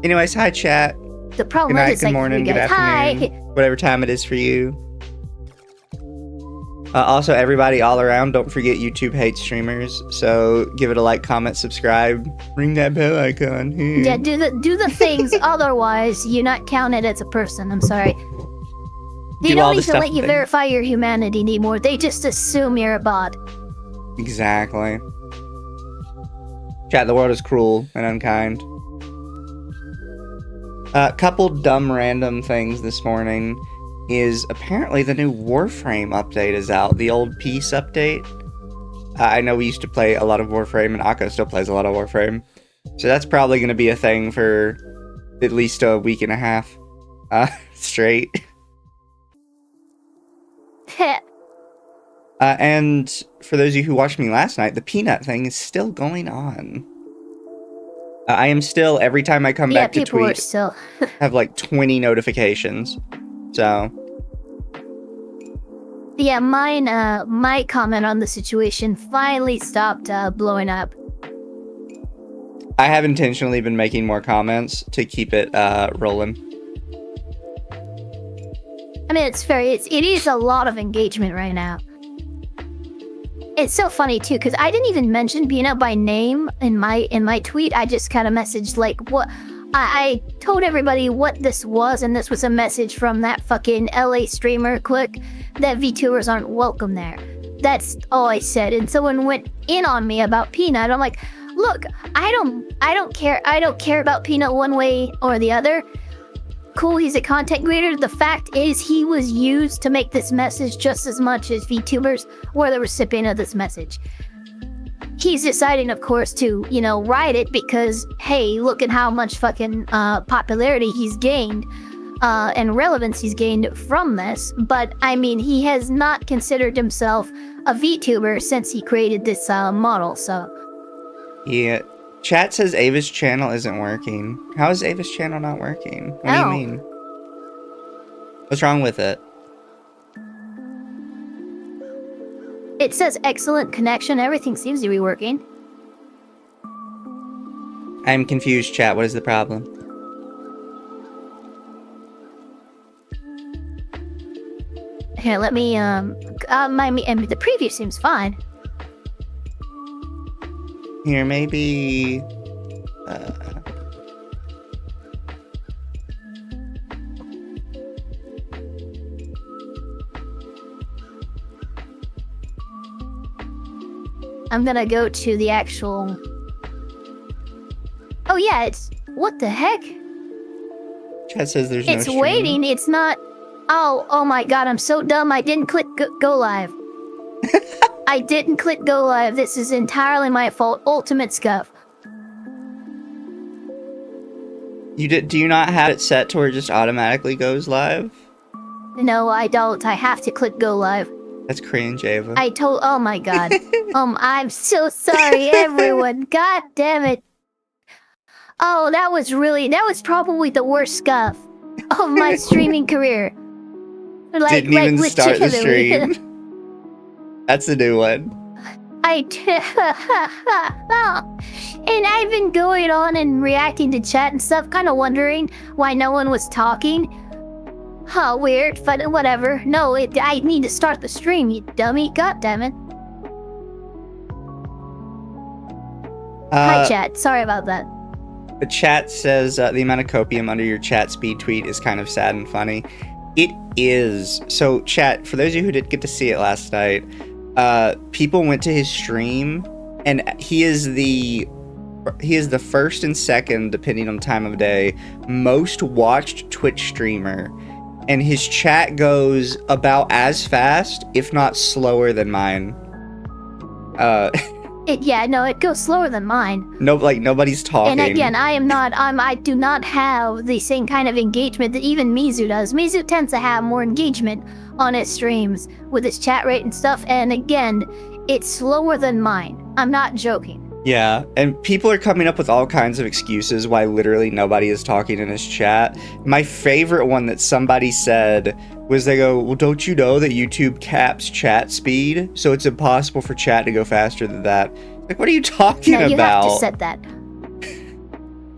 Anyways, hi chat. The problem Good night, is, good like, morning, you good guys, afternoon, hi. whatever time it is for you. Also, everybody all around, don't forget YouTube hates streamers, so give it a like, comment, subscribe, ring that bell icon. Yeah, do the things. Otherwise, you're not counted as a person. I'm sorry. They don't even let you verify your humanity anymore. They just assume you're a bot. Exactly. Chat, the world is cruel and unkind. A couple dumb random things this morning is apparently the new Warframe update is out. The old Peace update. I know we used to play a lot of Warframe, and Akko still plays a lot of Warframe. So that's probably going to be a thing for at least a week and a half straight. And for those of you who watched me last night, the peanut thing is still going on. I am still, every time I come back to tweet, still have like 20 notifications. So. Yeah, mine, my comment on the situation finally stopped blowing up. I have intentionally been making more comments to keep it rolling. I mean, it is a lot of engagement right now. It's so funny too, because I didn't even mention Peanut by name in my tweet. I just kind of messaged like what I told everybody what this was, and this was a message from that fucking LA streamer click that VTubers aren't welcome there. That's all I said, and someone went in on me about Peanut. I'm like, look, I don't care about Peanut one way or the other. Cool, he's a content creator. The fact is, he was used to make this message just as much as VTubers were the recipient of this message. He's deciding, of course, to, you know, write it because, hey, look at how much fucking popularity he's gained and relevance he's gained from this. But, I mean, he has not considered himself a VTuber since he created this model, so. Yeah. Chat says Ava's channel isn't working. How is Ava's channel not working? What do you mean? What's wrong with it? It says excellent connection. Everything seems to be working. I'm confused, chat. What is the problem? Here, let me, the preview seems fine. Here, maybe... I'm gonna go to the actual... Oh yeah, it's... What the heck? Chat says there's no It's stream. waiting, it's not... Oh my god, I'm so dumb, I didn't click go live. I didn't click go live, this is entirely my fault. Ultimate scuff. Do you not have it set to where it just automatically goes live? No, I don't. I have to click go live. That's cringe, Ava. Oh my god. I'm so sorry, everyone. God damn it. Oh, that was probably the worst scuff of my streaming career. Didn't even start the stream. That's a new one. And I've been going on and reacting to chat and stuff, kind of wondering why no one was talking. Huh, weird, but whatever. No, I need to start the stream, you dummy. God damn it. Hi, chat. Sorry about that. The chat says the amount of copium under your chat speed tweet is kind of sad and funny. It is. So, chat, for those of you who didn't get to see it last night, people went to his stream, and he is the first and second, depending on time of day, most watched Twitch streamer, and his chat goes about as fast, if not slower than mine. It goes slower than mine. No, like nobody's talking. And again, I do not have the same kind of engagement that even Mizu does. Mizu tends to have more engagement on his streams with his chat rate and stuff, and again, it's slower than mine. I'm not joking. Yeah, and people are coming up with all kinds of excuses why literally nobody is talking in his chat. My favorite one that somebody said was they go, well, don't you know that YouTube caps chat speed? So it's impossible for chat to go faster than that. Like, what are you talking about? No, you have to set that.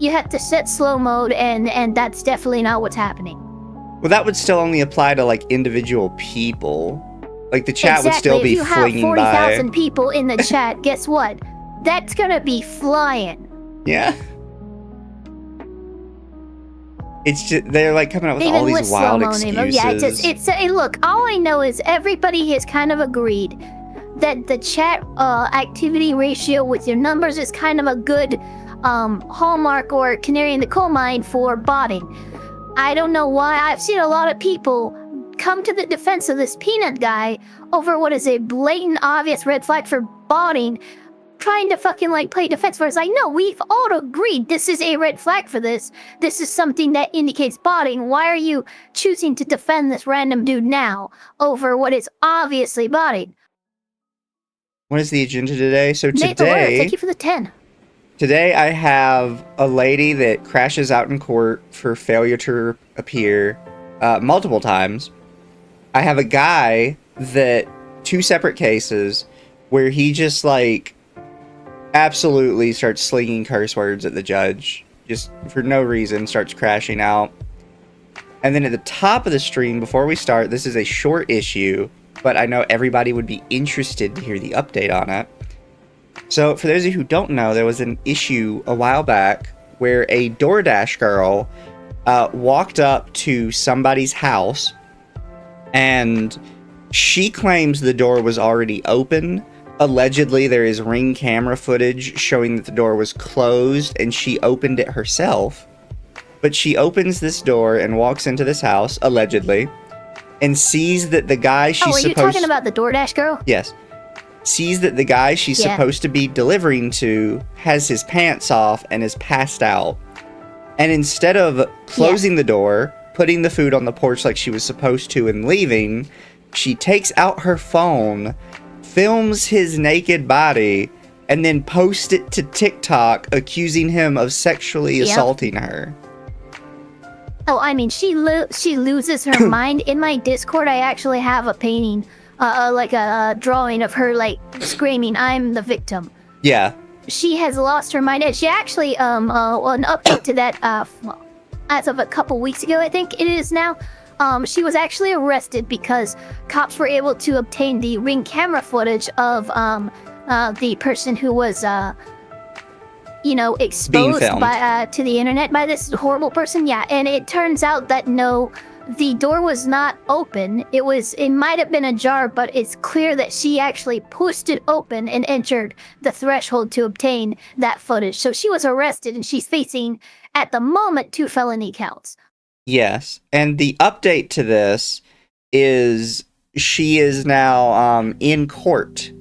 You have to set slow mode, and that's definitely not what's happening. Well, that would still only apply to like individual people. Like the chat would still be flinging by. If you have 40,000 people in the chat, guess what? That's gonna be flying. Yeah. It's just, they're like coming up with all these wild excuses. Yeah, look, all I know is everybody has kind of agreed that the chat activity ratio with your numbers is kind of a good hallmark or canary in the coal mine for botting. I don't know why. I've seen a lot of people come to the defense of this peanut guy over what is a blatant, obvious red flag for botting, trying to fucking like play defense for us. Like, no, we've all agreed this is a red flag for this. This is something that indicates botting. Why are you choosing to defend this random dude now over what is obviously botting? What is the agenda today? So Nate, today, thank you for the 10. Today I have a lady that crashes out in court for failure to appear multiple times. I have a guy that, 2 separate cases, where he just like absolutely starts slinging curse words at the judge, just for no reason, starts crashing out. And then at the top of the stream, before we start, this is a short issue, but I know everybody would be interested to hear the update on it. So, for those of you who don't know, there was an issue a while back where a DoorDash girl walked up to somebody's house, and she claims the door was already open. Allegedly, there is Ring camera footage showing that the door was closed, and she opened it herself. But she opens this door and walks into this house, allegedly, and sees that the guy she's supposed... Oh, are you talking about the DoorDash girl? Yes. Sees that the guy she's supposed to be delivering to has his pants off and is passed out. And instead of closing the door, putting the food on the porch like she was supposed to and leaving, she takes out her phone, films his naked body, and then posts it to TikTok accusing him of sexually assaulting her. Oh, I mean, she loses her mind. In my Discord, I actually have a painting, like a drawing of her, like, screaming, "I'm the victim." Yeah. She has lost her mind, and she actually, an update to that, as of a couple weeks ago, I think it is now, she was actually arrested because cops were able to obtain the Ring camera footage of, the person who was, exposed by, to the internet by this horrible person. Yeah, and it turns out that no, the door was not open. It might have been ajar, but it's clear that she actually pushed it open and entered the threshold to obtain that footage. So she was arrested, and she's facing, at the moment, 2 felony counts. Yes, and the update to this is she is now in court,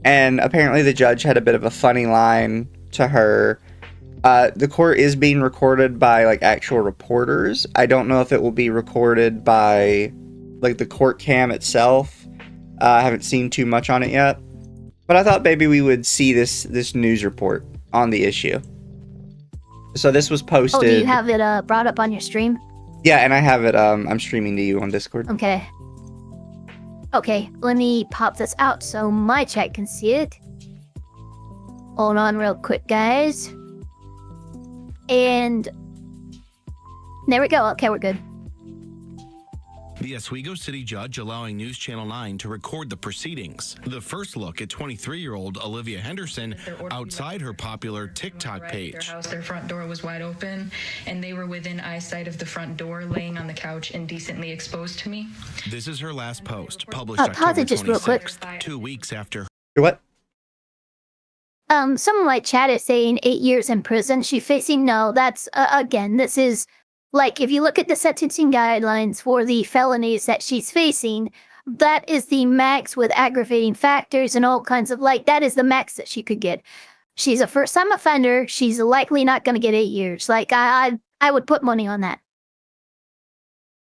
and apparently the judge had a bit of a funny line to her. The court is being recorded by like actual reporters. I don't know if it will be recorded by like the court cam itself. I haven't seen too much on it yet, but I thought maybe we would see this news report on the issue. So this was posted. Oh, do you have it brought up on your stream? Yeah, and I have it. I'm streaming to you on Discord. Okay. Okay, let me pop this out so my chat can see it. Hold on real quick, guys. And there we go. Okay, we're good. The Oswego City judge allowing News Channel 9 to record the proceedings. The first look at 23-year-old Olivia Henderson outside her popular TikTok page. Their front door was wide open, and they were within eyesight of the front door, laying on the couch indecently exposed to me. This is her last post, published October pause it just real quick. 2 weeks after. What? Some of my chat is saying 8 years in prison. She's facing, no, that's, again, this is, like, if you look at the sentencing guidelines for the felonies that she's facing, that is the max with aggravating factors and all kinds of, like, that is the max that she could get. She's a first-time offender. She's likely not going to get 8 years. Like, I would put money on that.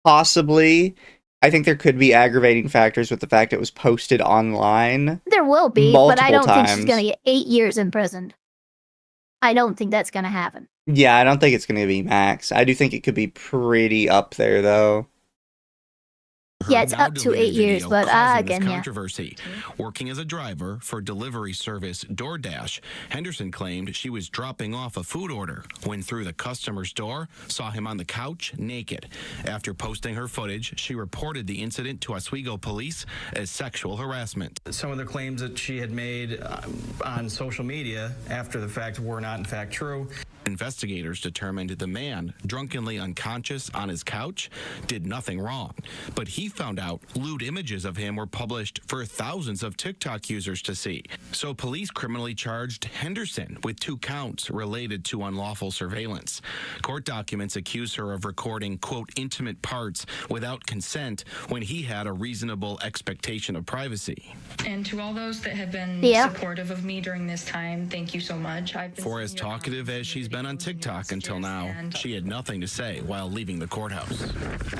Possibly. I think there could be aggravating factors with the fact it was posted online. There will be, but I don't think she's going to get 8 years in prison. I don't think that's going to happen. Yeah, I don't think it's going to be max. I do think it could be pretty up there, though. Yeah, it's now up to 8 deleted years, video but causing this again, yeah. controversy. Working as a driver for delivery service DoorDash, Henderson claimed she was dropping off a food order when through the customer's door, saw him on the couch naked. After posting her footage, she reported the incident to Oswego police as sexual harassment. Some of the claims that she had made on social media after the fact were not in fact true. Investigators determined the man, drunkenly unconscious on his couch, did nothing wrong. But he found out lewd images of him were published for thousands of TikTok users to see. So police criminally charged Henderson with 2 counts related to unlawful surveillance. Court documents accuse her of recording, quote, intimate parts without consent when he had a reasonable expectation of privacy. And to all those that have been supportive of me during this time, thank you so much. I've been For as talkative as she's been on TikTok until now, she had nothing to say while leaving the courthouse.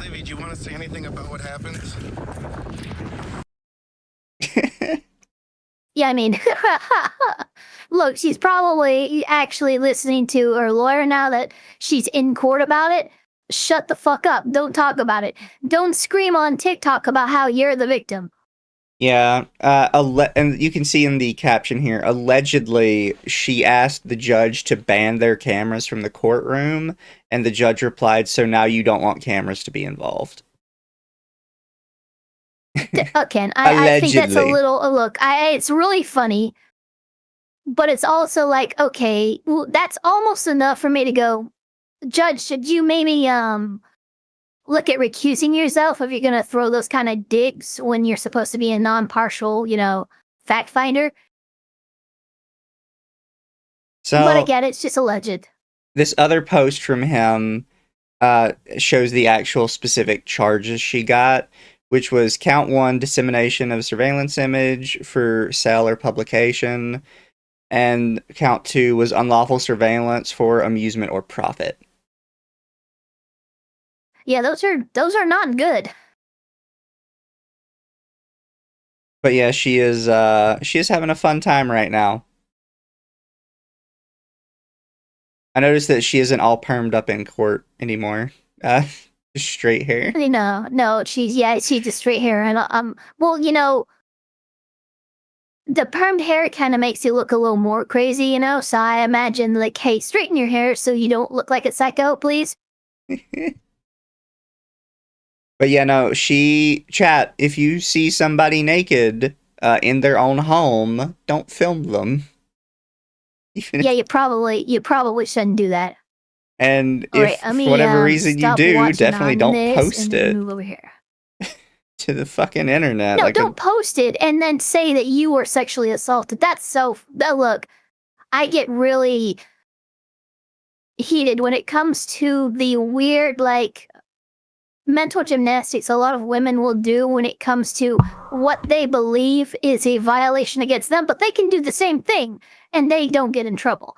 Livy, do you want to say anything about what happened? Yeah, I mean, look, she's probably actually listening to her lawyer now that she's in court about it. Shut the fuck up. Don't talk about it. Don't scream on TikTok about how you're the victim. Yeah, and you can see in the caption here, allegedly, she asked the judge to ban their cameras from the courtroom, and the judge replied, so now you don't want cameras to be involved. Ken, I think that's a little, look, it's really funny, but it's also like, okay, well, that's almost enough for me to go, Judge, should you maybe, look at recusing yourself if you're going to throw those kind of digs when you're supposed to be a non-partial, fact finder. So, but again, it's just alleged. This other post from him shows the actual specific charges she got, which was count 1, dissemination of surveillance image for sale or publication, and count 2 was unlawful surveillance for amusement or profit. Yeah, those are not good. But yeah, she is having a fun time right now. I noticed that she isn't all permed up in court anymore. Just straight hair. No, she's just straight hair, and well, the permed hair kind of makes you look a little more crazy, So I imagine, like, hey, straighten your hair so you don't look like a psycho, please. But yeah, no, chat, if you see somebody naked in their own home, don't film them. Yeah, you probably shouldn't do that. And if for whatever reason you do, definitely don't post it move over here to the fucking internet. No, don't post it and then say that you were sexually assaulted. That's so... Look, I get really heated when it comes to the weird, like, mental gymnastics a lot of women will do when it comes to what they believe is a violation against them, but they can do the same thing and they don't get in trouble.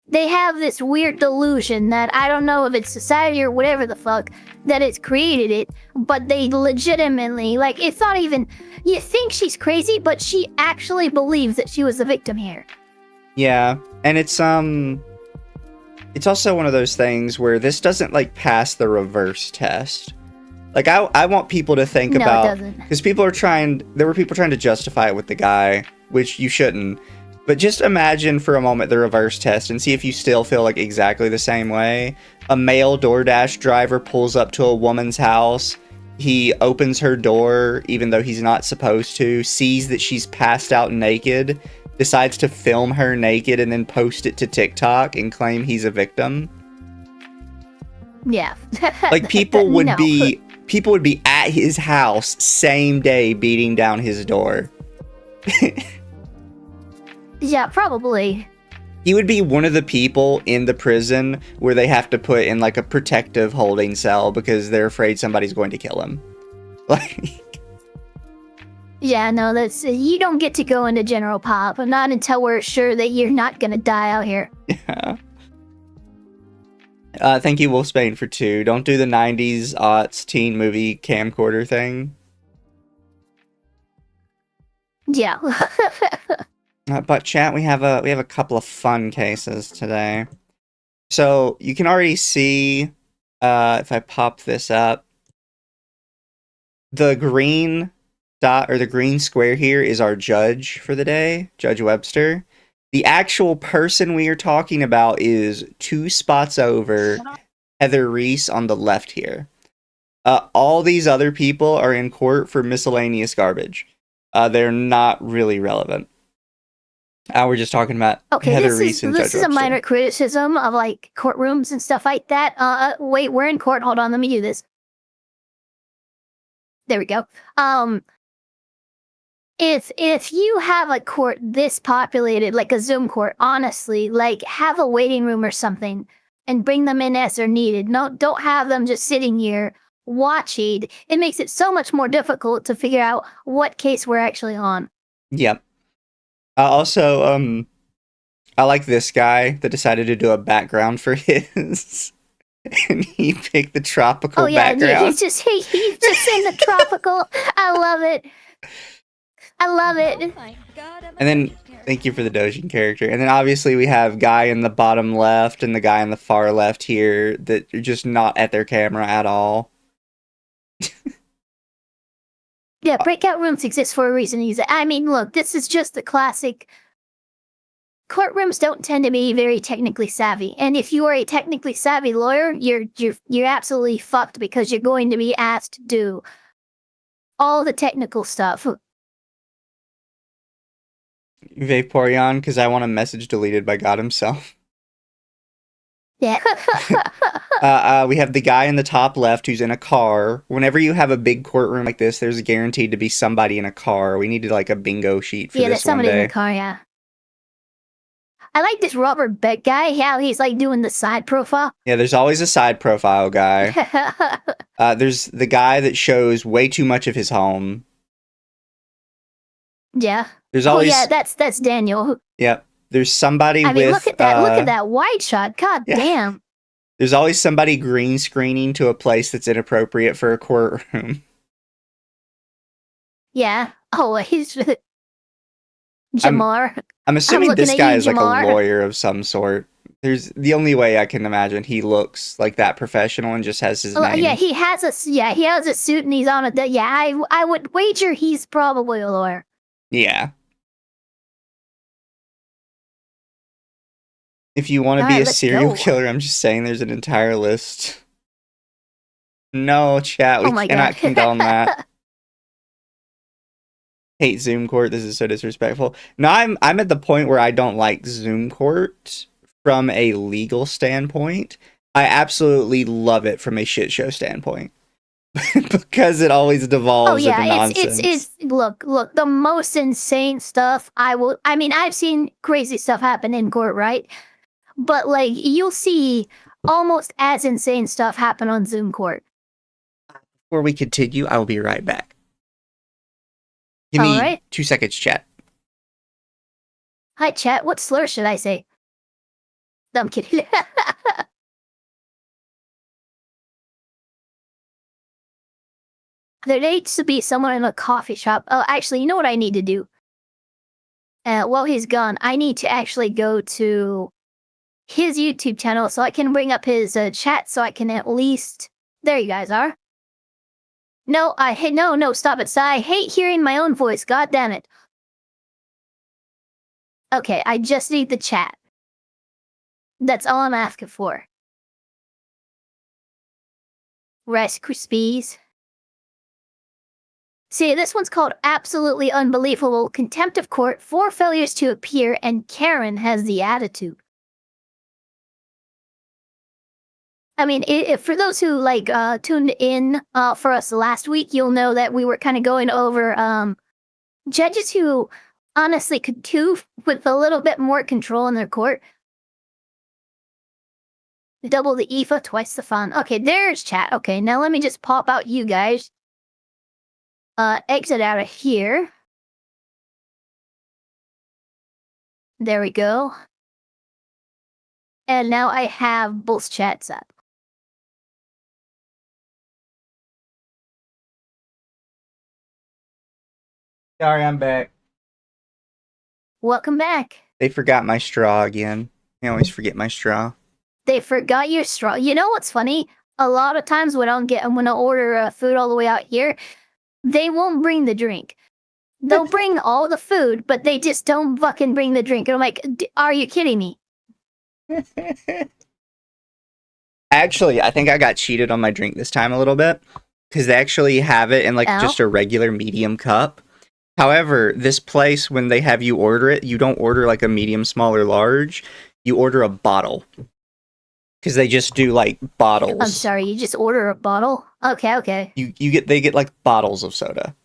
They have this weird delusion that, I don't know if it's society or whatever the fuck that it's created it, but they legitimately, like, it's not even, you think she's crazy, but she actually believes that she was the victim here. Yeah, and it's also one of those things where this doesn't, like, pass the reverse test. Like, I want people to think about... No, it doesn't. Because there were people trying to justify it with the guy, which you shouldn't. But just imagine for a moment the reverse test and see if you still feel like exactly the same way. A male DoorDash driver pulls up to a woman's house. He opens her door, even though he's not supposed to, sees that she's passed out naked, decides to film her naked and then post it to TikTok and claim he's a victim. Yeah. Like, people would be at his house same day beating down his door. Yeah, probably. He would be one of the people in the prison where they have to put in, like, a protective holding cell because they're afraid somebody's going to kill him. Like... Yeah, no, that's... You don't get to go into General Pop, not until we're sure that you're not gonna die out here. Yeah. Thank you, Wolfsbane, for 2. Don't do the 90s aughts teen movie camcorder thing. Yeah. But chat, we have a couple of fun cases today. So you can already see if I pop this up. The green dot or the green square here is our judge for the day, Judge Webster. The actual person we are talking about is 2 spots over, Heather Reese on the left here. All these other people are in court for miscellaneous garbage. They're not really relevant. We're just talking about Heather Reese and Judge Webster. This is a minor criticism of like courtrooms and stuff like that. Wait, we're in court. Hold on, let me do this. There we go. If you have a court this populated, like a Zoom court, honestly, like have a waiting room or something and bring them in as they're needed. No, don't have them just sitting here watching. It makes it so much more difficult to figure out what case we're actually on. Yep. Also, I like this guy that decided to do a background for his. And he picked the tropical background. Yeah, he's just in the tropical. I love it. I love it. Oh my God, And then, thank you for the Dojin character. And then obviously we have guy in the bottom left and the guy in the far left here that are just not at their camera at all. Yeah, breakout rooms exist for a reason. I mean, look, this is just the classic. Courtrooms don't tend to be very technically savvy, and if you are a technically savvy lawyer, you're absolutely fucked because you're going to be asked to do all the technical stuff. Vaporeon, because I want a message deleted by God himself. Yeah. We have the guy in the top left who's in a car. Whenever you have a big courtroom like this, there's guaranteed to be somebody in a car. We needed like a bingo sheet for Yeah, this there's somebody one day. in the car, yeah. I like this Robert Beck guy, how he's like doing the side profile. Yeah, there's always a side profile guy. There's the guy that shows way too much of his home. Yeah. There's always that's Daniel. Yep. There's somebody I mean, with look at that. Look at that wide shot. God damn. There's always somebody green screening to a place that's inappropriate for a courtroom. Yeah. Oh, he's Jamar. I'm assuming this guy is like Jamar. a lawyer of some sort. There's the only way I can imagine he looks like that professional and just has his name. Yeah, he has a suit and he's on a I would wager he's probably a lawyer. Yeah. If you want to be a serial killer, I'm just saying there's an entire list. No, chat, we cannot condone that. Hate Zoom Court, this is so disrespectful. No, I'm at the point where I don't like Zoom Court from a legal standpoint. I absolutely love it from a shit show standpoint. Because it always devolves into nonsense. Look, the most insane stuff I've seen crazy stuff happen in court, right? But like you'll see almost as insane stuff happen on Zoom Court. Before we continue, I will be right back. Give me 2 seconds, chat. Hi, chat. What slur should I say? No, I'm kidding. There needs to be someone in a coffee shop. Oh, actually, you know what I need to do? While he's gone, I need to actually go to his YouTube channel so I can bring up his chat so I can at least... There you guys are. No, no, stop it. I hate hearing my own voice. God damn it. Okay, I just need the chat. That's all I'm asking for. Rice Krispies. See, this one's called Absolutely Unbelievable Contempt of Court, 4 failures to appear, and Karen has the attitude. I mean, for those who tuned in for us last week, you'll know that we were kind of going over judges who honestly could do with a little bit more control in their court. Double the IFA, twice the fun. Okay, there's chat. Okay, now let me just pop out you guys. Exit out of here. There we go. And now I have both chats up. Sorry, I'm back. Welcome back. They forgot my straw again. I always forget my straw. They forgot your straw. You know what's funny? A lot of times when I order food all the way out here, they won't bring the drink. They'll bring all the food, but they just don't fucking bring the drink. And I'm like, are you kidding me? Actually, I think I got cheated on my drink this time a little bit because they actually have it in like just a regular medium cup. However, this place, when they have you order it, you don't order like a medium, small, or large. You order a bottle because they just do like bottles. I'm sorry, you just order a bottle? Okay. They get like bottles of soda.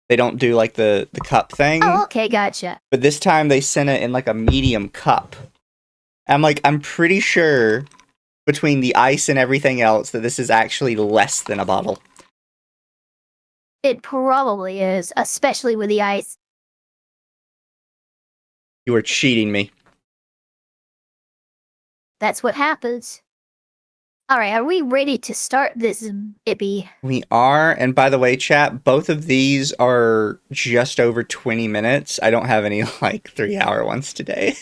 They don't do like the cup thing. Oh, okay, gotcha. But this time they sent it in like a medium cup. I'm pretty sure between the ice and everything else that this is actually less than a bottle. It probably is, especially with the ice. You are cheating me. That's what happens. Alright, are we ready to start this, Ippy? We are, and by the way, chat, both of these are just over 20 minutes. I don't have any, like, 3-hour ones today.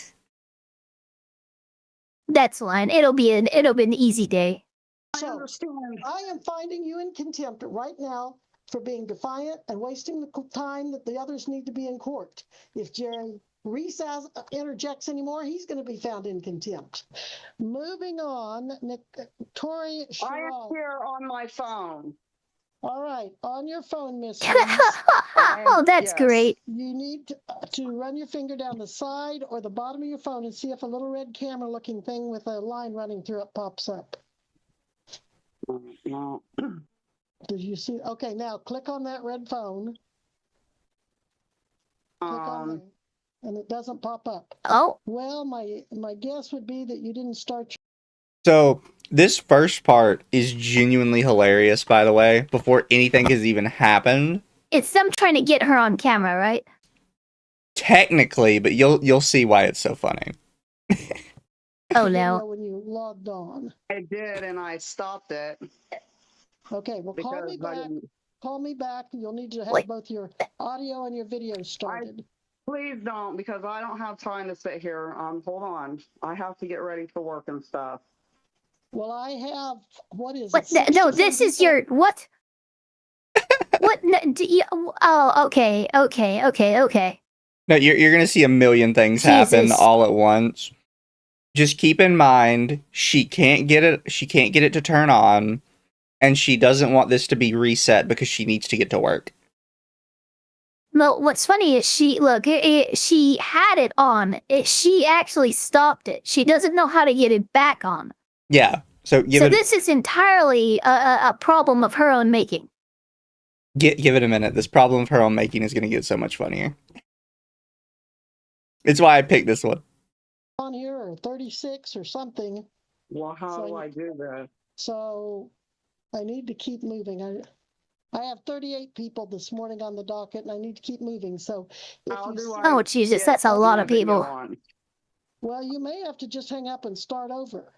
That's fine. It'll be an easy day. So, I am finding you in contempt right now for being defiant and wasting the time that the others need to be in court. If Jerry Reese interjects anymore, he's going to be found in contempt. Moving on, Tori I am here on my phone. All right, on your phone, Miss. Oh, that's great. You need to run your finger down the side or the bottom of your phone and see if a little red camera-looking thing with a line running through it pops up. No. Did you see? Okay, now click on that red phone. Click on there, and it doesn't pop up. Oh. Well, my guess would be that you didn't start. So, this first part is genuinely hilarious, by the way, before anything has even happened. It's them trying to get her on camera, right? Technically, but you'll see why it's so funny. Oh no. When you logged on. I did, and I stopped it. Okay, well, call me back. Call me back. You'll need to have both your audio and your video started. Please don't, because I don't have time to sit here. Hold on. I have to get ready for work and stuff. Well, I have, what is what? it? No, this is your, what? What? No, oh, okay. No, you're gonna see a million things happen all at once. Just keep in mind, she can't get it to turn on, and she doesn't want this to be reset because she needs to get to work. Well, what's funny is she had it on. She actually stopped it. She doesn't know how to get it back on. Yeah. So this is entirely a problem of her own making. Give it a minute. This problem of her own making is going to get so much funnier. It's why I picked this one. On here, or 36 or something. Well, how do I do that? So I need to keep moving. I have 38 people this morning on the docket, and I need to keep moving. So, oh Jesus, that's a lot of people. Well, you may have to just hang up and start over.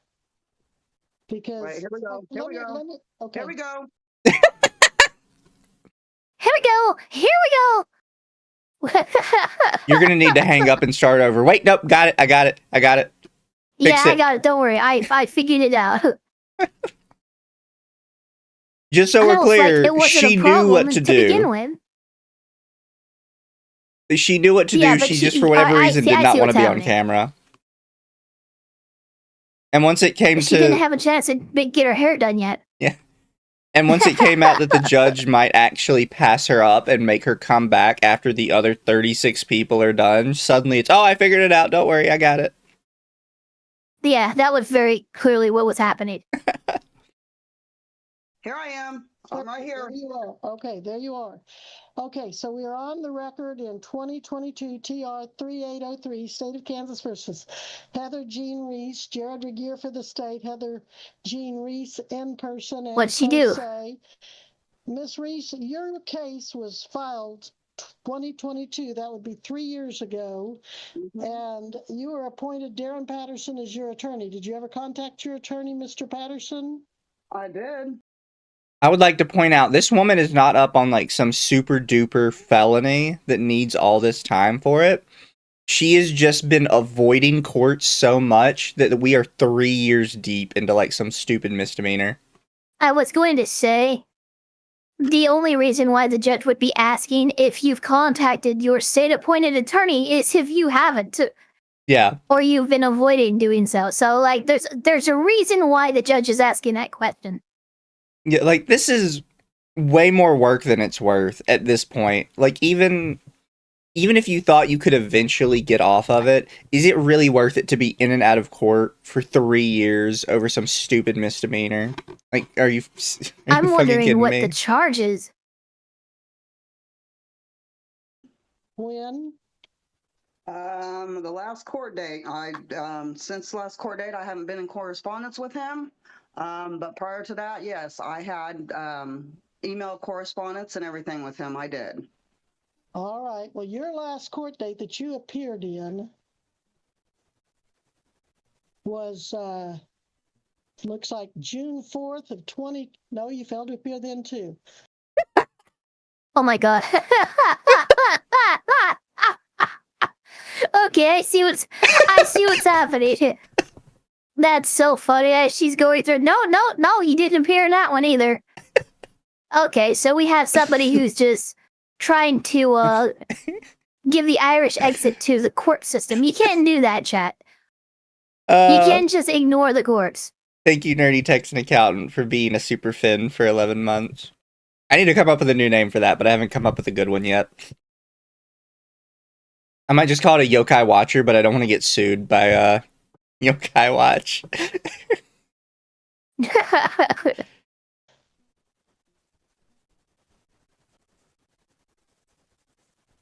Because here we go. Here we go. Okay. Here we go. Here we go. Here we go. You're gonna need to hang up and start over. Wait, nope, got it. I got it. Yeah, I got it. Don't worry. I figured it out. Just so we're clear, she knew what to do. Begin with. She knew what to do. She just, for whatever reason, did not want to be on camera. And once it came she didn't have a chance to get her hair done yet. Yeah. And once it came out that the judge might actually pass her up and make her come back after the other 36 people are done, suddenly it's, oh, I figured it out. Don't worry, I got it. Yeah, that was very clearly what was happening. Here I am. I'm right here. There you are. Okay, there you are. Okay, so we are on the record in 2022 TR 3803, State of Kansas versus Heather Jean Reese, Jared Regier for the state, Heather Jean Reese in person. What'd she do? Miss Reese, your case was filed 2022. That would be 3 years ago. Mm-hmm. And you were appointed Darren Patterson as your attorney. Did you ever contact your attorney, Mr. Patterson? I did. I would like to point out, this woman is not up on like some super duper felony that needs all this time for it. She has just been avoiding court so much that we are 3 years deep into like some stupid misdemeanor. I was going to say, the only reason why the judge would be asking if you've contacted your state-appointed attorney is if you haven't, Yeah. or you've been avoiding doing so. So, like, there's a reason why the judge is asking that question. Yeah, like, this is way more work than it's worth at this point. Like, even if you thought you could eventually get off of it, is it really worth it to be in and out of court for 3 years over some stupid misdemeanor? Like, are you I'm fucking wondering kidding what me? the charge is. When? The last court date, since the last court date, I haven't been in correspondence with him. But prior to that, yes, I had, email correspondence and everything with him. I did. All right. Well, your last court date that you appeared in was, looks like June 4th of 20. No, you failed to appear then too. Oh my god. Okay, I see what's happening here. That's so funny as she's going through. No, you didn't appear in that one either. Okay, so we have somebody who's just trying to give the Irish exit to the court system. You can't do that, chat. You can't just ignore the courts. Thank you, Nerdy Texan Accountant, for being a super fin for 11 months. I need to come up with a new name for that, but I haven't come up with a good one yet. I might just call it a Yokai Watcher, but I don't want to get sued by Yokai Watch.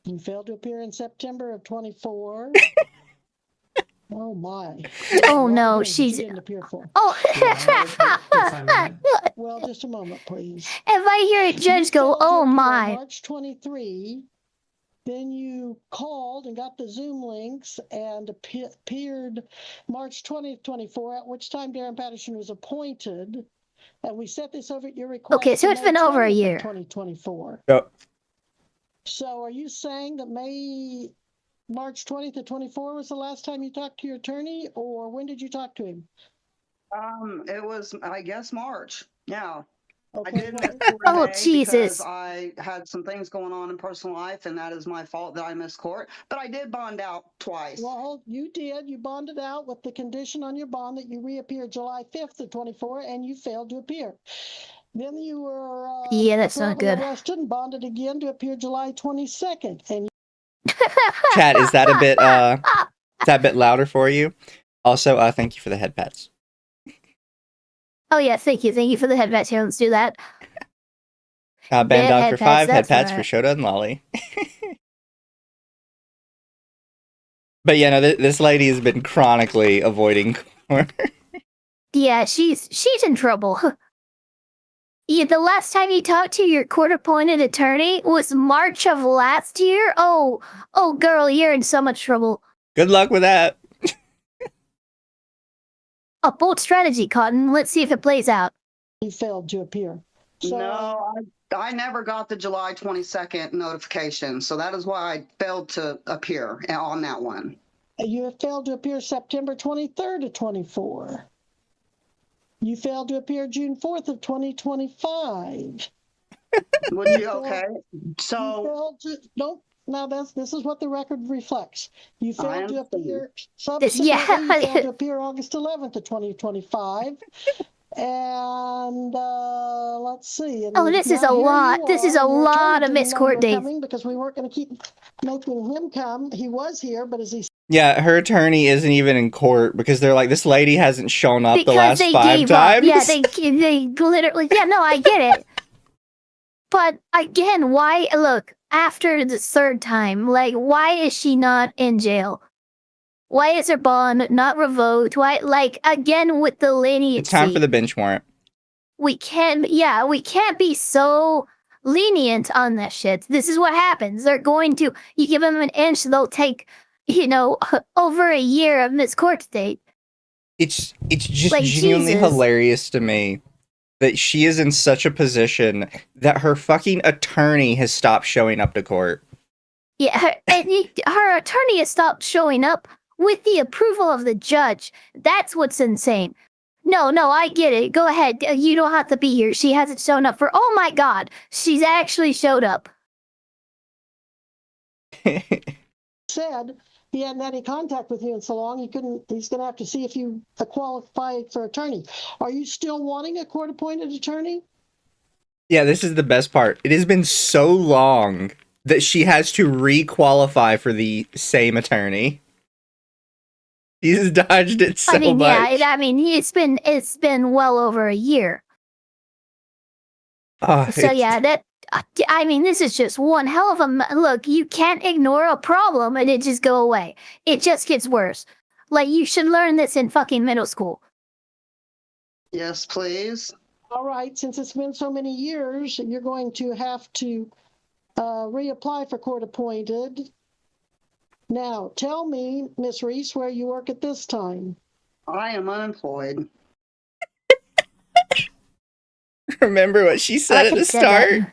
You failed to appear in September of 24. Oh my. Oh What no, hearing did she's. you didn't appear for? Oh. Well, just a moment, please. If I hear a judge go, failed to oh appear my. March 23. Then you called and got the Zoom links and appeared March 20th, 24, at which time Darren Patterson was appointed. And we set this over at your request. Okay, so it's been over a year. 2024. Yep. So are you saying that March 20th of 24 was the last time you talked to your attorney, or when did you talk to him? It was, I guess, March. Yeah. Okay. I did miss court Oh, today Jesus. because I had some things going on in personal life, and that is my fault that I missed court. But I did bond out twice. Well, you did. You bonded out with the condition on your bond that you reappeared July 5th of 24, and you failed to appear. Then you were Yeah, that's not apparently good. arrested and bonded again to appear July 22nd. And Chat, is that a bit louder for you? Also, thank you for the head pats. Oh yeah, thank you for the headpats here. Let's do that. Band Dog for 5, head that's pats for right. Shota and Lawli. But yeah, no, this lady has been chronically avoiding court. Yeah, she's in trouble. Yeah, the last time you talked to your court-appointed attorney was March of last year. Oh, girl, you're in so much trouble. Good luck with that. A bold strategy, Cotton. Let's see if it plays out. you failed to appear. So, No, I never got the July 22nd notification, so that is why I failed to appear on that one. You have failed to appear September 23rd of 24. You failed to appear June 4th of 2025. Would you, okay? So, Nope. Now this is what the record reflects. You I failed to understand. appear subsequently. Yeah. You failed to appear August 11th of 2025. And let's see. And Oh, this is now a here lot. you This is are, a and your attorney lot of didn't know missed you court were days. coming because we weren't going to keep making him come. He was here, but as he Yeah, her attorney isn't even in court because they're like, this lady hasn't shown up the Because last they 5 gave times. up. Yeah, they literally. Yeah, no, I get it. But again, why? Look, after the third time, like, why is she not in jail? Why is her bond not revoked? Why, like, again with the leniency? It's time for the bench warrant. We can't be so lenient on that shit. This is what happens. They're going to, you give them an inch, they'll take, over a year of missed court date. It's just Like, genuinely Jesus. hilarious to me that she is in such a position that her fucking attorney has stopped showing up to court. Yeah, her attorney has stopped showing up with the approval of the judge. That's what's insane. No, I get it. Go ahead. You don't have to be here. She hasn't shown up for. Oh my God, she's actually showed up. Said he hadn't had any contact with you in so long, he's going to have to see if you qualify for attorney. Are you still wanting a court-appointed attorney? Yeah, this is the best part. It has been so long that she has to re-qualify for the same attorney. He's dodged it so much. Yeah, it's been well over a year. So yeah, this is just one hell of a look. You can't ignore a problem and it just go away. It just gets worse. Like, you should learn this in fucking middle school. Yes, please. All right, since it's been so many years, you're going to have to reapply for court appointed. Now, tell me, Miss Reese, where you work at this time. I am unemployed. Remember what she said at the start?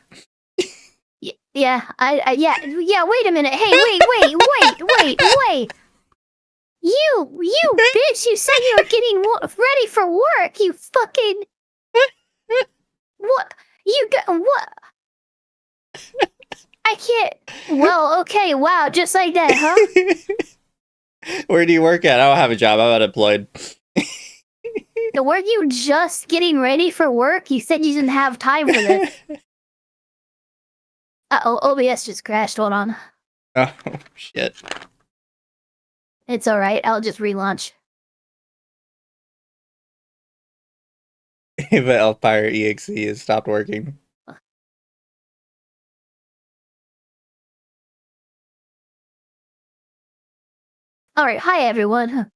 Yeah, wait a minute. Hey, wait. You bitch, you said you were getting ready for work, you fucking... What? You got... What? I can't... Well, okay, wow, just like that, huh? Where do you work at? I don't have a job. I'm unemployed. Were you just getting ready for work? You said you didn't have time for this. Uh-oh, OBS just crashed. Hold on. Oh, shit. It's alright, I'll just relaunch. But Elfire EXE has stopped working. Alright, hi everyone.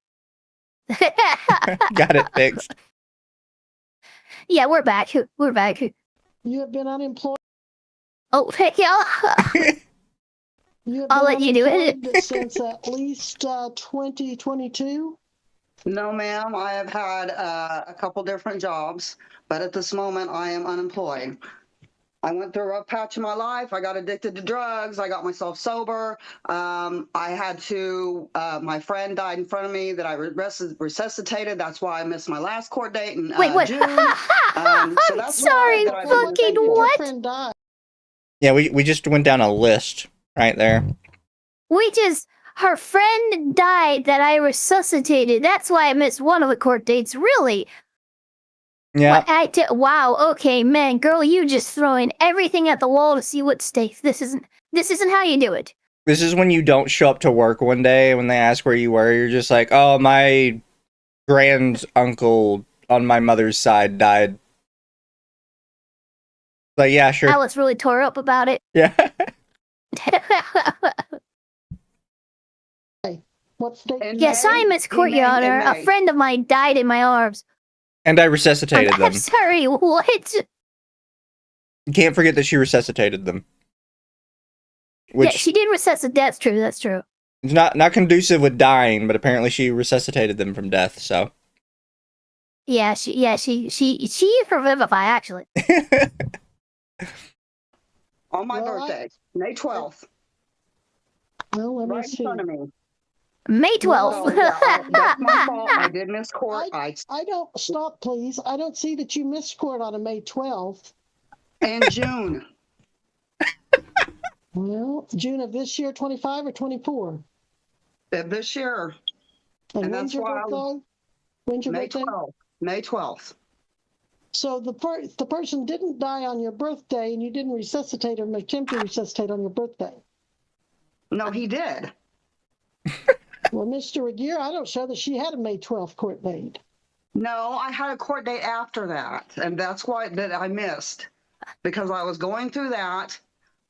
Got it fixed. Yeah, we're back. You have been unemployed. Oh, heck yeah. I'll let you do it. Since at least 2022. No, ma'am. I have had a couple different jobs, but at this moment, I am unemployed. I went through a rough patch in my life. I got addicted to drugs. I got myself sober. I had to, my friend died in front of me that I resuscitated. That's why I missed my last court date in Wait, June. I'm So that's sorry, why that fucking what? Friend died. Yeah, we just went down a list right there. Her friend died that I resuscitated. That's why I missed one of the court dates. Really? Yeah. Wow. Okay, man, girl, you just throwing everything at the wall to see what sticks. This isn't how you do it. This is when you don't show up to work one day when they ask where you were. You're just like, oh, my grand uncle on my mother's side died. Like, yeah, sure. I was really tore up about it. Yeah. What's the Yes, I miss court, Your Honor. A friend of mine died in my arms. And I resuscitated them. I'm sorry, what? You can't forget that she resuscitated them. Which Yeah, she did resuscitate. That's true. That's true. is not conducive with dying, but apparently she resuscitated them from death, so. Yeah, she revivify, actually. On my birthday, May 12th. Well, let me Right in see. front of me. May 12th. That's my fault. I did miss court. I don't, stop, please. I don't see that you missed court on a May 12th. In June. Well, June of this year, 25 or 24? This year. And And when's that's your why birthday? When's your May birthday? 12th. May 12th. So the person didn't die on your birthday, and you didn't resuscitate or attempt to resuscitate on your birthday. No, he did. Well, Mr. Regier, I don't show that she had a May 12th court date. No, I had a court date after that, and that's why that I missed, because I was going through that.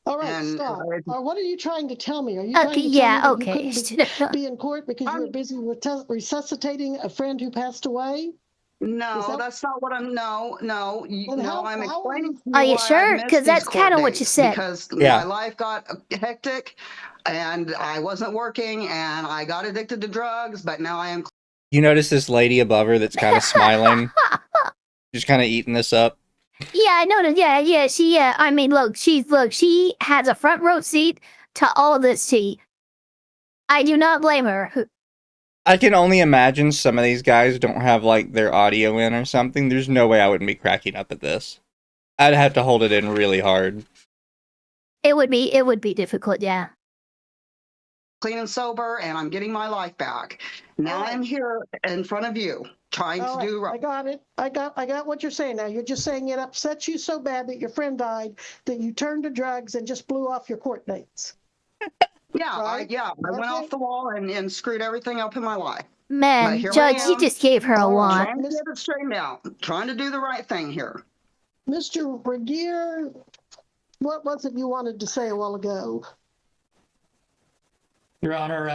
All right, And, stop. What are you trying to tell me? Are you Okay, trying to yeah, tell me that okay. you couldn't be in court because you were busy resuscitating a friend who passed away? No, that's not what I'm. No, I'm explaining to you. Are you why I sure? missed Because that's these court kind of what you dates, said. Because Yeah. my life got hectic, and I wasn't working, and I got addicted to drugs. But now I am. You notice this lady above her that's kind of smiling? Just kind of eating this up. Yeah, I noticed. Yeah. I mean, she has a front row seat to all this tea. I do not blame her. I can only imagine some of these guys don't have like their audio in or something. There's no way I wouldn't be cracking up at this. I'd have to hold it in really hard. It would be difficult, yeah. Clean and sober, and I'm getting my life back. Now All right. I'm here in front of you, trying All to do right, I right. got it. I got what you're saying now. You're just saying it upsets you so bad that your friend died that you turned to drugs and just blew off your court dates. Yeah, Right? I went Okay. off the wall and screwed everything up in my life. But Man, here I Judge, you am, just gave her a All right. wand. trying to get it straightened out, trying to do the right thing here. Mr. Regier, what was it you wanted to say a while ago? Your Honor,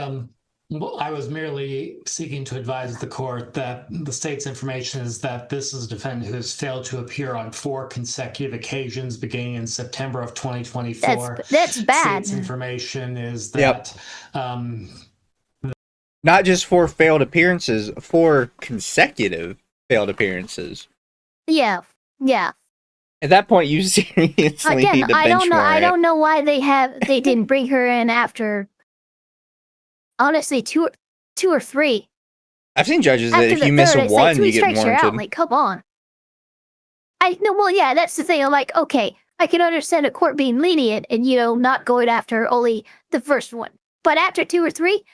I was merely seeking to advise the court that the state's information is that this is a defendant who has failed to appear on 4 consecutive occasions beginning in September of 2024. That's bad. State's information is Yep. that Not just 4 failed appearances, 4 consecutive failed appearances. Yeah. At that point, you seriously Again, need to I don't know. I benchmark. don't know why they didn't bring her in after. Honestly, two or three. I've seen judges that After if the you miss third, it's one, like 3 you get strikes you're out. warranted. Like, come on. Well, yeah, that's the thing. I'm like, okay, I can understand a court being lenient and not going after only the first one, but after 2 or 3,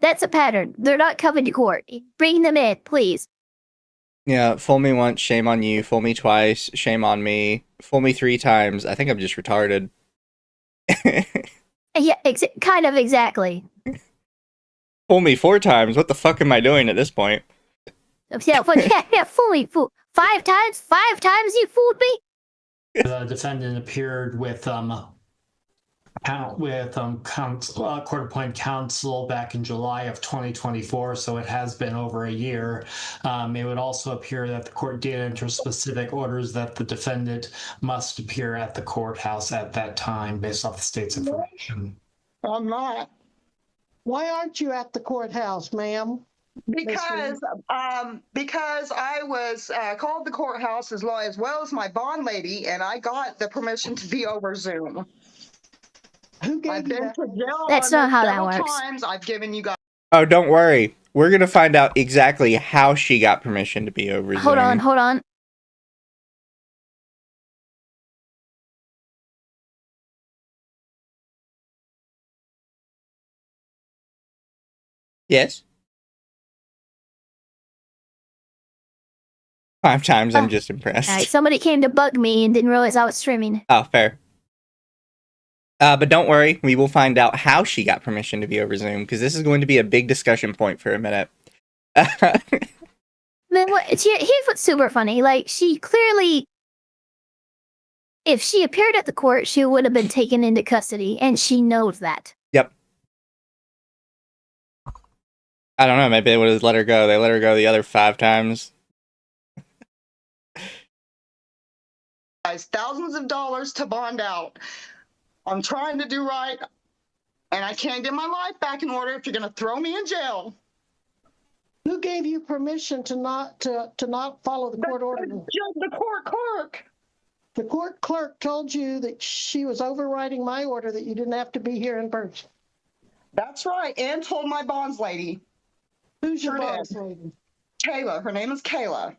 that's a pattern. They're not coming to court. Bring them in, please. Yeah, fool me once, shame on you. Fool me twice, shame on me. Fool me 3 times, I think I'm just retarded. Yeah, kind of exactly. Fool me 4 times, what the fuck am I doing at this point? Yeah, but fool me, 5 times. 5 times you fooled me. the defendant appeared with court-appointed counsel back in July of 2024, so it has been over a year. It would also appear that the court did enter specific orders that the defendant must appear at the courthouse at that time based off the state's information. I'm not. Why aren't you at the courthouse, ma'am? Because I was called the courthouse as well as my bond lady, and I got the permission to be over Zoom. Who gave I've you been that? to jail That's on not this how that several works. times. I've given you guys. Oh, don't worry. We're gonna find out exactly how she got permission to be over Hold Zoom. on. Yes? 5 times, I'm just impressed. All right, somebody came to bug me and didn't realize I was streaming. Oh, fair. But don't worry, we will find out how she got permission to be over Zoom, because this is going to be a big discussion point for a minute. Then here's what's super funny. Like, she clearly, if she appeared at the court, she would have been taken into custody, and she knows that. Yep. I don't know, maybe they would have let her go. They let her go the other 5 times. Guys thousands of dollars to bond out. I'm trying to do right, and I can't get my life back in order if you're going to throw me in jail. Who gave you permission to not follow the court order? The court clerk. The court clerk told you that she was overriding my order that you didn't have to be here in person. That's right, and told my bonds lady. Who's your Sure boss did. lady? Kayla. Her name is Kayla.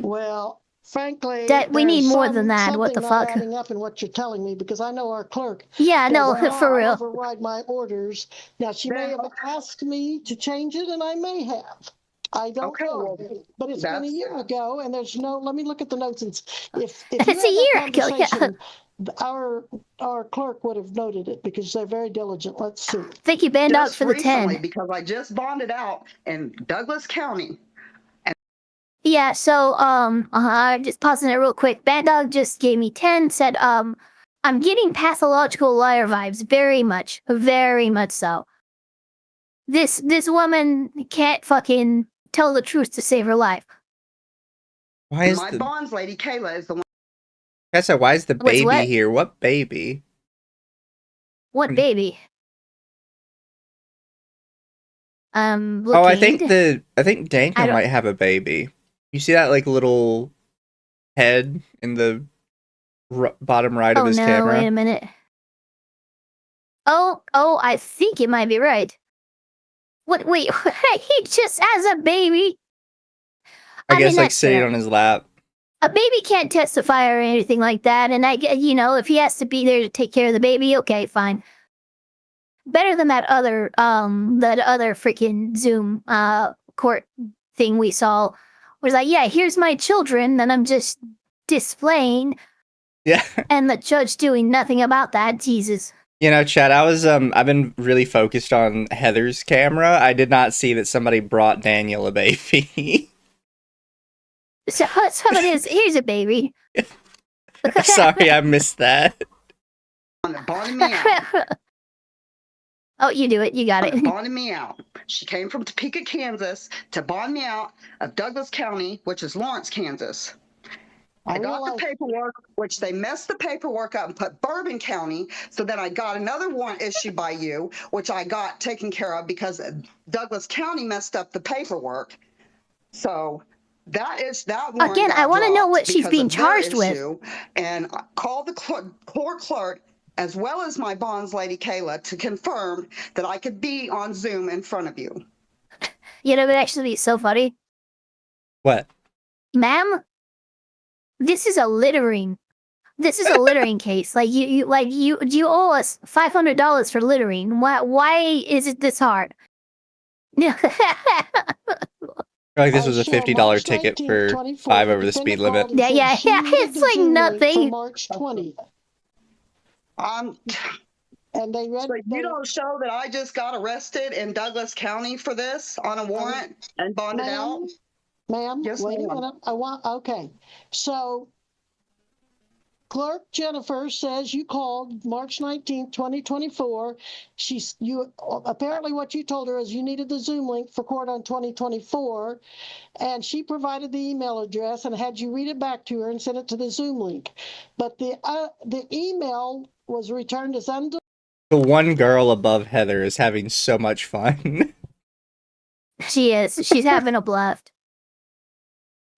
Well, frankly, We need more than that. something What the not fuck? adding up in what you're telling me, because I know our clerk. Yeah, no, does not for real. Override my orders. Now, she may have asked me to change it, and I may have. I don't Okay, know, well, but it's been a that's- year ago, and there's no. Let me look at the notes. And if you It's a had that year ago, yeah. conversation, our clerk would have noted it because they're very diligent. Let's see. Thank you, Band Dog, Just for the recently, 10. because I just bonded out in Douglas County. Yeah, so, I'm just pausing it real quick. Band Dog just gave me 10, said, I'm getting pathological liar vibes, very much so. This woman can't fucking tell the truth to save her life. Why is My bonds lady, Kayla, is the one. I said, why is the What's baby what? here? What baby? What baby? Looking. Oh, I think Danko I don't- might have a baby. You see that like little head in the bottom right of Oh his no, camera? wait a minute. Oh, I think you might be right. What? Wait, he just has a baby. I guess mean, like that's sitting fair. on his lap. A baby can't testify or anything like that, and if he has to be there to take care of the baby, okay, fine. Better than that other freaking Zoom court thing we saw. Was like, yeah, here's my children, and I'm just displaying, Yeah. and the judge doing nothing about that. Jesus. You know, Chad, I've been really focused on Heather's camera. I did not see that somebody brought Daniel a baby. So here's a baby. Sorry, I missed that. Bonded me out. Oh, you do it. You got it. Bonded me out. She came from Topeka, Kansas to bond me out of Douglas County, which is Lawrence, Kansas. I got the paperwork, which they messed the paperwork up and put Bourbon County. So then I got another warrant issued by you, which I got taken care of because Douglas County messed up the paperwork. So that warrant again. I want to know what she's being charged with. And call the court clerk as well as my bonds lady Kayla to confirm that I could be on Zoom in front of you. You know, it would actually be so funny. What? Ma'am, this is a littering. This is a littering case. Like you owe us $500 for littering. Why is it this hard? Like this was a $50 ticket for 5 over the speed limit. Yeah. It's like nothing. March 20th. And they read. So you don't show that I just got arrested in Douglas County for this on a warrant and bonded out? Ma'am, yes, wait ma'am. a minute. Okay. So Clerk Jennifer says you called March 19th, 2024. Apparently what you told her is you needed the Zoom link for court on 2024, and she provided the email address and had you read it back to her and send it to the Zoom link. But the email was returned as undeliverable. The one girl above Heather is having so much fun. She is. She's having a blast.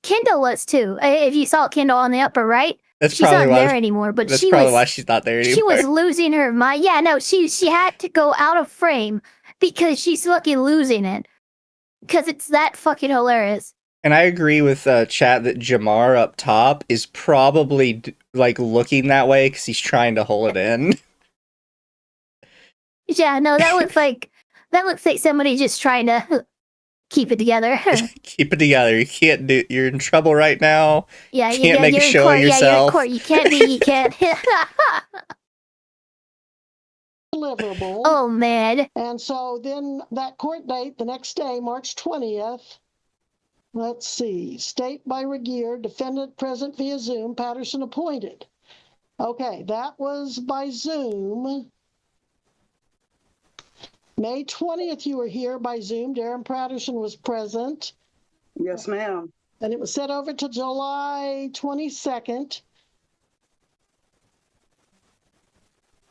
Kendall was too. If you saw Kendall on the upper right, she's not there anymore. But that's probably why she's not there anymore. She was losing her mind. Yeah, no, she had to go out of frame because she's fucking losing it. Because it's that fucking hilarious. And I agree with chat that Jamar up top is probably like looking that way because he's trying to hold it in. Yeah, no, that looks like somebody just trying to keep it together. Keep it together. You can't do. You're in trouble right now. Yeah, you can't make a show of yourself. Yeah, you're in court. You can't be. You can't. Deliverable. Oh man. And so then that court date, the next day, March 20th. Let's see. State by Regier, defendant present via Zoom, Patterson appointed. Okay, that was by Zoom. May 20th, you were here by Zoom. Darren Patterson was present. Yes, ma'am. And it was set over to July 22nd.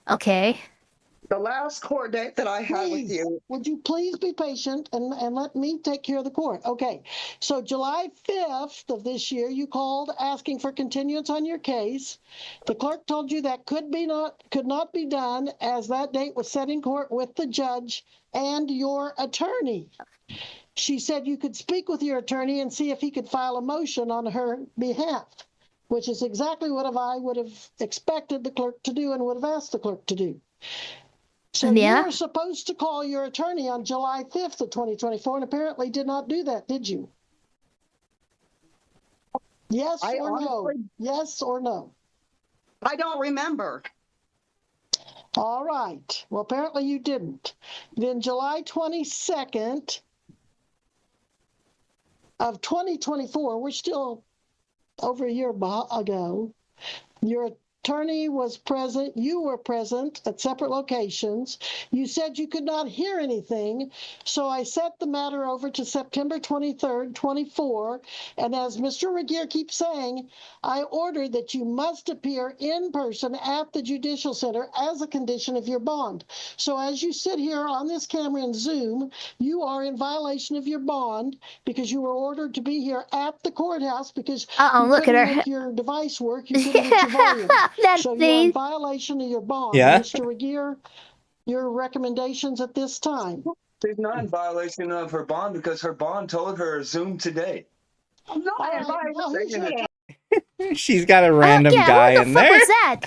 Okay. The last court date that I had with you. Would you please be patient and let me take care of the court? Okay. So July 5th of this year, you called asking for continuance on your case. The clerk told you that could not be done as that date was set in court with the judge and your attorney. She said you could speak with your attorney and see if he could file a motion on her behalf, which is exactly what I would have expected the clerk to do and would have asked the clerk to do. So you were supposed to call your attorney on July 5th of 2024 and apparently did not do that, did you? Yes or no? Yes or no? I don't remember. All right. Well, apparently you didn't. Then July 22nd of 2024, we're still over a year ago, your attorney was present, you were present at separate locations. You said you could not hear anything, so I set the matter over to September 23rd, 24, and as Mr. Regier keeps saying, I ordered that you must appear in person at the Judicial Center as a condition of your bond. So as you sit here on this camera in Zoom, you are in violation of your bond because you were ordered to be here at the courthouse because you couldn't make your device work, you couldn't get your volume. So you're in violation of your bond. Yeah. Mr. Regier your recommendations at this time? She's not in violation of her bond because her bond told her Zoom today. I'm not All in right, now who's violation. She's got a random guy who the in fuck there. was that?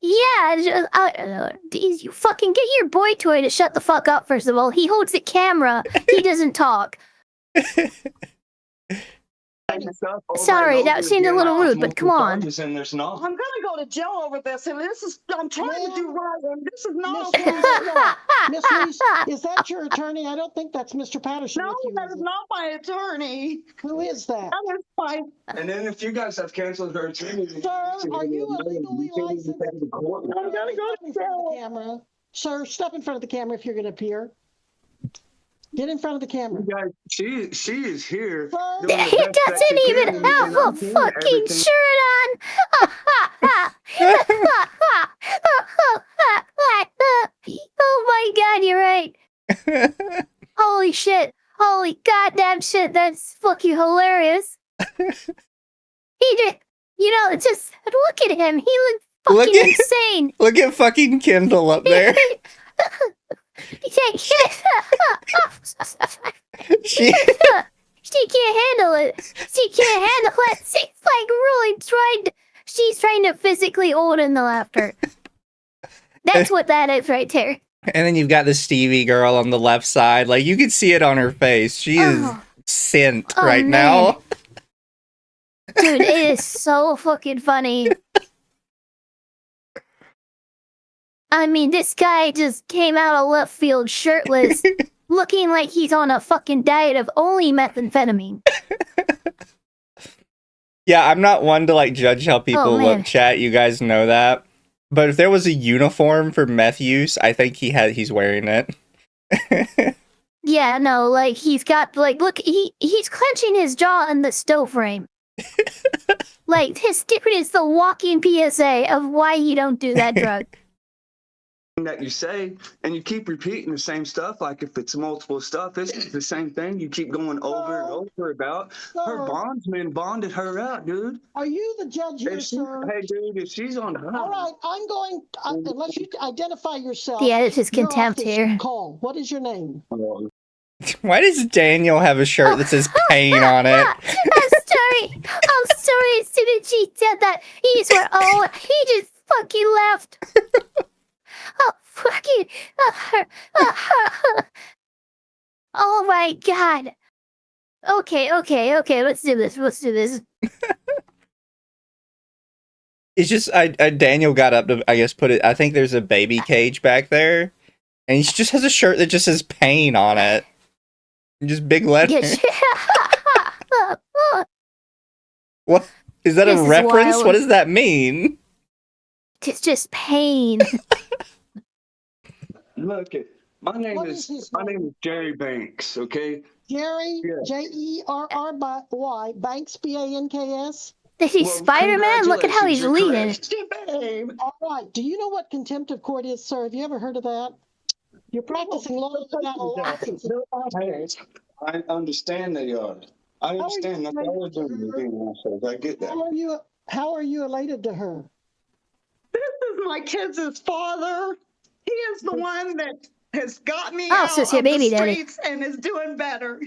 Yeah, you fucking get your boy toy to shut the fuck up, first of all. He holds the camera. He doesn't talk. Sorry, that seemed a little rude, but come on. And there's not. I'm gonna go to jail over this, and I'm trying to do right, and this is not Miss okay. Miss Reese, is that your attorney? I don't think that's Mr. Patterson No, with you. that Is is it? not my attorney. Who is that? That is my. And then if you guys have canceled her attorney, Sir, are you a legally licensed? I'm gonna go to jail. Camera. Sir, step in front of the camera if you're going to appear. Get in front of the camera. You guys, she is here. Sir, doing the He best that doesn't she even can, have and a I'm seeing fucking everything. shirt on. Oh my god, you're right. Holy shit. Holy goddamn shit. That's fucking hilarious. He just, just look at him. He looks Look fucking at- insane. Look at fucking Kendall up there. She She can't handle it. She can't handle it. She's like really she's trying to physically hold in the laughter. That's what that is right there. And then you've got the Stevie girl on the left side. Like, you can see it on her face. She is Oh. sent Oh, right man. now. Dude, it is so fucking funny. I mean, this guy just came out of left field shirtless, looking like he's on a fucking diet of only methamphetamine. Yeah, I'm not one to, like, judge how people man. look, chat. You guys know that. But if there was a uniform for meth use, I think he's wearing it. Yeah, no, like, he's got, like, look, he's clenching his jaw in the stove frame. Like, his dude is the walking PSA of why you don't do that drug. That you say, and you keep repeating the same stuff. Like if it's multiple stuff, it's the same thing. You keep going over and over about. Her bondsman bonded her out, dude. are you the judge here, If she, sir? hey, dude, if she's on All bond, right, I'm going, unless you identify yourself. Yeah, this is you're contempt off this here. Call. What is your name? Why does Daniel have a shirt that says pain on it? I'm sorry, as soon as she said that, he just went, oh, he just fucking left. Oh, fucking. Oh my god. Okay, let's do this. It's just, Daniel got up to, I guess, put it, I think there's a baby cage back there, and he just has a shirt that just says pain on it. Just big letters. What? Is that This a is reference? wild. What does that mean? It's just pain. look it. My name What is is his my name? name is Jerry Banks. Okay. Jerry, Yeah. Jerry, Banks, Banks. This is Well, Spider-Man? Look at how he's congratulations, leading. you're correct. Babe. All right. Do you know what contempt of court is, sir? Have you ever heard of that? You're practicing law without a license. Hey, I understand they are. I understand. That's all they're doing. Being assholes. I get that. How are you elated to her? This is my kids' father. He is the one that has got me Oh, out so it's your of the baby daddy. streets and is doing better.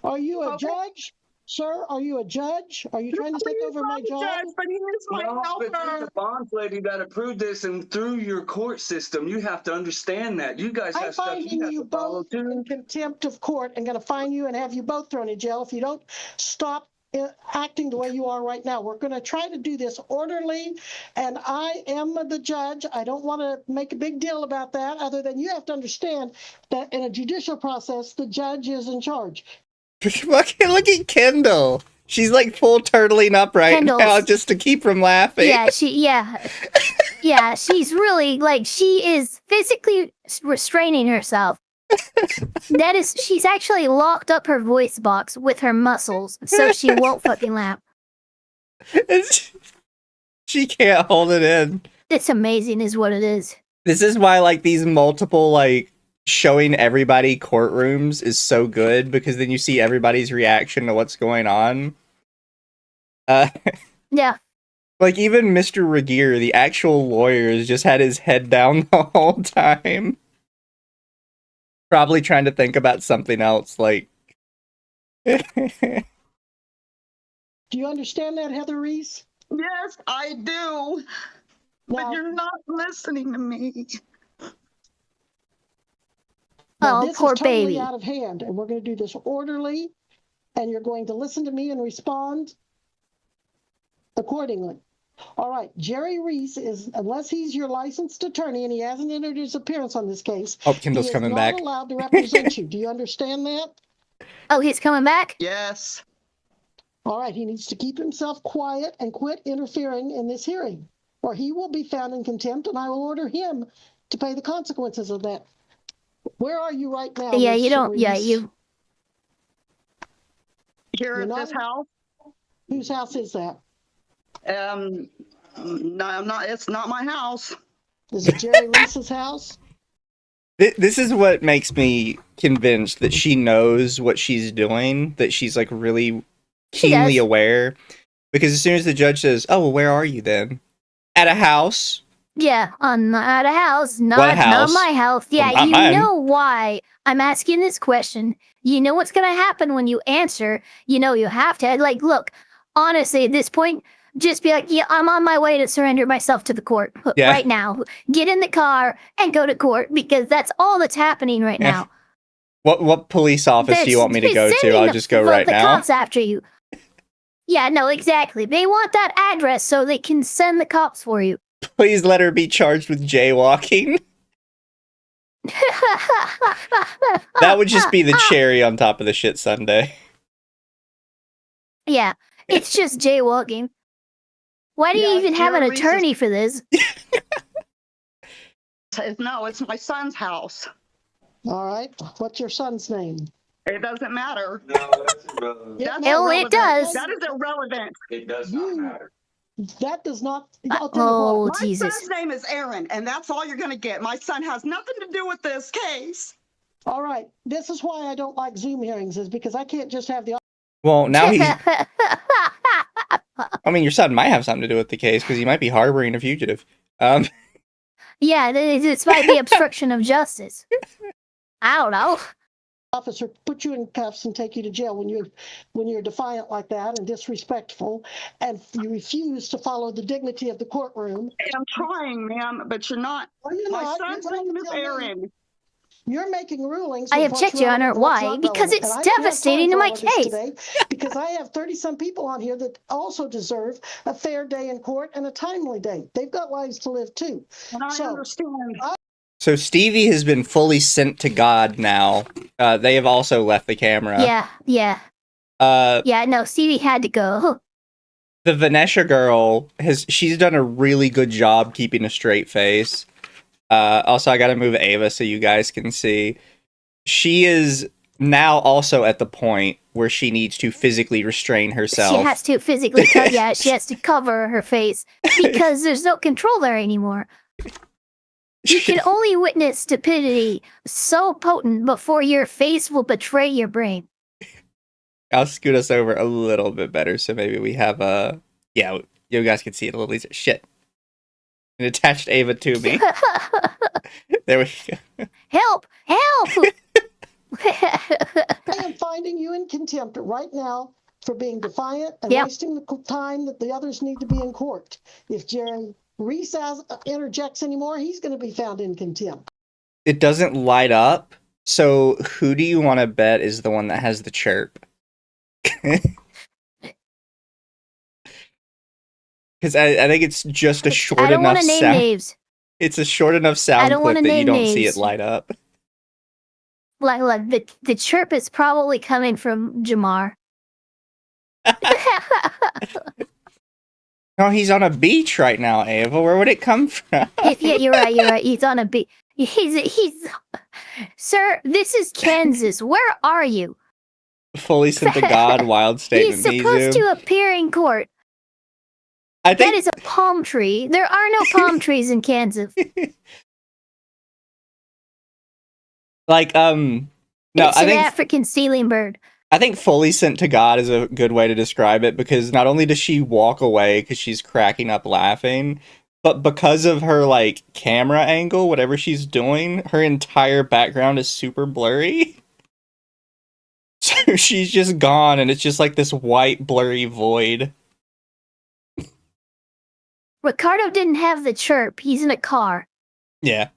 Are you a Okay. judge? Sir, are you a judge? Are you trying to take over my job? Judge, but he is my No, but you're helper. the bonds lady that approved this, and through your court system, you have to understand that. You guys I'm have stuff finding you have you to follow both in too. contempt of court and going to fine you and have you both thrown in jail if you don't stop acting the way you are right now. We're going to try to do this orderly, and I am the judge. I don't want to make a big deal about that, other than you have to understand that in a judicial process, the judge is in charge. Fucking look at Kendall. She's like full turtling up right Kendall's- now just to keep from laughing. Yeah, she's really, like, she is physically restraining herself. She's actually locked up her voice box with her muscles, so she won't fucking laugh. She can't hold it in. It's amazing is what it is. This is why, like, these multiple, like, showing everybody courtrooms is so good, because then you see everybody's reaction to what's going on. Yeah. Like, even Mr. Regier, the actual lawyer, has just had his head down the whole time. Probably trying to think about something else, like... Do you understand that, Heather Reese? Yes, I do. But Now, you're not listening to me. now Oh, this poor is totally baby. out of hand, and we're going to do this orderly, and you're going to listen to me and respond accordingly. All right, Jerry Reese is, unless he's your licensed attorney and he hasn't entered his appearance on this case, Oh, he Kindle's is coming not back. allowed to represent you. Do you understand that? Oh, he's coming back? Yes. All right, he needs to keep himself quiet and quit interfering in this hearing, or he will be found in contempt, and I will order him to pay the consequences of that. Where are you right now? Yeah, Miss you don't. Yeah, Reese? you. Here You're at not- this house. Whose house is that? No, I'm not. It's not my house. Is it Jerry Reese's house? This is what makes me convinced that she knows what she's doing, that she's, like, really keenly does. aware. Because as soon as the judge says, oh, well, where are you then? At a house. Yeah, at a house, not What house? not my house. Yeah, Well, not you mine. know why I'm asking this question. You know what's gonna happen when you answer. You know you have to like look. Honestly, at this point, just be like, yeah, I'm on my way to surrender myself to the court Yeah. right now. Get in the car and go to court because that's all that's happening right Yeah. now. What police office do you want me to go to? Sending I'll just go the right now. cops after you. Yeah, no, exactly. They want that address so they can send the cops for you. Please let her be charged with jaywalking. That would just be the cherry on top of the shit sundae. Yeah, it's just jaywalking. Why do you Yeah, even have an Jerry Reese's- attorney for this? No, it's my son's house. All right. What's your son's name? It doesn't matter. No, that's irrelevant. That's Oh, it irrelevant. does. That is irrelevant. It does not matter. That does not. I'll tell you Oh, what. My Jesus. son's name is Aaron, and that's all you're going to get. My son has nothing to do with this case. All right. This is why I don't like Zoom hearings, is because I can't just have the. Well, now he's... I mean, your son might have something to do with the case, because he might be harboring a fugitive. Yeah, this might be obstruction of justice. I don't know. Officer put you in cuffs and take you to jail when you're defiant like that and disrespectful, and you refuse to follow the dignity of the courtroom. I'm trying, ma'am, but you're not. Well, you're My not. son's You're trying name to is tell me. Aaron. You're making rulings. I with what's object, Your Honor. relevant and what's Why? not Because relevant. it's And I don't have devastating time to for my all of this case. today, because I have 30-some people on here that also deserve a fair day in court and a timely day. They've got lives to live too. And I So- understand. So Stevie has been fully sent to God now. They have also left the camera. Yeah. Uh, Yeah, no, Stevie had to go. the Vanessa girl she's done a really good job keeping a straight face. Also, I gotta move Ava so you guys can see. She is now also at the point where she needs to physically restrain herself. She has to physically she has to cover her face because there's no control there anymore. You can only witness stupidity so potent before your face will betray your brain. I'll scoot us over a little bit better so maybe we have a... Yeah, you guys can see it a little easier. Shit. It attached Ava to me. There we go. Help! Help! I am finding you in contempt right now for being defiant and Yep. wasting the time that the others need to be in court. If Jerry Reese interjects anymore, he's going to be found in contempt. It doesn't light up, so who do you want to bet is the one that has the chirp? Because I think it's just a short I don't enough want to name sound. names. It's a short enough I sound don't clip wanna that you name don't see names. it light up. Like the chirp is probably coming from Jamar. No, he's on a beach right now, Ava. Where would it come from? Yeah, you're right. He's on a beach. He's Sir, this is Kansas. Where are you? Fully sent to God, wild statement. He's supposed Mizu. to appear in court. I That think is a palm tree. There are no palm trees in Kansas. like no, It's I an think African ceiling bird. I think fully sent to God is a good way to describe it, because not only does she walk away because she's cracking up laughing, but because of her like camera angle, whatever she's doing, her entire background is super blurry. So she's just gone, and it's just like this white blurry void. Ricardo didn't have the chirp. He's in a car. Yeah.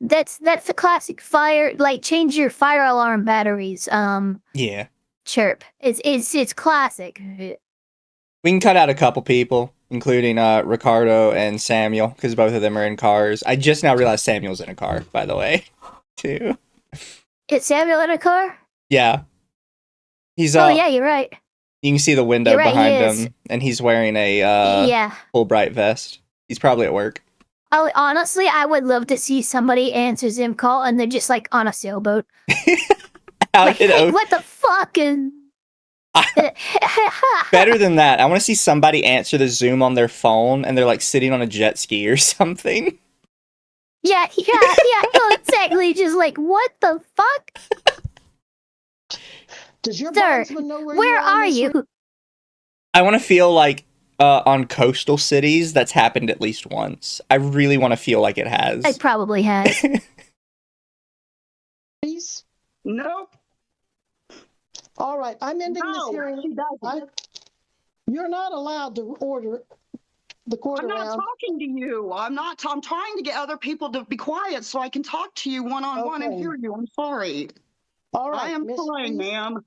That's the classic fire, like change your fire alarm batteries. Yeah. Chirp. It's classic. We can cut out a couple people, including Ricardo and Samuel, because both of them are in cars. I just now realized Samuel's in a car, by the way, too. Is Samuel in a car? Yeah. He's Oh yeah, you're right. You can see the window You're right, behind he is. him, and he's wearing a Yeah. full bright vest. He's probably at work. Honestly, I would love to see somebody answer Zim call and they're just like on a sailboat. Out Like, in hey, ocean. what the fuck? And... Better than that, I want to see somebody answer the Zoom on their phone, and they're like sitting on a jet ski or something. Yeah, exactly. Just like, what the fuck? Does your Sir, bondsman know where are you? I want to feel like on coastal cities that's happened at least once. I really want to feel like it has. It probably has. Please? Nope. All right, I'm ending this No, hearing. she doesn't. You're not allowed to order the court I'm not around. talking to you. I'm trying to get other people to be quiet so I can talk to you one-on-one and Okay. hear you. I'm sorry. All right, I am Miss trying, Reese. ma'am.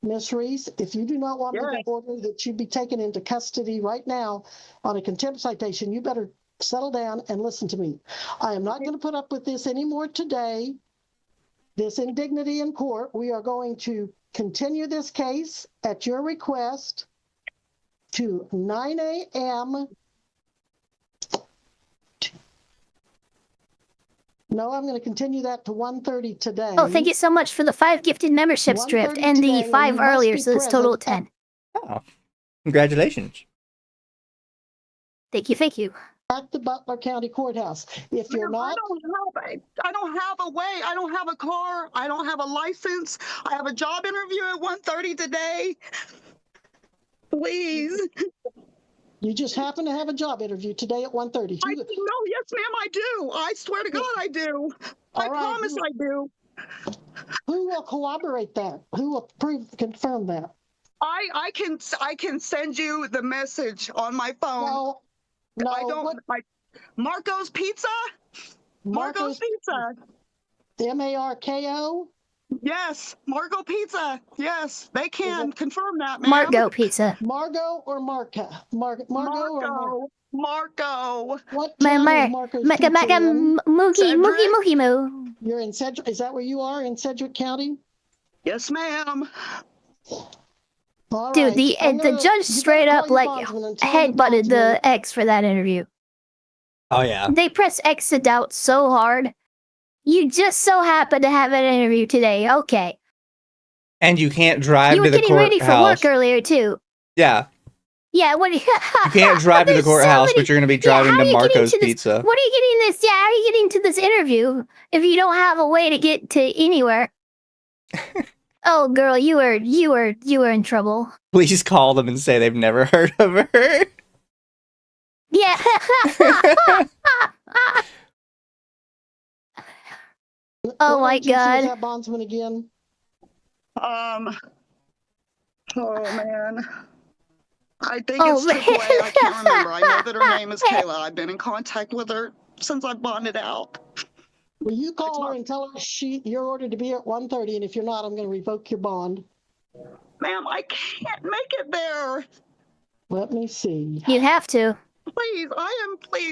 Miss Reese, if you do not want me to Yes. order that you be taken into custody right now on a contempt citation, you better settle down and listen to me. I am not going to put up with this anymore today, this indignity in court. We are going to continue this case at your request to 9 a.m. No, I'm going to continue that to 1:30 today. Oh, thank you so much for the 5 gifted memberships, Drift, 1:30 and the today, and 5 you must earlier, be so it's total of present 10. Oh, congratulations. Thank you. at the Butler County Courthouse. If you're Ma'am, not, I don't have a way. I don't have a car. I don't have a license. I have a job interview at 1:30 today. Please. you just happen to have a job interview today at 1:30. No, yes, ma'am, I do. I swear to God, I do. I All right, promise I do. Who will corroborate that? Who will confirm that? I can send you the message on my phone. No, I don't. Marco's Pizza. Marco's Pizza. Marko? Yes, Marco Pizza. Yes, they can confirm that, ma'am. Margo Pizza. Margo or Marca? Marco. What town is Marco's Pizza in? Mookie Moo. You're in Sedgwick. Is that where you are in Sedgwick County? Yes, ma'am. All Dude, right. the judge straight up like headbutted the X for that interview. Oh yeah. They press exit out so hard. You just so happen to have an interview today. Okay. And you can't drive You to were the getting ready for courthouse. work earlier too. Yeah. Yeah, what You can't drive to the courthouse, but you're going to be driving to Marco's Pizza. What are you getting this? Yeah, how are you getting to this interview if you don't have a way to get to anywhere? Oh, girl, you were in trouble. Please call them and say they've never heard of her. Yeah. Oh my God. Is that bondsman again? Oh man. I think it's AAA. I can't remember. I know that her name is Kayla. I've been in contact with her since I bonded out. Will you call her and tell her you're ordered to be at 1:30, and if you're not, I'm going to revoke your bond. Ma'am, I can't make it there. Let me see. You have to. Please,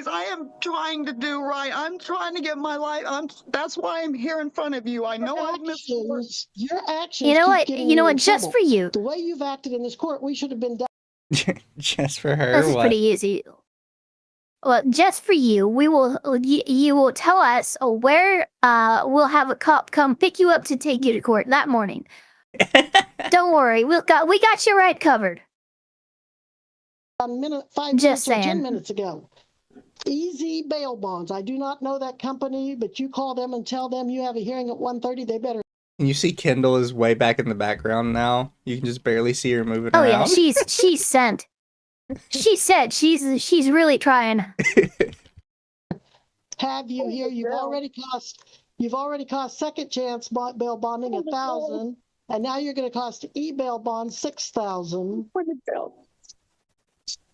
I am trying to do right. I'm trying to get my life. That's why I'm here in front of you. I know I've missed your actions. You know what? keep getting You know in what? Just trouble. for you. The way you've acted in this court, we should have been done. Just for her. This is what? pretty easy. Well, just for you, you will tell us where we'll have a cop come pick you up to take you to court that morning. Don't worry, we got you right covered. A minute, 5 Just minutes or 10 saying. minutes ago. Easy bail bonds. I do not know that company, but you call them and tell them you have a hearing at 1:30. They better And you see Kendall is way back in the background now. You can just barely see her moving Oh around. yeah, she's sent. She said she's really trying. Have you here? You've already cost second chance bail bonding 1,000, and now you're going to cost e-bail bond 6,000.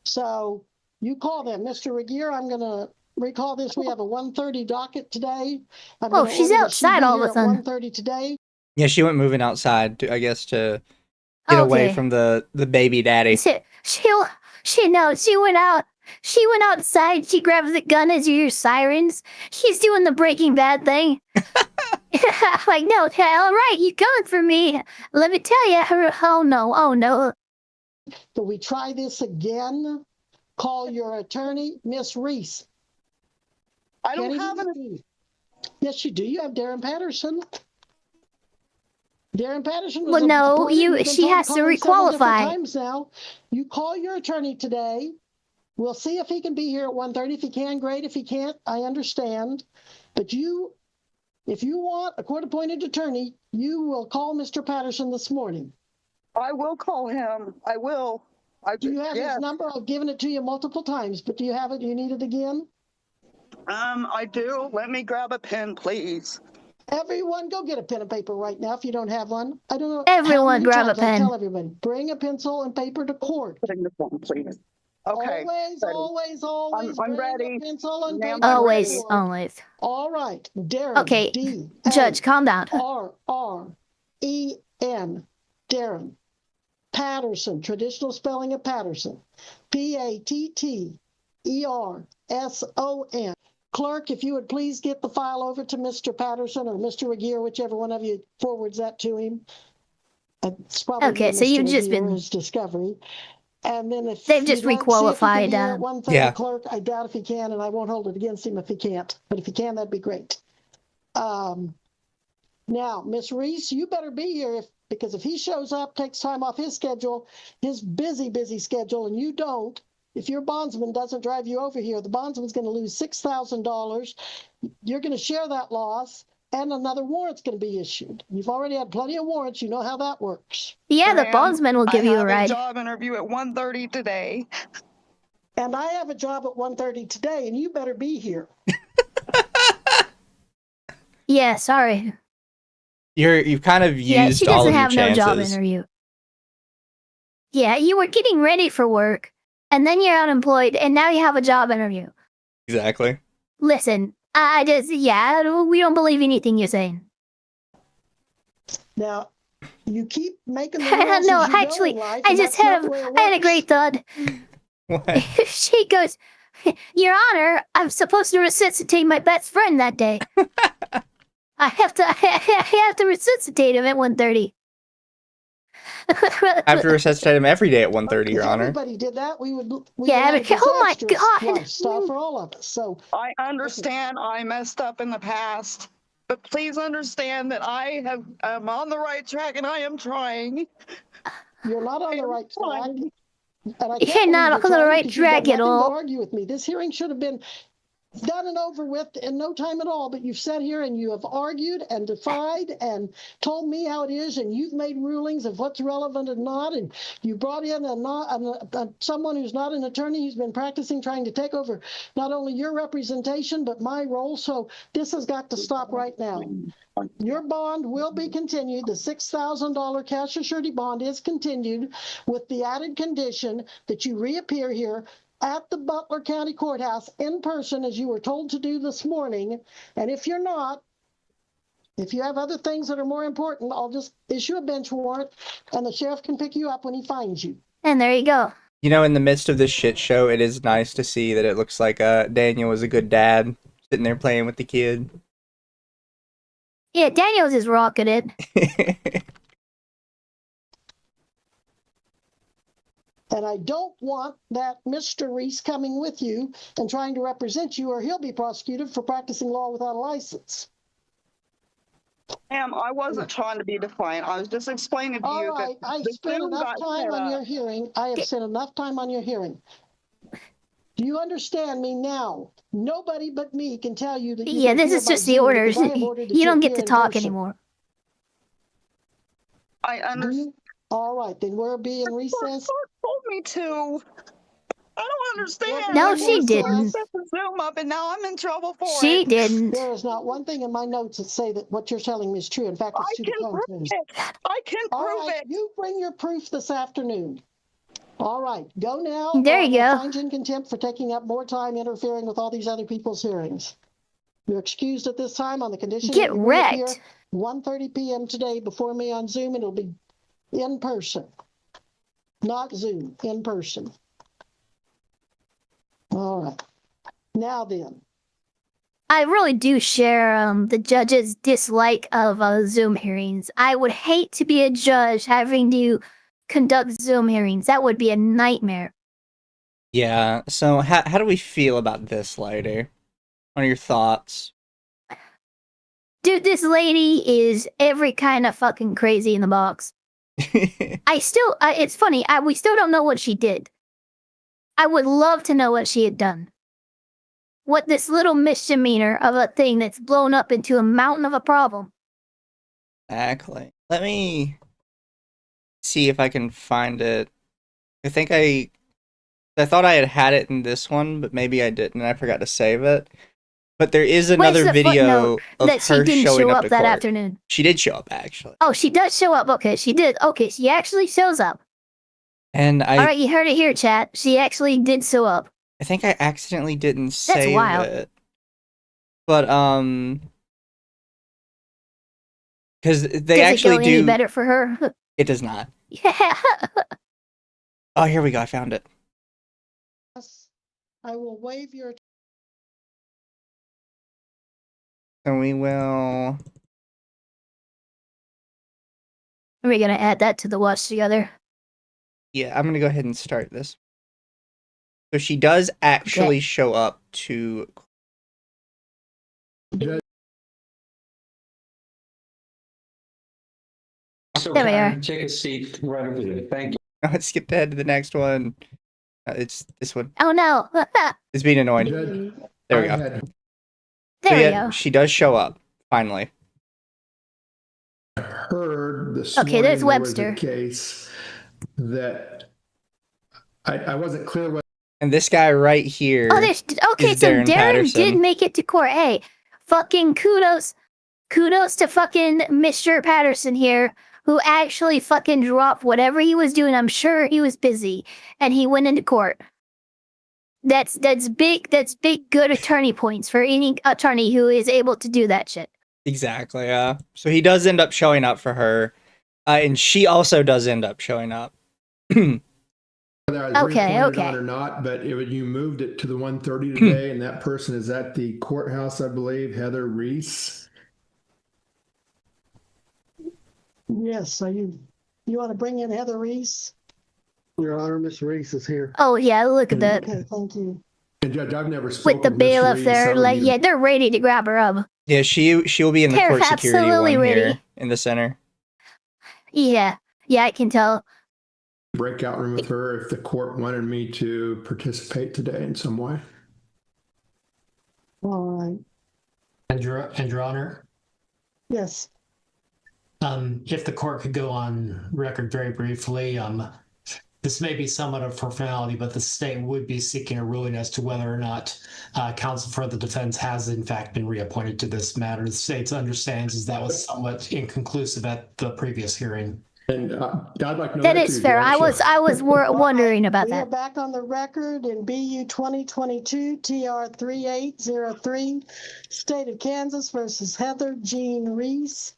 So you call them, Mr. Regier. I'm going to recall this. We have a 1:30 docket today. Oh, she's outside all of a sudden. 1:30 today. Yeah, she went moving outside, to, I guess, to get away from the baby daddy. She went out. She went outside. She grabs the gun as you hear sirens. She's doing the Breaking Bad thing. Like, no, all right, you coming for me? Let me tell you. Oh no. Do we try this again? Call your attorney, Miss Reese. I don't have an. Yes, you do. You have Darren Patterson. Darren Patterson. Well, no, she has to requalify. Times now. You call your attorney today. We'll see if he can be here at 1:30. If he can, great. If he can't, I understand. But if you want a court-appointed attorney, you will call Mr. Patterson this morning. I will call him. I will. Do you have his number? I've given it to you multiple times, but do you have it? Do you need it again? I do. Let me grab a pen, please. Everyone, go get a pen and paper right now if you don't have one. I don't know. Everyone grab a pen. I tell everybody, bring a pencil and paper to court. Putting the phone, please. Okay. Always. I'm ready. Pencil and paper. Always. All right, Darren. Okay, Judge, calm down. R-R-E-N, Darren. Patterson, traditional spelling of Patterson. P-A-T-T-E-R-S-O-N. Clerk, if you would please get the file over to Mr. Patterson or Mr. Regier, whichever one of you forwards that to him. It's probably okay, so you've just been his discovery. And then if they've just requalified. Clerk, I doubt if he can, and I won't hold it against him if he can't. But if he can, that'd be great. Now, Miss Reese, you better be here because if he shows up, takes time off his schedule, his busy schedule, and you don't. If your bondsman doesn't drive you over here, the bondsman's going to lose $6,000. You're going to share that loss, and another warrant's going to be issued. You've already had plenty of warrants. You know how that works. Yeah, the bondsman will give you a ride. I have a job interview at 1:30 today. And I have a job at 1:30 today, and you better be here. Yeah, sorry. You've kind of used she all of doesn't your have chances. No job interview. Yeah, you were getting ready for work, and then you're unemployed, and now you have a job interview. Exactly. Listen, we don't believe anything you're saying. Now, you keep making the rules no, as you actually, go in life, I had a great thought. What? She goes, Your Honor, I'm supposed to resuscitate my best friend that day. I have to resuscitate him at 1:30. I have to resuscitate him every day at 1:30, Your Honor. Everybody did that. We would oh my God. Stop for all of us. So I understand I messed up in the past, but please understand that I am on the right track and I am trying. You're not on the right track. You're not on the right track at all. To argue with me. This hearing should have been done and over with in no time at all, but you've sat here and you have argued and defied and told me how it is, and you've made rulings of what's relevant and not, and you brought in someone who's not an attorney who's been practicing trying to take over not only your representation but my role. So this has got to stop right now. Your bond will be continued. The $6,000 cash or surety bond is continued with the added condition that you reappear here at the Butler County Courthouse in person, as you were told to do this morning. And if you're not, if you have other things that are more important, I'll just issue a bench warrant and the sheriff can pick you up when he finds you. And there you go. You know, in the midst of this shit show, it is nice to see that it looks like Daniel was a good dad, sitting there playing with the kid. Yeah, Daniel's just rocking it. And I don't want that Mr. Reese coming with you and trying to represent you, or he'll be prosecuted for practicing law without a license. Ma'am, I wasn't trying to be defiant. I was just explaining to you that I spent enough time on your hearing. I have spent enough time on your hearing. Do you understand me now? Nobody but me can tell you that. Yeah, this is just the orders. You don't get to talk anymore. I understand. All right, then we're being recessed. Court told me to. I don't understand. No, I she was supposed to didn't. set the Zoom up, and now I'm in trouble for She it. didn't. There is not one thing in my notes that say that what you're telling me is true. In fact, I it's to the can prove contrary. it. I can All prove right, it. you bring your proof this afternoon. All right, go now. There you We'll go. find you in contempt for taking up more time interfering with all these other people's hearings. You're excused at this time on the condition Get that you reappear wrecked. 1:30 p.m. today before me on Zoom, and it'll be in person, not Zoom, in person. All right. Now then. I really do share the judge's dislike of Zoom hearings. I would hate to be a judge having to conduct Zoom hearings. That would be a nightmare. Yeah, so how do we feel about this, Lighter? What are your thoughts? Dude, this lady is every kind of fucking crazy in the box. It's funny, we still don't know what she did. I would love to know what she had done. What this little misdemeanor of a thing that's blown up into a mountain of a problem. Exactly. Let me see if I can find it. I think I thought I had it in this one, but maybe I didn't, and I forgot to save it. But there is another video of that she her didn't showing show up up to that court. afternoon. She did show up, actually. Oh, she does show up. Okay, she did. Okay, she actually shows up. And All right, you heard it here, chat. She actually did show up. I think I accidentally didn't save wild. it. But because they actually does it go any better for her? It does not. Yeah. Oh, here we go. I found it. Yes, I will waive your. And we will. Are we gonna add that to the watch together? Yeah, I'm gonna go ahead and start this. So she does actually show up to. There we are. Take a seat right over there. Thank you. Let's skip ahead to the next one. It's this one. Oh no! It's being annoying. There we go. There we go. She does show up finally. Heard this okay, morning there's there Webster. was a case that I wasn't clear what. And this guy right here. Oh, there's okay. So Darren Patterson. did make it to court. Hey, fucking kudos to fucking Mr. Patterson here, who actually fucking dropped whatever he was doing. I'm sure he was busy, and he went into court. That's big. That's big. Good attorney points for any attorney who is able to do that shit. Exactly. Yeah. So he does end up showing up for her, and she also does end up showing up. Whether I was reappointed on or not, but you moved it to the 1:30 today, and that person is at the courthouse, I believe, Heather Reese. Yes, so you want to bring in Heather Reese? Your Honor, Miss Reese is here. Oh yeah, look at that. Okay, thank you. And Judge, I've never spoken With the bailiff there, like yeah, they're ready to grab her up. Yeah, she will be in the They're court security absolutely one ready. here in the center. Yeah, I can tell. Breakout room with her if the court wanted me to participate today in some way. All right. And Your Honor, Yes. if the court could go on record very briefly, this may be somewhat of a formality, but the state would be seeking a ruling as to whether or not counsel for the defense has in fact been reappointed to this matter. The state understands as that was somewhat inconclusive at the previous hearing. And I'd like to know That is fair. I was wondering about We are that. back on the record in BU 2022 TR 3803, State of Kansas versus Heather Jean Reese.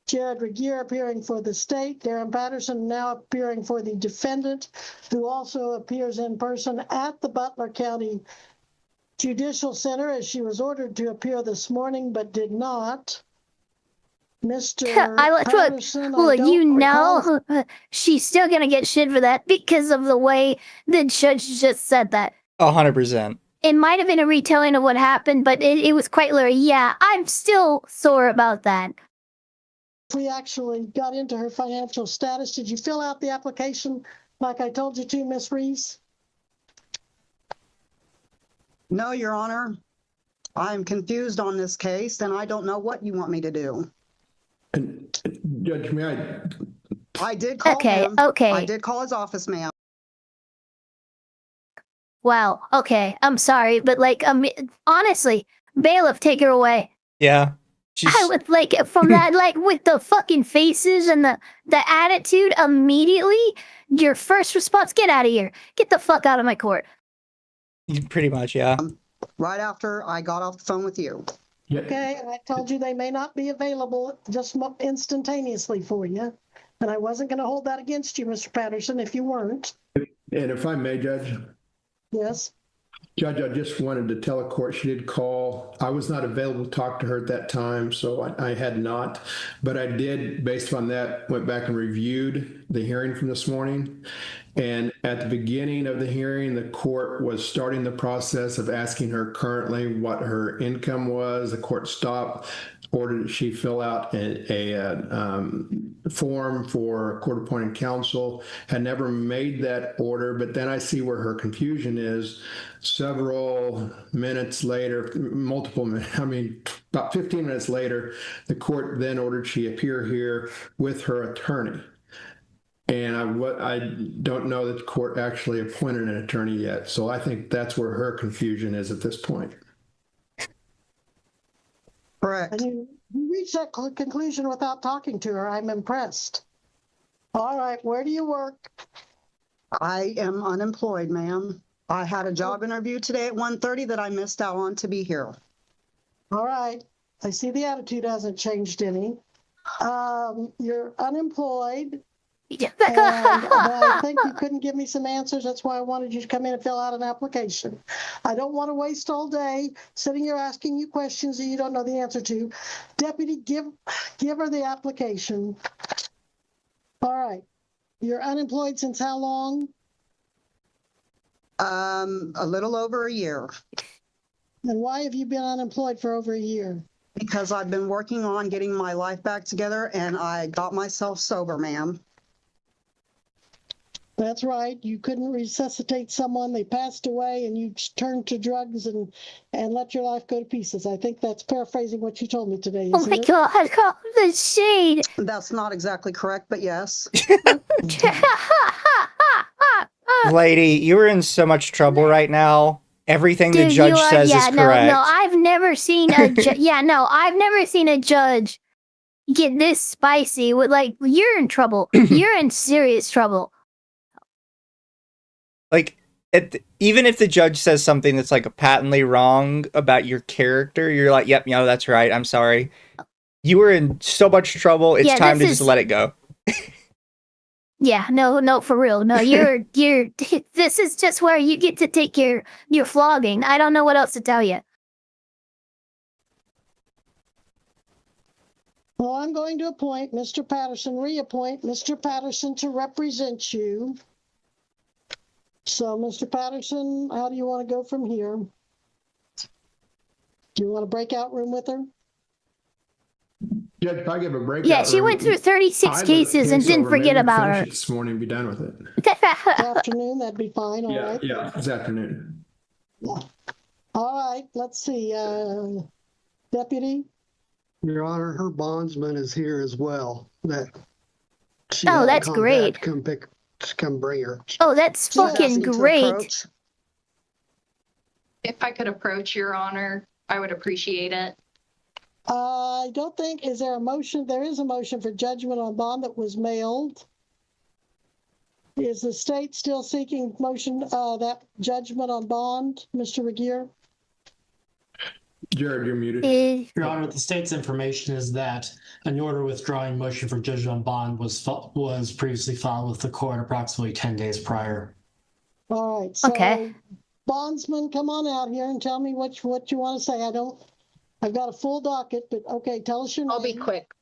Jared Regier appearing for the state. Darren Patterson now appearing for the defendant, who also appears in person at the Butler County Judicial Center, as she was ordered to appear this morning but did not. Mr. Patterson, Well, you know, she's still gonna get shit for that because of the way the judge just said that. 100%. It might have been a retelling of what happened, but it was quite literally, yeah, I'm still sore about that. We actually got into her financial status. Did you fill out the application like I told you to, Miss Reese? No, Your Honor. I'm confused on this case, and I don't know what you want me to do. And Judge, may I I did call him. Okay. I did call his office, ma'am. Wow. Okay. I'm sorry, but like, honestly, bailiff, take her away. Yeah. I would like from that, like with the fucking faces and the attitude immediately. Your first response: get out of here. Get the fuck out of my court. Pretty much, yeah. Right after I got off the phone with you. Okay, and I told you they may not be available just instantaneously for you. And I wasn't going to hold that against you, Mr. Patterson, if you weren't. And if I may, Judge. Yes. Judge, I just wanted to tell a court she did call. I was not available to talk to her at that time, so I had not. But I did, based on that, went back and reviewed the hearing from this morning. And at the beginning of the hearing, the court was starting the process of asking her currently what her income was. The court stopped, ordered that she fill out a form for court-appointed counsel. Had never made that order, but then I see where her confusion is. Several minutes later, multiple minutes, I mean, about 15 minutes later, the court then ordered she appear here with her attorney. And I don't know that the court actually appointed an attorney yet. So I think that's where her confusion is at this point. Correct. And you reached that conclusion without talking to her. I'm impressed. All right, where do you work? I am unemployed, ma'am. I had a job interview today at 1:30 that I missed out on to be here. All right. I see the attitude hasn't changed any. You're unemployed. But I think you couldn't give me some answers. That's why I wanted you to come in and fill out an application. I don't want to waste all day sitting here asking you questions that you don't know the answer to. Deputy, give her the application. All right. You're unemployed since how long? A little over a year. And why have you been unemployed for over a year? Because I've been working on getting my life back together and I got myself sober, ma'am. That's right. You couldn't resuscitate someone. They passed away and you turned to drugs and let your life go to pieces. I think that's paraphrasing what you told me today. Oh my God, the shade. That's not exactly correct, but yes. Lady, you're in so much trouble right now. Everything the judge says is correct. No, I've never seen a I've never seen a judge get this spicy with like, you're in trouble. You're in serious trouble. Like, even if the judge says something that's like patently wrong about your character, you're like, yep, no, that's right. I'm sorry. You were in so much trouble. It's time to just let it go. Yeah, no, for real. No, you're this is just where you get to take your flogging. I don't know what else to tell you. Well, I'm going to appoint Mr. Patterson, reappoint Mr. Patterson to represent you. So, Mr. Patterson, how do you want to go from here? Do you want a breakout room with her? Yeah, if I give a breakout yeah, she went through 36 cases and didn't forget about her. This morning, be done with it. This afternoon, that'd be fine. All right. Yeah, this afternoon. Yeah. All right. Let's see. Deputy. Your Honor, her bondsman is here as well. That's great. Come bring her. Oh, that's fucking great. If I could approach, Your Honor, I would appreciate it. I don't think, is there a motion? There is a motion for judgment on bond that was mailed. Is the state still seeking motion, that judgment on bond, Mr. Regier? Jared, you're muted. Your Honor, the state's information is that an order withdrawing motion for judgment on bond was previously filed with the court approximately 10 days prior. All right. So, bondsman, come on out here and tell me what you want to say. I've got a full docket, but okay, tell us your name. I'll be quick.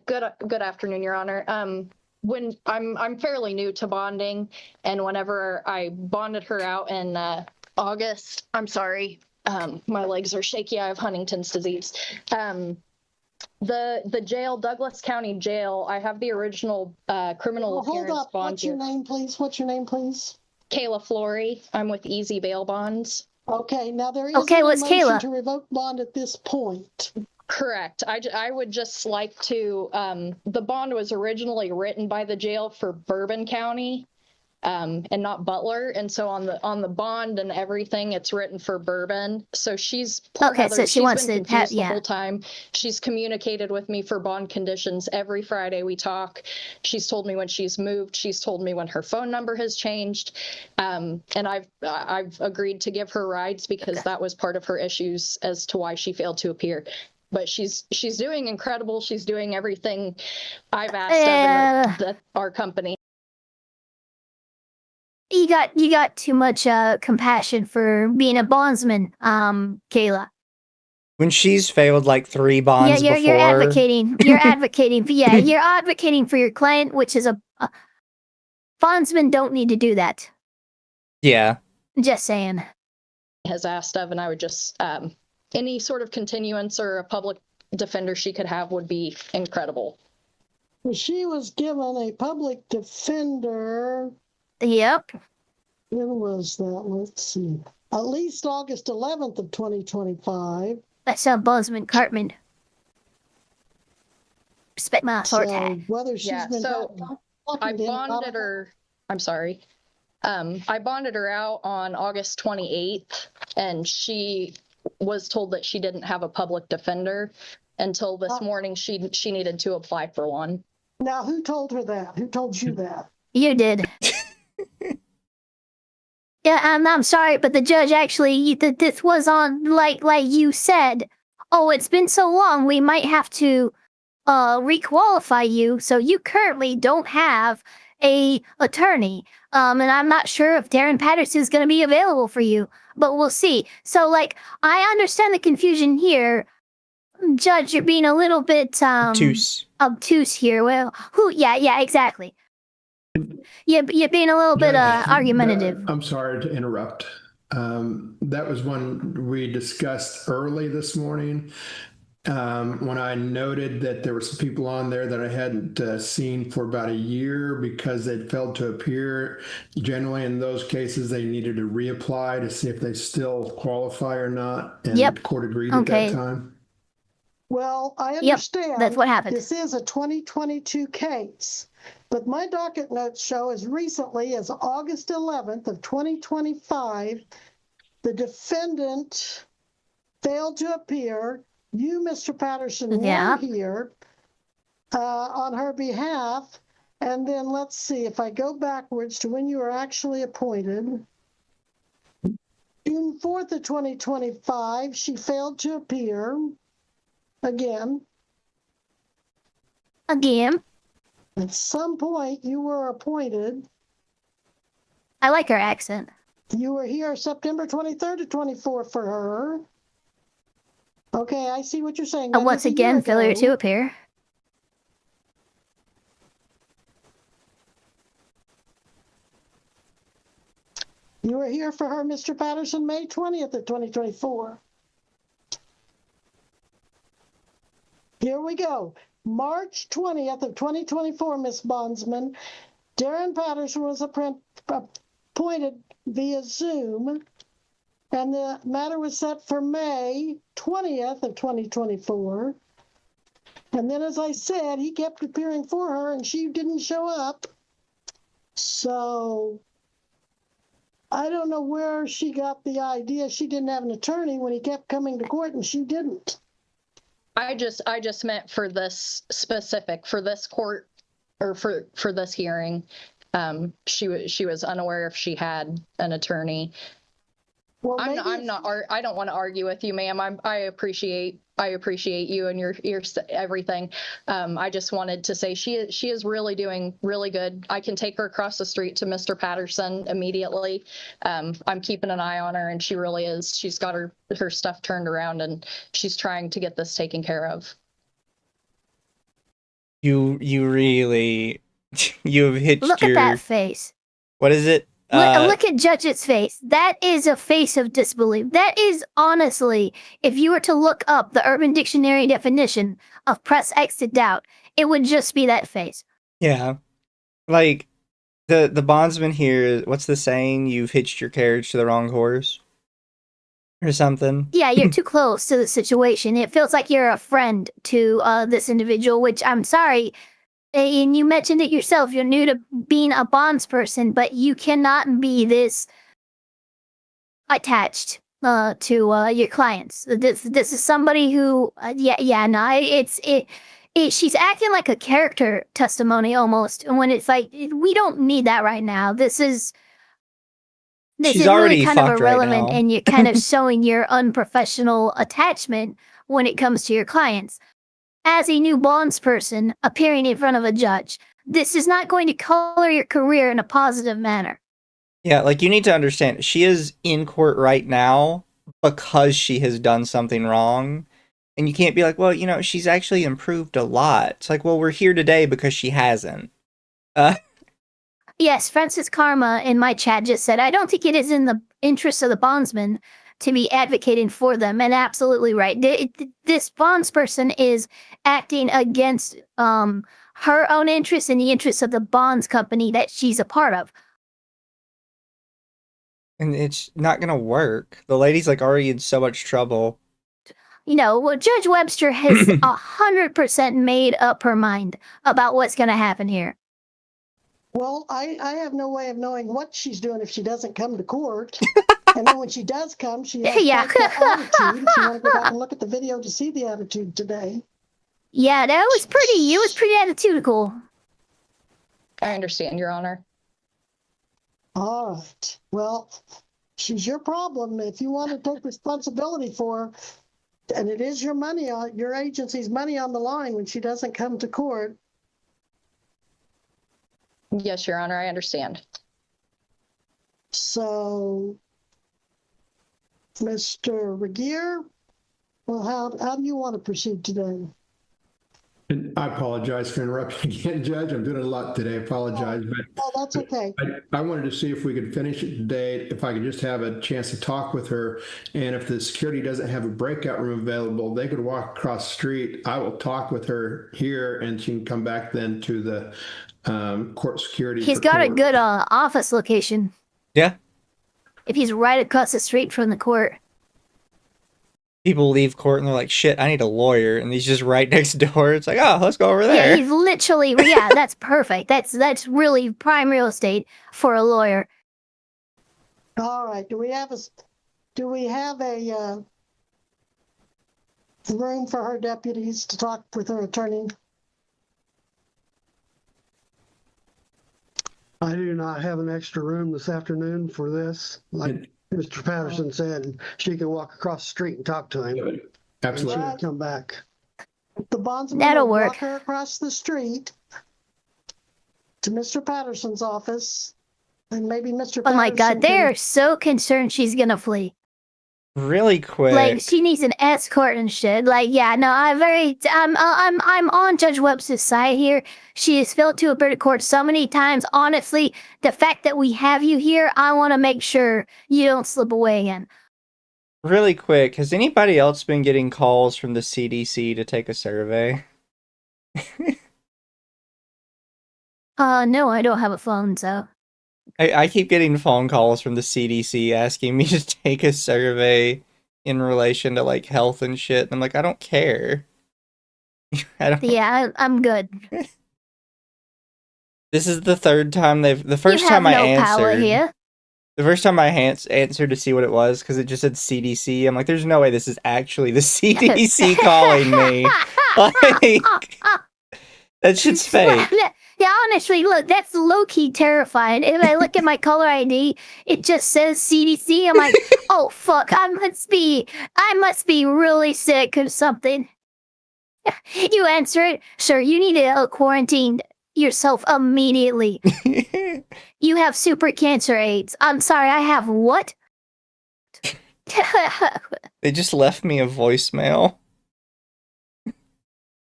Good afternoon, Your Honor. When I'm fairly new to bonding, and whenever I bonded her out in August, I'm sorry, my legs are shaky. I have Huntington's disease. The jail, Douglas County Jail. I have the original criminal appearance hold up. bond. What's your name, please? What's your name, please? Kayla Flory. I'm with Easy Bail Bonds. Okay, now there is a motion Kayla to revoke bond at this point. Correct. I would just like to, the bond was originally written by the jail for Bourbon County, and not Butler. And so on the bond and everything, it's written for Bourbon. So poor Okay, Heather, so she wants been to confused the yeah. whole time. She's communicated with me for bond conditions every Friday we talk. She's told me when she's moved. She's told me when her phone number has changed. And I've agreed to give her rides because that was part of her issues as to why she failed to appear. But she's doing incredible. She's doing everything I've asked of our company. You got too much compassion for being a bondsman, Kayla. When she's failed like 3 bonds you're before. advocating. You're advocating. You're advocating for your client, which is a bondsmen don't need to do that. Yeah. Just saying. Has asked of, and I would just any sort of continuance or a public defender she could have would be incredible. Well, she was given a public defender. Yep. When was that? Let's see. At least August 11th of 2025. That's Bondsman Cartman. Respect my authority. Whether she's been I bonded her. I'm sorry. I bonded her out on August 28th, and she was told that she didn't have a public defender until this morning. She needed to apply for one. Now, who told her that? Who told you that? You did. Yeah, I'm sorry, but the judge actually, this was on, like you said, oh, it's been so long, we might have to requalify you, so you currently don't have a attorney. And I'm not sure if Darren Patterson is going to be available for you, but we'll see. So, like, I understand the confusion here. Judge, you're being a little bit obtuse here. Well, yeah, exactly. You're being a little bit argumentative. I'm sorry to interrupt. That was one we discussed early this morning. When I noted that there were some people on there that I hadn't seen for about a year because they'd failed to appear. Generally, in those cases, they needed to reapply to see if they still qualify or not. And the court agreed at that time. Well, I understand. That's what happened. This is a 2022 case, but my docket notes show as recently as August 11th of 2025, the defendant failed to appear. You, Mr. Patterson, were here on her behalf. And then let's see, if I go backwards to when you were actually appointed, June 4th of 2025, she failed to appear again. At some point, you were appointed. I like her accent. You were here September 23rd to 24th for her. Okay, I see what you're saying. And once again, failure to appear. You were here for her, Mr. Patterson, May 20th of 2024. Here we go. March 20th of 2024, Miss Bondsman. Darren Patterson was appointed via Zoom, and the matter was set for May 20th of 2024. And then, as I said, he kept appearing for her, and she didn't show up. So I don't know where she got the idea she didn't have an attorney when he kept coming to court and she didn't. I just meant for this specific, for this court, or for this hearing. She was unaware if she had an attorney. Well, I don't want to argue with you, ma'am. I appreciate you and your everything. I just wanted to say she is really doing really good. I can take her across the street to Mr. Patterson immediately. I'm keeping an eye on her, and she really is. She's got her stuff turned around, and she's trying to get this taken care of. You really you've hitched Look at that face. What is it? Look at Judge's face. That is a face of disbelief. That is, honestly, if you were to look up the Urban Dictionary definition of press X to doubt, it would just be that face. Yeah. Like, the bondsman here, what's the saying? You've hitched your carriage to the wrong horse? or something. Yeah, you're too close to the situation. It feels like you're a friend to this individual, which I'm sorry. And you mentioned it yourself. You're new to being a bonds person, but you cannot be this attached to your clients. This is somebody who, she's acting like a character testimony almost. And when it's like, we don't need that right now. This is She's really already kind of fucked right irrelevant, now. and you're kind of showing your unprofessional attachment when it comes to your clients. As a new bonds person appearing in front of a judge, this is not going to color your career in a positive manner. Yeah, like you need to understand, she is in court right now because she has done something wrong. And you can't be like, well, you know, she's actually improved a lot. It's like, well, we're here today because she hasn't. Yes, Francis Karma in my chat just said, I don't think it is in the interest of the bondsman to be advocating for them. And absolutely right. This bonds person is acting against her own interests and the interests of the bonds company that she's a part of. And it's not going to work. The lady's like already in so much trouble. You know, well, Judge Webster has 100% made up her mind about what's going to happen here. Well, I have no way of knowing what she's doing if she doesn't come to court. And then when she does come, she has Yeah. quite the attitude. If you want to go back and look at the video to see the attitude today. Yeah, that was pretty. It was pretty attitudinal. I understand, Your Honor. All right. Well, she's your problem. If you want to take responsibility for her, and it is your money, your agency's money on the line when she doesn't come to court. Yes, Your Honor, I understand. So, Mr. Regier, well, how do you want to proceed today? And I apologize for interrupting again, Judge. I'm doing a lot today. I apologize. Oh, that's okay. I wanted to see if we could finish it today, if I could just have a chance to talk with her. And if the security doesn't have a breakout room available, they could walk across the street. I will talk with her here and she can come back then to the court security. He's got a good office location. Yeah. If he's right across the street from the court. People leave court and they're like, shit, I need a lawyer. And he's just right next door. It's like, oh, let's go over there. Yeah, he's literally, yeah, that's perfect. That's really prime real estate for a lawyer. All right. Do we have a room for her deputies to talk with her attorney? I do not have an extra room this afternoon for this. Like Mr. Patterson said, she can walk across the street and talk to him. Absolutely. And she can come back. The bondsman That'll will work. walk her across the street to Mr. Patterson's office, and maybe Mr. Oh my God, Patterson they're can- so concerned she's gonna flee. Really quick. Like she needs an escort and shit. Like, yeah, no, I'm on Judge Webster's side here. She has failed to appear to court so many times. Honestly, the fact that we have you here, I want to make sure you don't slip away again. Really quick, has anybody else been getting calls from the CDC to take a survey? No, I don't have a phone, so. I keep getting phone calls from the CDC asking me to take a survey in relation to like health and shit. And I'm like, I don't care. Yeah, I'm good. This is the third time the first you have time I no power answered. here. The first time I answered to see what it was, because it just said CDC. I'm like, there's no way this is actually the CDC calling me. Like, that shit's fake. Yeah, honestly, look, that's low-key terrifying. If I look at my caller ID, it just says CDC. I'm like, oh, fuck, I must be really sick or something. You answer it. Sir, you need to quarantine yourself immediately. You have super cancer AIDS. I'm sorry, I have what? They just left me a voicemail.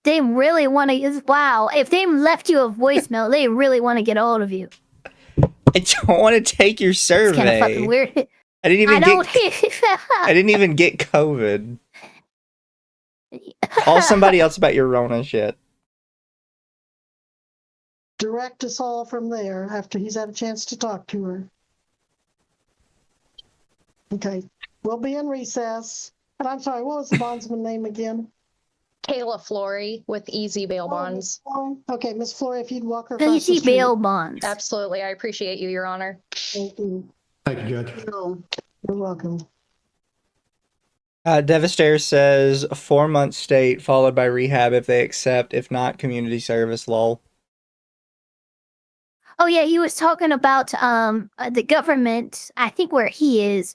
They really want to. Wow, if they left you a voicemail, they really want to get hold of you. I don't want to take your survey. It's kind of fucking weird. I didn't even get COVID. Call somebody else about your Rona shit. direct us all from there after he's had a chance to talk to her. Okay. We'll be in recess. And I'm sorry, what was the bondsman name again? Kayla Flory with Easy Bail Bonds. Okay, Miss Flory, if you'd walk her across the Easy street. bail bonds. Absolutely. I appreciate you, Your Honor. Thank you. Thank you, Judge. You're welcome. Devastator says a 4-month state followed by rehab if they accept, if not community service. Lol. Oh yeah, he was talking about the government, I think where he is,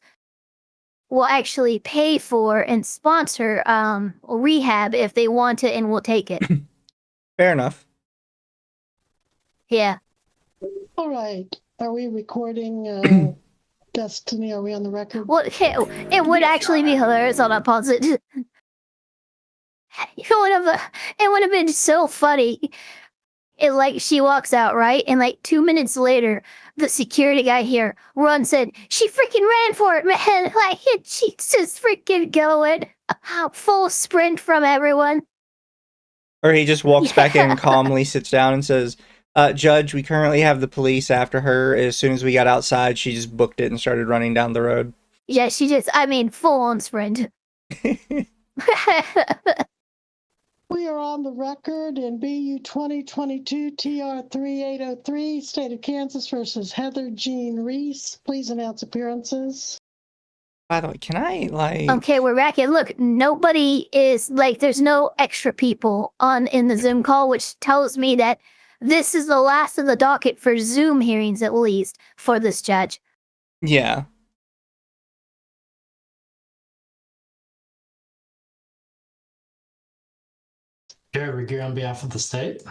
will actually pay for and sponsor rehab if they want it and will take it. Fair enough. Yeah. All right. Are we recording Destiny? Are we on the record? Well, it would actually be hilarious on a pause it. It would have been so funny. She walks out, right? And 2 minutes later, the security guy here runs in. She freaking ran for it, man. She's just freaking going. Full sprint from everyone. Or he just walks back in calmly, sits down and says, Judge, we currently have the police after her. As soon as we got outside, she just booked it and started running down the road. Yeah, full on sprint. We are on the record in BU 2022 TR 3803, State of Kansas versus Heather Jean Reese. Please announce appearances. By the way, can I Okay, we're back. And look, nobody is there's no extra people in the Zoom call, which tells me that this is the last of the docket for Zoom hearings, at least for this judge. Yeah. Jared Regier on behalf of the state.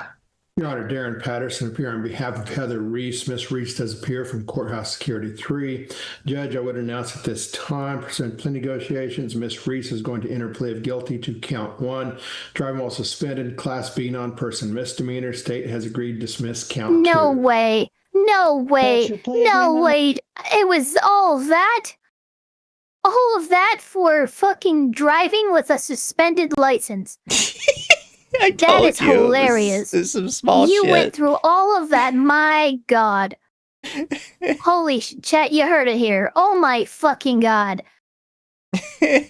Your Honor, Darren Patterson appear on behalf of Heather Reese. Miss Reese does appear from Courthouse Security 3. Judge, I would announce at this time, pursuant to plea negotiations, Miss Reese is going to enter plea of guilty to count 1, driving while suspended, Class B non-person misdemeanor. State has agreed to dismiss count 2. No way. No way. No way. It was all that? All of that for fucking driving with a suspended license. That is hilarious. This is some small shit. You went through all of that. My God. Holy chat, you heard it here. Oh my fucking God. You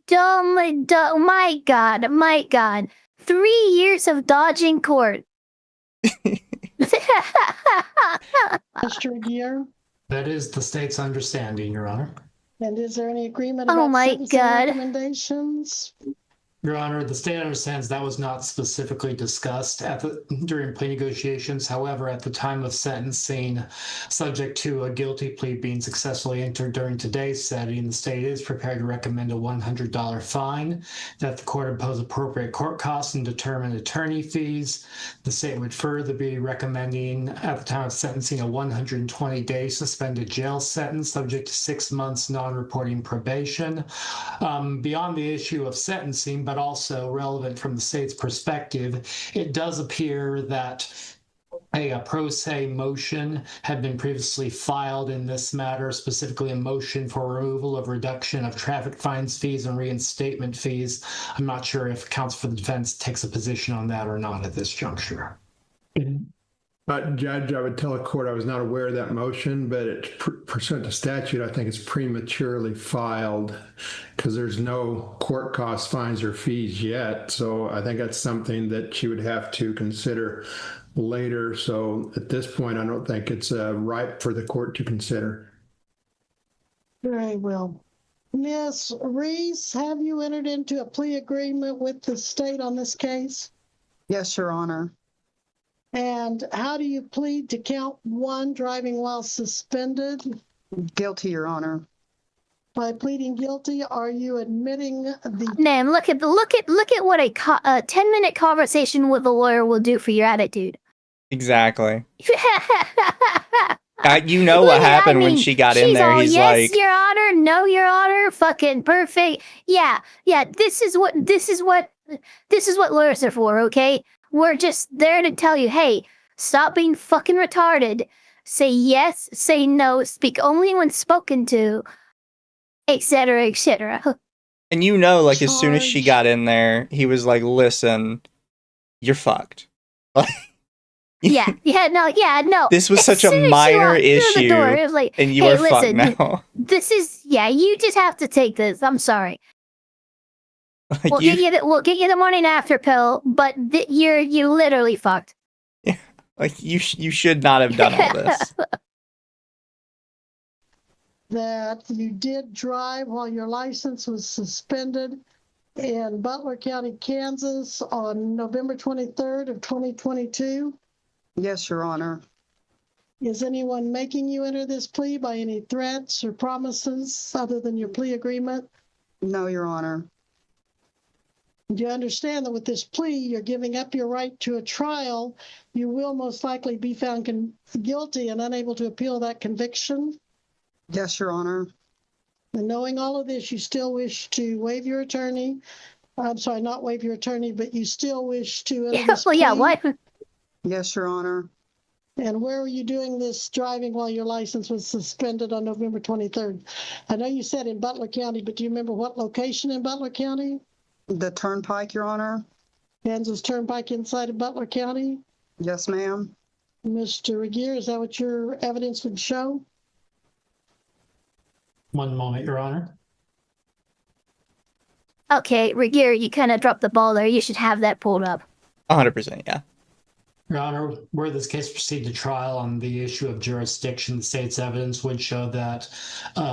dumb, my God, my God. 3 years of dodging court. Mr. Gear? That is the state's understanding, Your Honor. And is there any agreement Oh about my sentencing God. recommendations? Your Honor, the state understands that was not specifically discussed during plea negotiations. However, at the time of sentencing, subject to a guilty plea being successfully entered during today's setting, the state is prepared to recommend a $100 fine, that the court impose appropriate court costs and determine attorney fees. The state would further be recommending, at the time of sentencing, a 120-day suspended jail sentence subject to 6 months non-reporting probation. Beyond the issue of sentencing, but also relevant from the state's perspective, it does appear that a pro se motion had been previously filed in this matter, specifically a motion for removal of reduction of traffic fines, fees, and reinstatement fees. I'm not sure if counsel for the defense takes a position on that or not at this juncture. Judge, I would tell the court I was not aware of that motion, but it's pursuant to statute, I think it's prematurely filed because there's no court costs, fines, or fees yet. So I think that's something that she would have to consider later. So at this point, I don't think it's ripe for the court to consider. Very well. Miss Reese, have you entered into a plea agreement with the state on this case? Yes, Your Honor. And how do you plead to count 1, driving while suspended? Guilty, Your Honor. By pleading guilty, are you admitting the... Man, look at what a 10-minute conversation with a lawyer will do for your attitude. Exactly. You know what happened when she got in there. He's yes, like, Your Honor, no, Your Honor, fucking perfect. Yeah, this is what lawyers are for, okay? We're just there to tell you, hey, stop being fucking retarded. Say yes, say no, speak only when spoken to, etc., etc. and as soon as she got in there, he was like, listen, you're fucked. Yeah, no. This was As such a soon as you minor walked through the issue, door, it was like, and you hey, are fucked listen, now. this is you just have to take this. I'm sorry. Like We'll get you the morning after pill, but you're literally fucked. Yeah, like you should not have done all this. That you did drive while your license was suspended in Butler County, Kansas on November 23rd of 2022. Yes, Your Honor. Is anyone making you enter this plea by any threats or promises other than your plea agreement? No, Your Honor. Do you understand that with this plea, you're giving up your right to a trial? You will most likely be found guilty and unable to appeal that conviction? Yes, Your Honor. And knowing all of this, you still wish to waive your attorney. I'm sorry, not waive your attorney, but you still wish to enter this plea? What? Yes, Your Honor. And where were you doing this driving while your license was suspended on November 23rd? I know you said in Butler County, but do you remember what location in Butler County? The Turnpike, Your Honor. Kansas Turnpike inside of Butler County? Yes, ma'am. Mr. Regier, is that what your evidence would show? One moment, Your Honor. Okay, Regier, you kind of dropped the ball there. You should have that pulled up. 100%, yeah. Your Honor, were this case proceed to trial on the issue of jurisdiction, the state's evidence would show that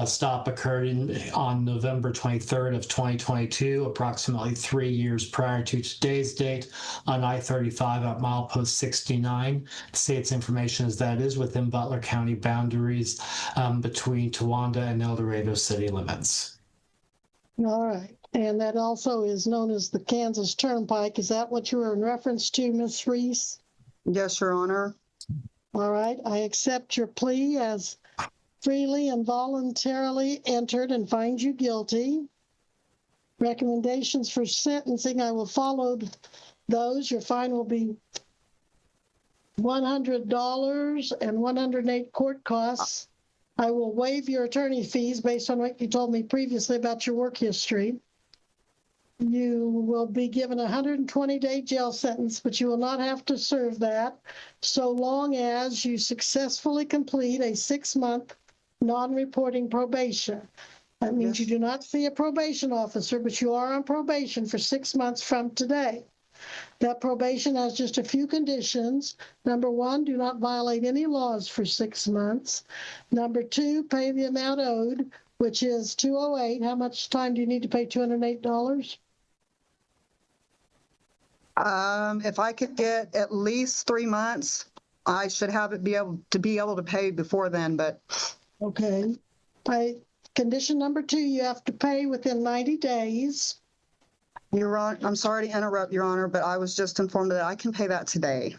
stop occurred on November 23rd of 2022, approximately 3 years prior to today's date, on I-35 at milepost 69. The state's information is that it is within Butler County boundaries between Towanda and El Dorado city limits. All right. And that also is known as the Kansas Turnpike. Is that what you were in reference to, Ms. Reese? Yes, Your Honor. All right. I accept your plea as freely and voluntarily entered and find you guilty. Recommendations for sentencing, I will follow those. Your fine will be $100 and 108 court costs. I will waive your attorney fees based on what you told me previously about your work history. You will be given a 120-day jail sentence, but you will not have to serve that so long as you successfully complete a 6-month non-reporting probation. That means you do not see a probation officer, but you are on probation for 6 months from today. That probation has just a few conditions. Number 1, do not violate any laws for 6 months. Number 2, pay the amount owed, which is $208. How much time do you need to pay $208? If I could get at least 3 months, I should have it be able to pay before then, but. Okay. Condition number 2, you have to pay within 90 days. Your Honor, I'm sorry to interrupt, Your Honor, but I was just informed that I can pay that today.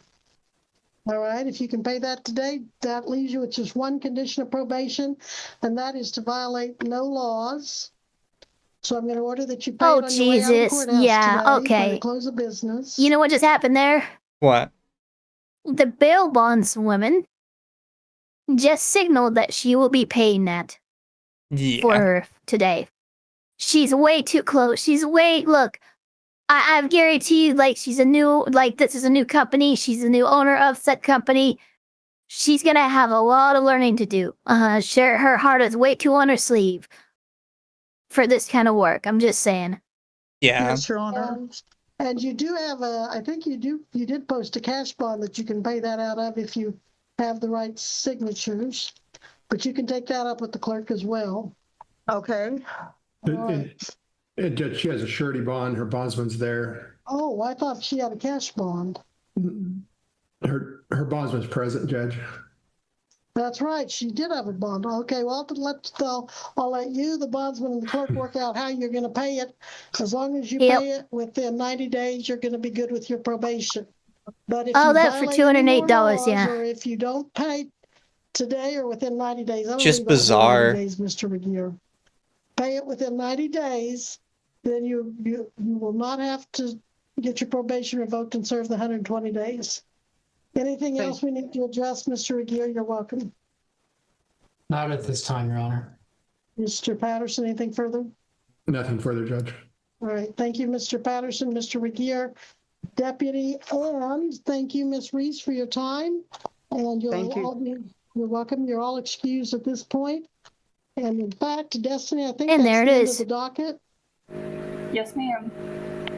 All right. If you can pay that today, that leaves you with just one condition of probation, and that is to violate no laws. So I'm going to order that you pay it on your way out of the courthouse Yeah, today okay. by the close of business. You know what just happened there? What? The bail bondswoman just signaled that she will be paying that for her today. She's way too close. Look, I guarantee you, like, this is a new company. She's a new owner of said company. She's going to have a lot of learning to do. Her heart is way too on her sleeve for this kind of work. I'm just saying. Yeah. Yes, Your Honor. And you do have I think you did post a cash bond that you can pay that out of if you have the right signatures, but you can take that up with the clerk as well. Okay. Judge, she has a surety bond. Her bondsman's there. Oh, I thought she had a cash bond. Her bondsman's present, Judge. That's right. She did have a bond. Okay, well, I'll let you, the bondsman, and the clerk work out how you're going to pay it. As long as you pay it within 90 days, you're going to be good with your probation. But if you that's for $208, yeah. Or if you don't pay today or within 90 days, I don't Just believe that's bizarre. 90 days, Mr. Regier. Pay it within 90 days, then you will not have to get your probation revoked and serve the 120 days. Anything else we need to address, Mr. Regier? You're welcome. Not at this time, Your Honor. Mr. Patterson, anything further? Nothing further, Judge. All right. Thank you, Mr. Patterson. Mr. Regier, deputy. And thank you, Miss Reese, for your time. And Thank you. You're welcome. You're all excused at this point. And in fact, Destiny, I think And that's there it the end is. of the docket. Yes, ma'am.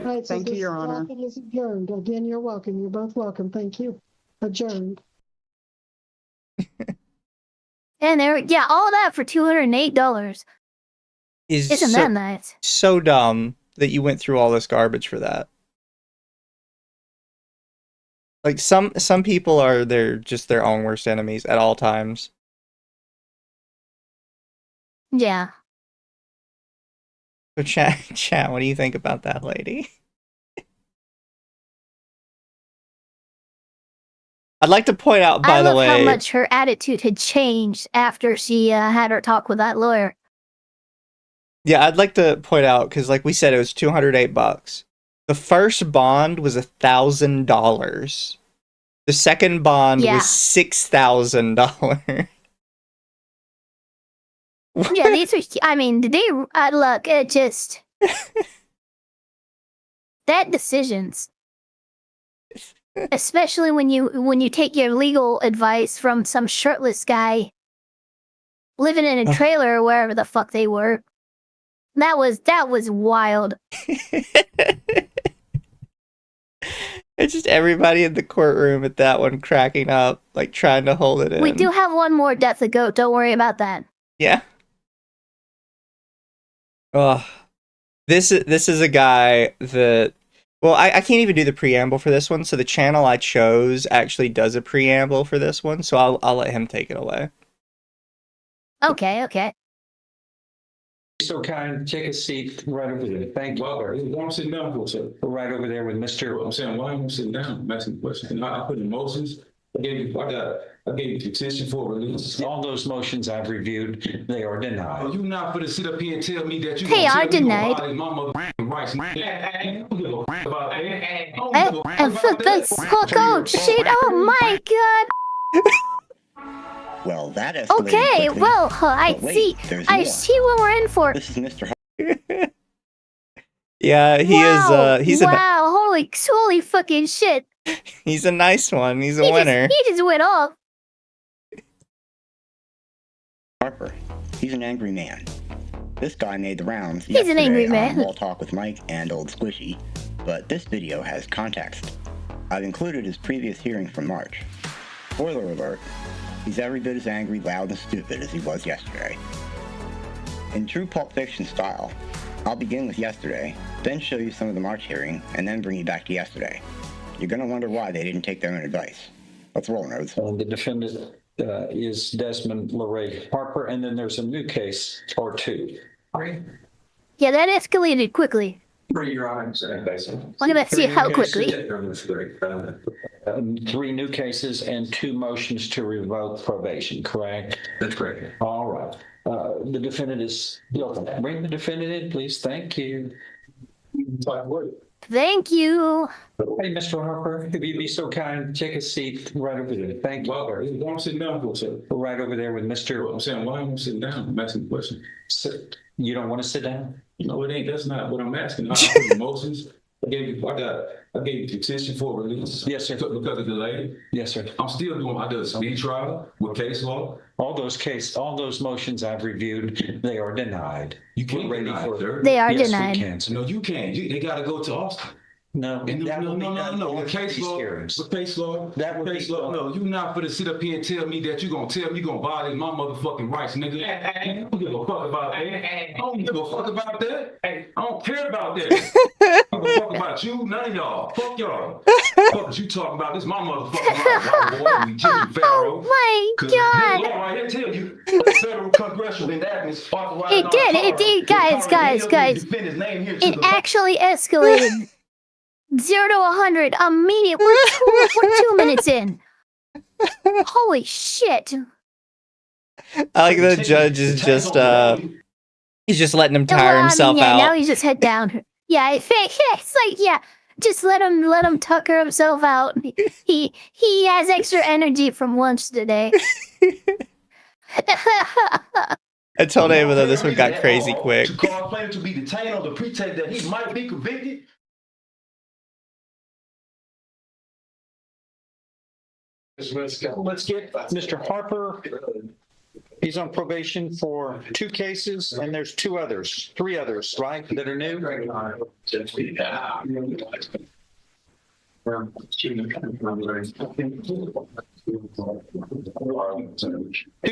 All right, so Thank you, this Your Honor. docket is adjourned. Again, you're welcome. You're both welcome. Thank you. Adjourned. And there, yeah, all that for $208. Isn't so, that nice? so dumb that you went through all this garbage for that. Like some people are just their own worst enemies at all times. Yeah. So chat, what do you think about that lady? I'd like to point out, by the way, I love how much her attitude had changed after she had her talk with that lawyer. Yeah, I'd like to point out, because like we said, it was $208. The first bond was $1,000. The second bond was $6,000. Yeah, these are, I mean, look, it just, that decisions, especially when you take your legal advice from some shirtless guy living in a trailer or wherever the fuck they were. That was wild. It's just everybody in the courtroom at that one cracking up, like trying to hold it in. We do have one more death to go. Don't worry about that. Yeah. Oh, this is a guy that, well, I can't even do the preamble for this one, so the channel I chose actually does a preamble for this one, so I'll let him take it away. Okay. So kind, take a seat right over there. Thank you. Well, why I'm sitting down for, sir? Right over there with Mr. I'm saying, why am I sitting down? I'm asking questions. And I put in motions. I gave you petition for release. All those motions I've reviewed, they are denied. Are you not going to sit up here and tell me that you They are denied. My motherfucking rights? I don't give a fuck about that. And oh shit! Oh my god! Well, that is okay. quickly. Well, I wait, see what we're in for. This is Mr. Yeah, Wow, he's wow! Holy fucking shit! He's a nice one. He's a winner. He just went off. Harper. He's an angry man. This guy made the rounds He's an angry man. on Wall Talk with Mike and Old Squishy, but this video has context. I've included his previous hearing from March. Spoiler alert, he's every bit as angry, loud, and stupid as he was yesterday. In true Pulp Fiction style, I'll begin with yesterday, then show you some of the March hearing, and then bring you back to yesterday. You're gonna wonder why they didn't take their own advice. Let's roll, Nodes. The defendant is Desmond LeRae Harper, and then there's a new case, or two. Yeah, that escalated quickly. Your Honor. Look at see how quickly. 3 new cases and 2 motions to revoke probation, correct? That's correct. All right. The defendant is guilty. Bring the defendant in, please. Thank you. Thank you. Hey, Mr. Harper, if you'd be so kind, take a seat right over there. Thank you. Well, why I'm sitting down for, sir? Right over there with Mr. I'm saying, why am I sitting down? I'm asking a question. You don't want to sit down? No, it ain't. That's not what I'm asking. I put in motions. I gave you petition for release. Yes, sir. Because of delay. Yes, sir. I'm still doing my speed trial with case law. All those motions I've reviewed, they are denied. You can't deny it, sir. They are yes, denied. We can, sir. No, you can't. They got to go to Austin. No, No. With case law. With case law. That would case law. No, you not going to sit up here and tell me that you're going to violate my motherfucking rights, nigga. I don't give a fuck about that. I don't give a fuck about that. I don't care about that. I don't give a fuck about you, none of y'all. Fuck y'all. Fuck what you talking about. This my motherfucking rights, white boy. Jimmy Farrow. Oh my god. The law right here tell you federal congressional enactments authorized. It did, guys. It actually escalated. 0 to 100 immediate. We're 2 minutes in. Holy shit. I like the judge is just he's just letting him tire himself out. Now he's just head down. Yeah, it's like, yeah, just let him tucker himself out. He has extra energy from lunch today. I told him that this one got crazy quick. To call plaintiff to be detained on the pretext that he might be convicted. Let's get Mr. Harper. He's on probation for 2 cases, and there's 3 others, right, that are new? 2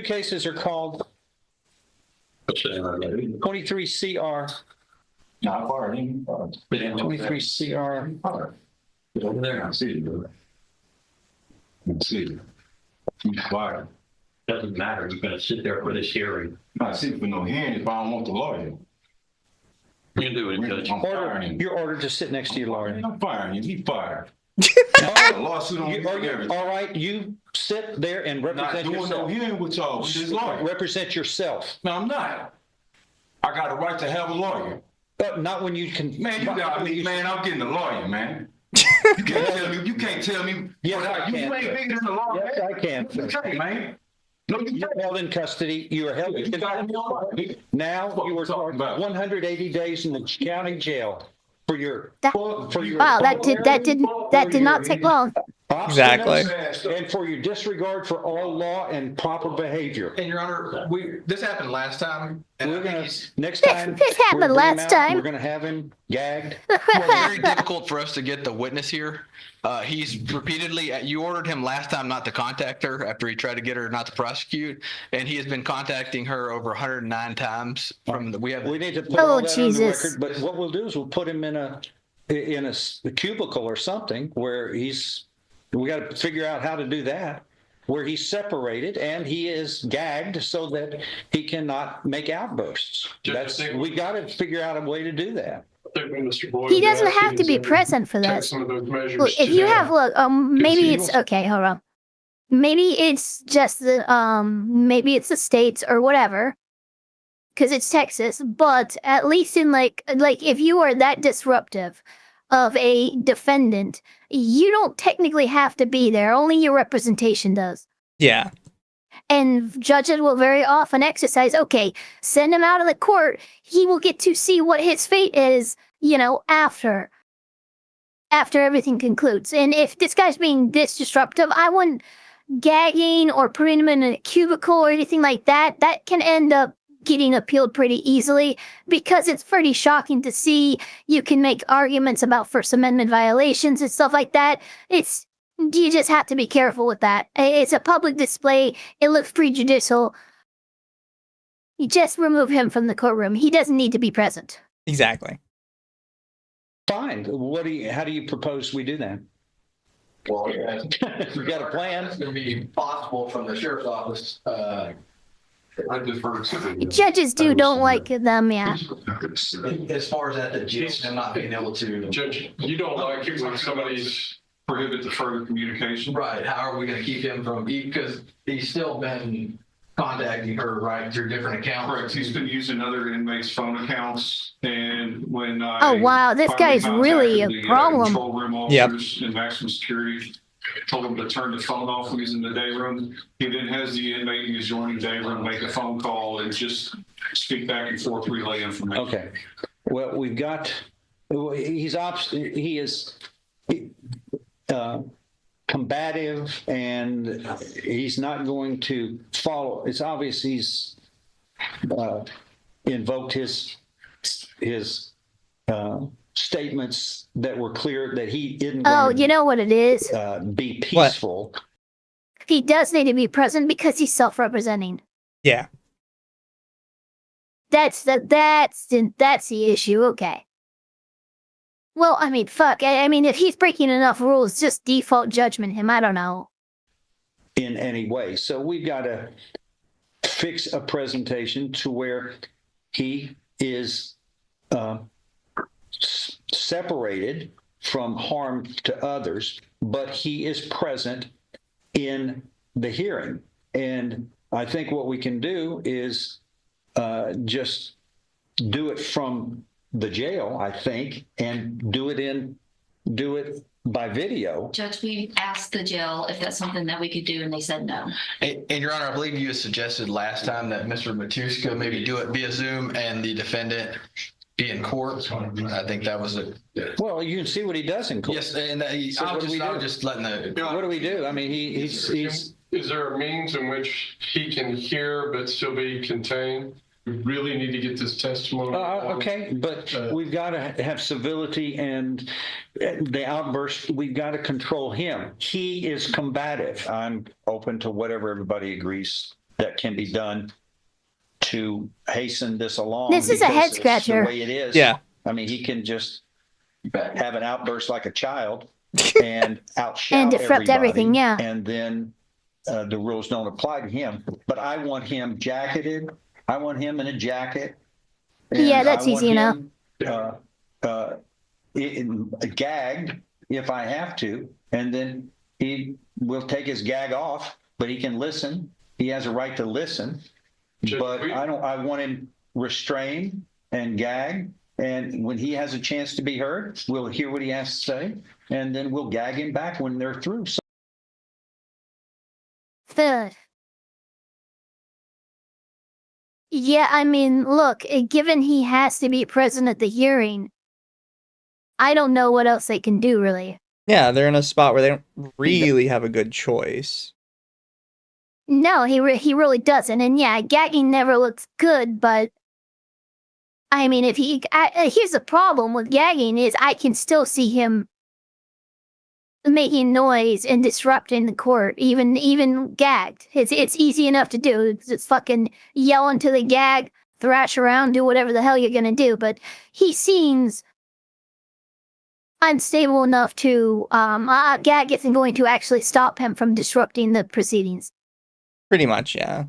cases are called 23 CR. 23 CR. Over there, I see you. I see you. He's fired. Doesn't matter. You're going to sit there for this hearing. I sit for no hearing if I don't want the lawyer. You can do it, Judge. I'm firing him. You're ordered to sit next to your lawyer. I'm firing him. He's fired. Lawsuit on all right, you sit there and represent yourself. No hearing with y'all. With his lawyer. Represent yourself. No, I'm not. I got a right to have a lawyer. But not when you can. Man, you got me, man. I'm getting a lawyer, man. You can't tell me. Yes, I can. You ain't bigger than the law. Yes, I can. You can't, man. No, you're held in custody. You are held in custody. Now you are charged 180 days in the county jail for your. Wow, that did not take long. Exactly. And for your disregard for all law and proper behavior. And Your Honor, this happened last time. And we're gonna next time. This happened last time. We're gonna have him gagged. Well, it's very difficult for us to get the witness here. He's repeatedly, you ordered him last time not to contact her after he tried to get her not to prosecute, and he has been contacting her over 109 times. We need to put all that on the record, but what we'll do is we'll put him in a cubicle or something where we got to figure out how to do that, where he's separated and he is gagged so that he cannot make outbursts. We got to figure out a way to do that. He doesn't have to be present for that. Look, if you have, maybe it's okay. Hold on. Maybe it's just maybe it's the states or whatever, because it's Texas. But at least in like if you are that disruptive of a defendant, you don't technically have to be there. Only your representation does. Yeah. And judges will very often exercise, okay, send him out of the court. He will get to see what his fate is, after everything concludes. And if this guy's being this disruptive, I wouldn't gagging or putting him in a cubicle or anything like that. That can end up getting appealed pretty easily because it's pretty shocking to see. You can make arguments about First Amendment violations and stuff like that. You just have to be careful with that. It's a public display. It looks prejudicial. You just remove him from the courtroom. He doesn't need to be present. Exactly. Fine. How do you propose we do that? Well, we got a plan. It's going to be possible from the sheriff's office. I defer to Judges don't like them, yeah. As far as that, the jail and not being able to. Judge, you don't like it when somebody's prohibit the further communication. Right. How are we going to keep him from? Because he's still been contacting her right through different accounts. Correct. He's been using other inmates' phone accounts, and when oh wow, this guy's really a problem. Control room officers in maximum security told him to turn the phone off when he's in the day room. He then has the inmate in his adjoining day room make a phone call and just speak back and forth, relay information. Okay. Well, we've got. He is. Combative, and he's not going to follow. It's obvious he's invoked his statements that were clear that he didn't. Oh, you know what it is? Be peaceful. What? He does need to be present because he's self-representing. Yeah. That's the issue. Okay. Well, I mean, fuck. I mean, if he's breaking enough rules, just default judgment him. I don't know. In any way. So we've got to fix a presentation to where he is separated from harm to others, but he is present in the hearing. And I think what we can do is just do it from the jail, I think, and do it by video. Judge, we asked the jail if that's something that we could do, and they said no. And Your Honor, I believe you had suggested last time that Mr. Matuska maybe do it via Zoom and the defendant be in court. I think that was a. Well, you can see what he does in court. Yes, and I'm just letting the. What do we do? I mean, he's. Is there a means in which he can hear but still be contained? We really need to get this testimony. Okay, but we've got to have civility and the outburst. We've got to control him. He is combative. I'm open to whatever everybody agrees that can be done to hasten this along. This is a head scratcher. The way it is. Yeah. I mean, he can just have an outburst like a child and outshout and disrupt everything. Yeah. And then the rules don't apply to him. But I want him jacketed. I want him in a jacket. Yeah, that's easy enough. Gagged if I have to, and then he will take his gag off, but he can listen. He has a right to listen. But I want him restrained and gagged. And when he has a chance to be heard, we'll hear what he has to say, and then we'll gag him back when they're through. Third. Yeah, I mean, look, given he has to be present at the hearing, I don't know what else they can do, really. Yeah, they're in a spot where they don't really have a good choice. No, he really doesn't. And yeah, gagging never looks good, but I mean, here's the problem with gagging is I can still see him making noise and disrupting the court, even gagged. It's easy enough to do. It's fucking yell into the gag, thrash around, do whatever the hell you're gonna do. But he seems unstable enough to gag isn't going to actually stop him from disrupting the proceedings. Pretty much, yeah.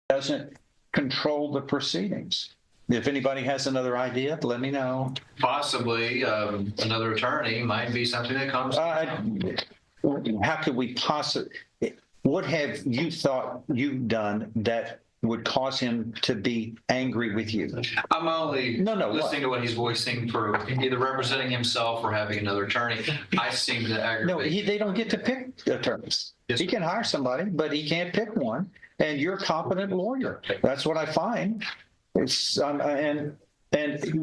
Doesn't control the proceedings. If anybody has another idea, let me know. Possibly another attorney might be something that comes. How could we possibly? What have you thought you've done that would cause him to be angry with you? I'm only listening to what he's voicing for either representing himself or having another attorney. I seem to aggravate. No, they don't get to pick attorneys. Yes, he can hire somebody, but he can't pick one. And you're a competent lawyer. That's what I find. It's and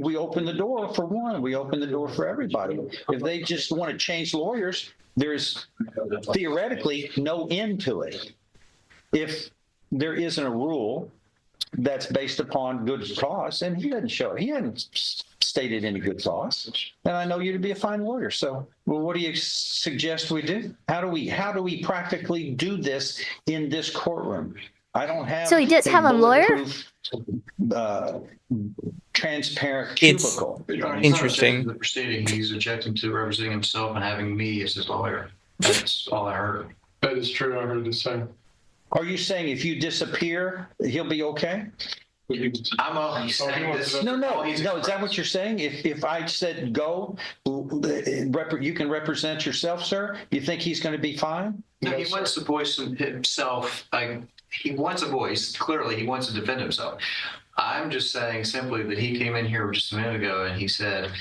we open the door for one. We open the door for everybody. If they just want to change lawyers, there's theoretically no end to it. If there isn't a rule that's based upon good cause, and he hadn't stated any good cause. And I know you to be a fine lawyer. So, well, what do you suggest we do? How do we practically do this in this courtroom? I don't have. So he does have a lawyer? Transparent cubicle. Interesting. The proceeding, he's objecting to representing himself and having me as his lawyer. That's all I heard. That is true. I heard the same. Are you saying if you disappear, he'll be okay? I'm only saying this. No. Is that what you're saying? If I said go, you can represent yourself, sir. You think he's going to be fine? No, he wants to voice himself. He wants a voice. Clearly, he wants to defend himself. I'm just saying simply that he came in here just a minute ago and he said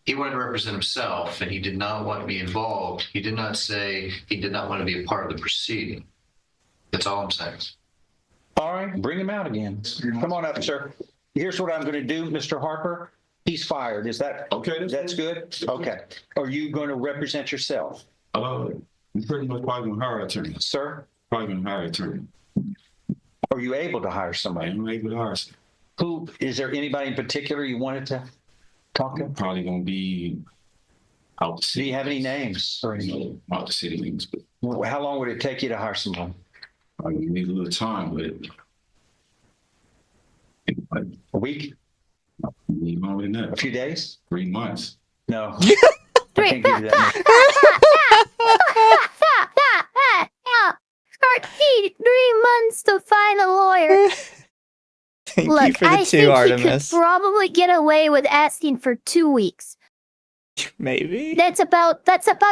he wanted to represent himself and he did not want to be involved. He did not say he did not want to be a part of the proceeding. That's all I'm saying. All right, bring him out again. Come on up, sir. Here's what I'm going to do, Mr. Harper. He's fired. Is that okay? That's good. Okay. Are you going to represent yourself? Pretty much probably going to hire an attorney. Sir? Probably going to hire an attorney. Are you able to hire somebody? I'm able to hire somebody. Who is there? Anybody in particular you wanted to talk to? Probably going to be out the city. Do you have any names or anything? Out the city names. But how long would it take you to hire someone? I need a little time, but a week? Need more than that. A few days? 3 months. No. 3 months to find a lawyer. Thank Look, you for the I two, think Artemis. he could probably get away with asking for 2 weeks. Maybe. That's about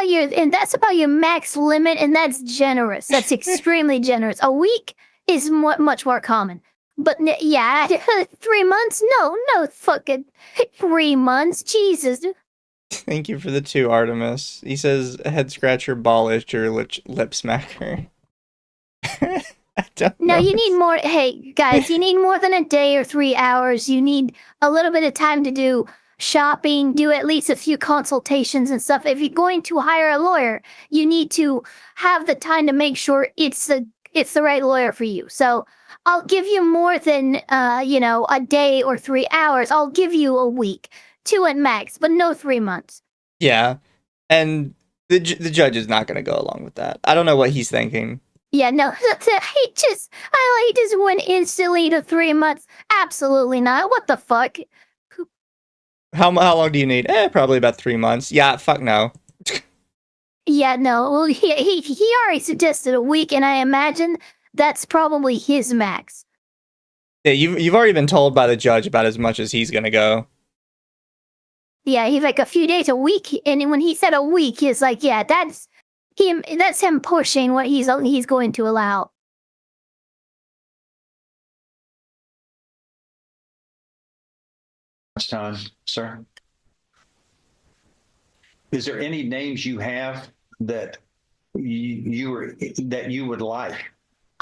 your max limit, and that's generous. That's extremely generous. A week is much more common. But yeah, 3 months? No fucking 3 months. Jesus. Thank you for the two, Artemis. He says head scratcher, ball itcher, lip smacker. No, you need more. Hey, guys, you need more than a day or 3 hours. You need a little bit of time to do shopping, do at least a few consultations and stuff. If you're going to hire a lawyer, you need to have the time to make sure it's the right lawyer for you. So I'll give you more than, a day or 3 hours. I'll give you a week, 2 at max, but no 3 months. Yeah, and the judge is not going to go along with that. I don't know what he's thinking. Yeah, no, he just went instantly to 3 months. Absolutely not. What the fuck? How long do you need? Probably about 3 months. Yeah, fuck no. Yeah, no. Well, he already suggested a week, and I imagine that's probably his max. Yeah, you've already been told by the judge about as much as he's gonna go. Yeah, he's like a few days, a week, and when he said a week, he's like, yeah, that's him pushing what he's going to allow. Much time, sir. Is there any names you have that you would like?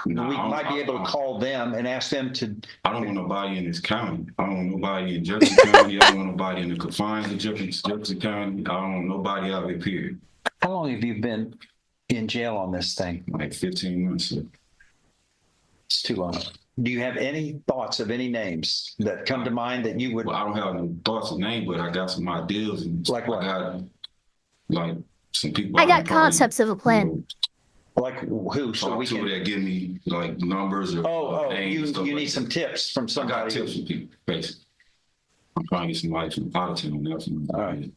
No, We might be able to call them and ask them to. I don't want nobody in this county. I don't want nobody in Jefferson County. I don't want nobody in the confines of Jefferson County. I don't want nobody out here, period. How long have you been in jail on this thing? Like 15 months. Sir. It's too long. Do you have any thoughts of any names that come to mind that you would? Well, I don't have no thoughts of name, but I got some ideas. And like what? I got like some people. I got concepts of a plan. Like who? So we can that give me like numbers or names. You need some tips from somebody. I got tips from people, basically. I'm trying to get somebody from out of town. All right.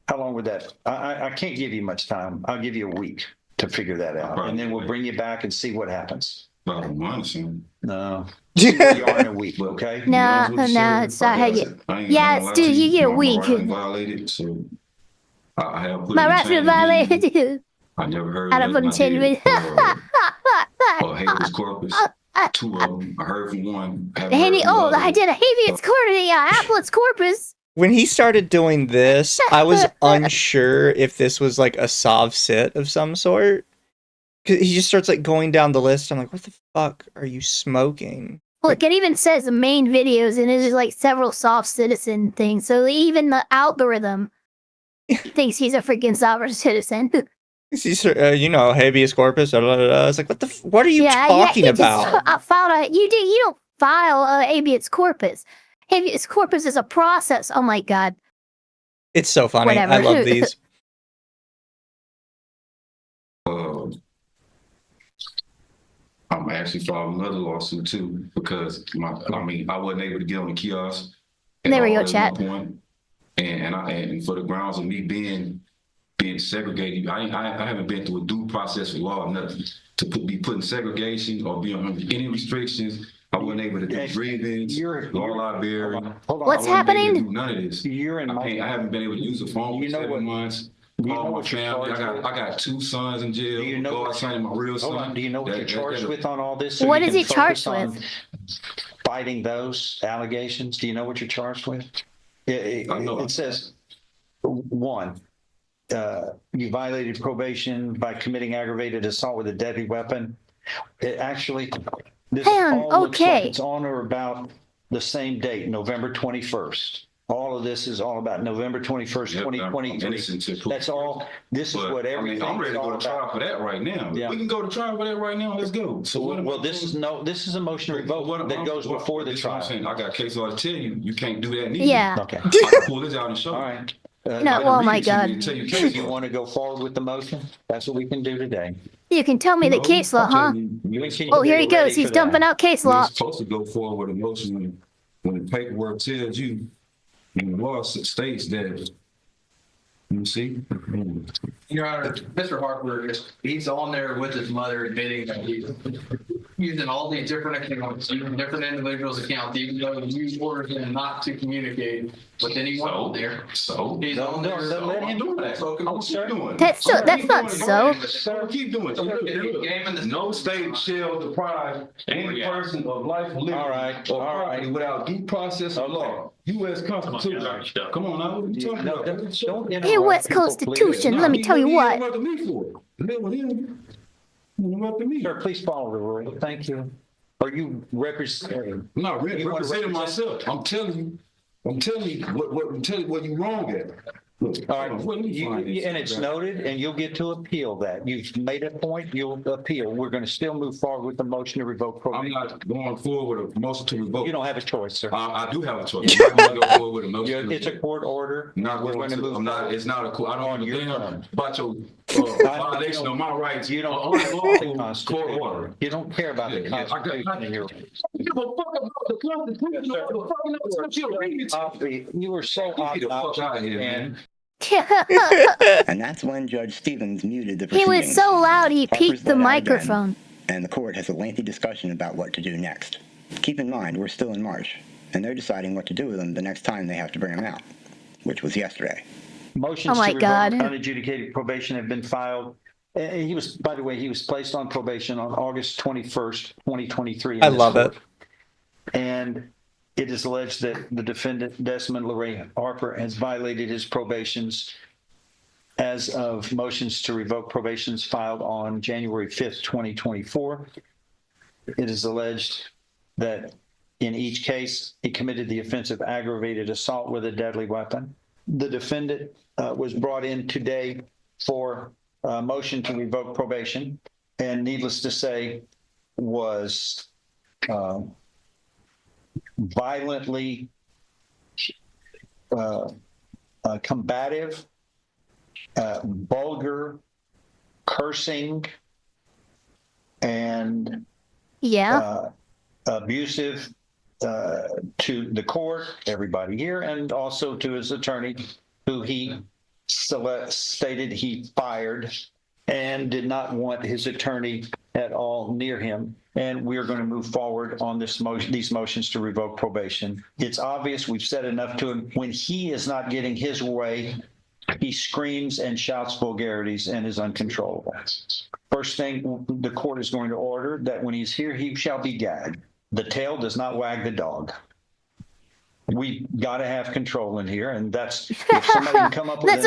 How long would that? I can't give you much time. I'll give you a week to figure that out, and then we'll bring you back and see what happens. About a month or something. No. You are in a week, okay? No, it's not how you. Yeah, dude, you get a week. Violated, so I have put my rights were violated too. I never heard out of continuity. Habeas corpus. 2 of them. I heard from one. I did a habeas corpus. When he started doing this, I was unsure if this was like a sov sit of some sort. Cause he just starts like going down the list. I'm like, what the fuck are you smoking? Look, it even says the main videos, and there's like several soft citizen things. So even the algorithm thinks he's a freaking sovereign citizen. He's, habeas corpus. Blah, blah, blah. It's like, what are you talking about? You don't file a habeas corpus. Habeas corpus is a process. Oh my god. It's so funny. Whatever. I love these. I'm actually filing another lawsuit too because I wasn't able to get on the kiosk. There we go, chat. And for the grounds of me being segregated, I haven't been through a due process of law or nothing to be putting segregation or be under any restrictions. I wasn't able to do grievance, law library. What's happening? None of this. I haven't been able to use a phone for 7 months. Call my family. I got 2 sons in jail. Godson, my real son. Do you know what you're charged with on all this? What is he charged with? Fighting those allegations. Do you know what you're charged with? It says 1. You violated probation by committing aggravated assault with a deadly weapon. It actually, this all looks like it's on or about the same date, November 21st. All of this is all about November 21st, 2023. That's all. This is what everything. I'm ready to go to trial for that right now. Yeah. We can go to trial for that right now. Let's go. So this is a motion to revoke that goes before the trial. I got case law to tell you. You can't do that neither. Yeah. Okay. I can pull this out and show. All right. No, oh my god. You want to go forward with the motion? That's what we can do today. You can tell me the case law, huh? Oh, here he goes. He's dumping out case law. You're supposed to go forward with a motion when the paperwork tells you. And the law states that, you see? Your Honor, Mr. Harper, he's on there with his mother admitting that he's using all these different accounts, using different individuals' accounts, even though you ordered him not to communicate with anyone on there. So? He's on there. Let him do that. So keep doing it. That's not so. Keep doing it. No state shall deprive any person of life, liberty, or property without due process of law. U.S. Constitution. Come on now, what are you talking about? U.S. Constitution, let me tell you what. Sir, please follow the rule. Thank you. Are you representing? I'm not representing myself. I'm telling you what you're wrong at. Look, all right, and it's noted, and you'll get to appeal that. You've made a point, you'll appeal. We're going to still move forward with the motion to revoke probation. I'm not going forward with a motion to revoke. You don't have a choice, sir. I do have a choice. I'm not going to go forward with a motion. It's a court order. We're going to move. It's not a court. I don't understand about your violation of my rights. You don't court order. You don't care about the Constitution. Give a fuck about the Constitution. You were so obnoxious, man. And that's when Judge Stevens muted the He proceedings. was so loud he Harper's peaked the let out microphone. again, and the court has a lengthy discussion about what to do next. Keep in mind, we're still in March, and they're deciding what to do with him the next time they have to bring him out, which was yesterday. Motions to revoke unadjudicated probation have been filed. He was, by the way, he was placed on probation on August 21st, 2023. I love it. And it is alleged that the defendant, Desmond LeRae Harper, has violated his probations as of motions to revoke probations filed on January 5th, 2024. It is alleged that in each case, he committed the offense of aggravated assault with a deadly weapon. The defendant was brought in today for a motion to revoke probation, and needless to say, was violently combative, vulgar, cursing, and abusive to the court, everybody here, and also to his attorney, who he stated he fired and did not want his attorney at all near him. And we're going to move forward on this these motions to revoke probation. It's obvious, we've said enough to him. When he is not getting his way, he screams and shouts vulgarities and is uncontrollable. First thing, the court is going to order that when he's here, he shall be gagged. The tail does not wag the dog. We got to have control in here, and that's if somebody can come up with That's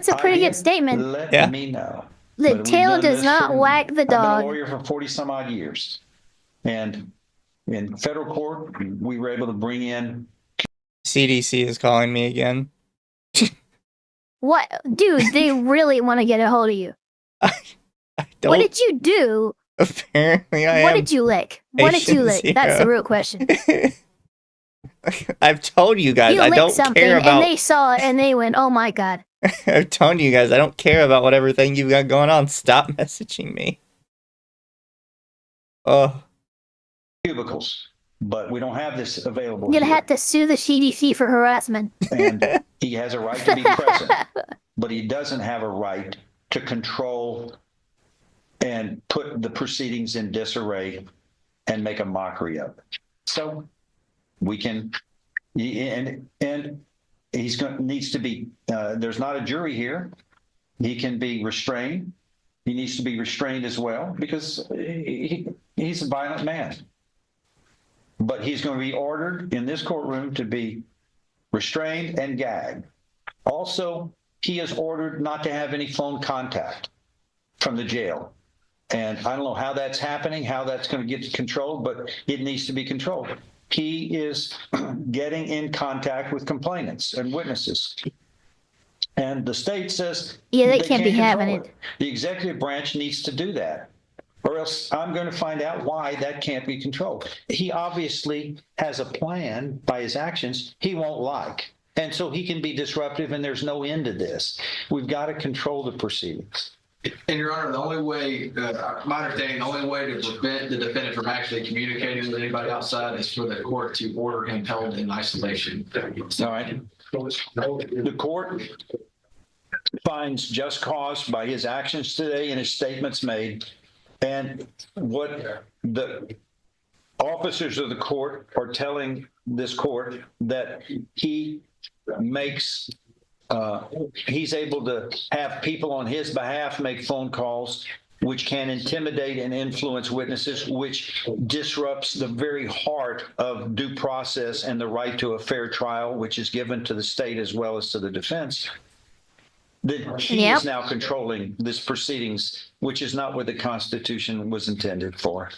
a pretty good statement. Let me know. The tail does not wag the I've been a dog. lawyer for 40 some odd years, and in federal court, we were able to bring in. CDC is calling me again. What, dude? They really want to get a hold of you. What did you do? Apparently, What did you lick? What did you lick? That's the real question. I've told you guys You I licked don't something, care about. and they saw it, and they went, "Oh my god!" I've told you guys I don't care about whatever thing you've got going on. Stop messaging me. Oh, Cubicles, but we don't have this available. You're gonna here. have to sue the CDC for harassment. And he has a right to be present, but he doesn't have a right to control and put the proceedings in disarray and make a mockery of it. So we can, and he's going needs to be. There's not a jury here. He can be restrained. He needs to be restrained as well because he's a violent man. But he's going to be ordered in this courtroom to be restrained and gagged. Also, he is ordered not to have any phone contact from the jail. And I don't know how that's happening, how that's going to get controlled, but it needs to be controlled. He is getting in contact with complainants and witnesses. And the state says they can't be having it. The executive branch needs to do that, or else I'm going to find out why that can't be controlled. He obviously has a plan by his actions he won't like. And so he can be disruptive, and there's no end to this. We've got to control the proceedings. And Your Honor, the only way, my understanding, the only way to prevent the defendant from actually communicating with anybody outside is for the court to order him held in isolation. All right. The court finds just cause by his actions today and his statements made, and what the officers of the court are telling this court that he makes. He's able to have people on his behalf make phone calls, which can intimidate and influence witnesses, which disrupts the very heart of due process and the right to a fair trial, which is given to the state as well as to the defense. That he is now controlling this proceedings, which is not what the Constitution was intended for.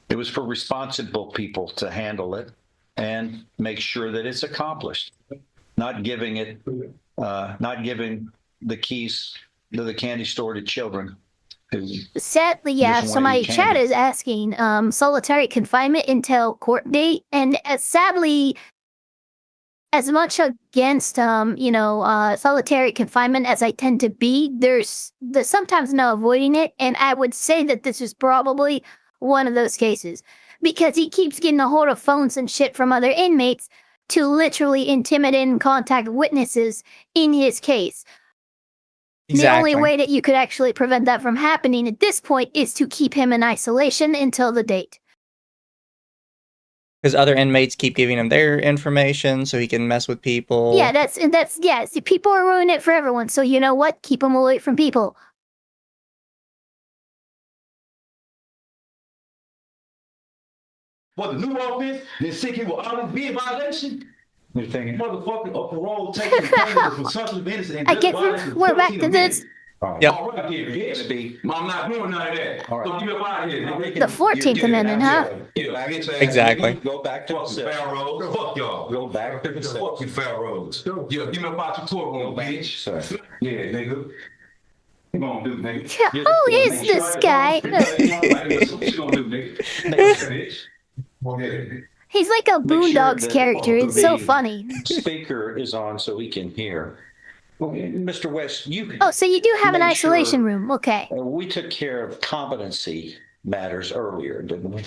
It was for responsible people to handle it and make sure that it's accomplished, not giving the keys to the candy store to children. Sadly, yeah. Just So wanna my eat chat candy. is asking solitary confinement until court date, and sadly, as much against solitary confinement as I tend to be, there's sometimes no avoiding it, and I would say that this is probably one of those cases because he keeps getting a hold of phones and shit from other inmates to literally intimidate and contact witnesses in his case. The only way that you could actually prevent that from happening at this point is to keep him in isolation until the date. Because other inmates keep giving him their information so he can mess with people. Yeah, that's see, people are ruining it for everyone. So you know what? Keep him away from people. What, the new offense? Then sick will always be a violation? You're thinking, Motherfucker, a parole taking for consumption of innocence and I guess we're back to this. Yep. All right, then, bitch. I'm not doing none of that. All right. So get up out of here. nigga. The 14th Amendment, huh? Yeah, get your ass, Exactly. nigga. Go back to the Pharaohs. Fuck y'all. Go back to the fuck you Pharaohs. Yeah, give me about your courtroom, bitch. Sorry. Yeah, nigga. What you gonna do, nigga? Who is this guy? What you gonna do, nigga? Bitch. Yeah. He's like a Make sure Boondocks that character. It's so the funny. Speaker is on so we can hear. Well, Mr. West, you. Oh, so you do have an made isolation sure- room. Okay. We took care of competency matters earlier, didn't we?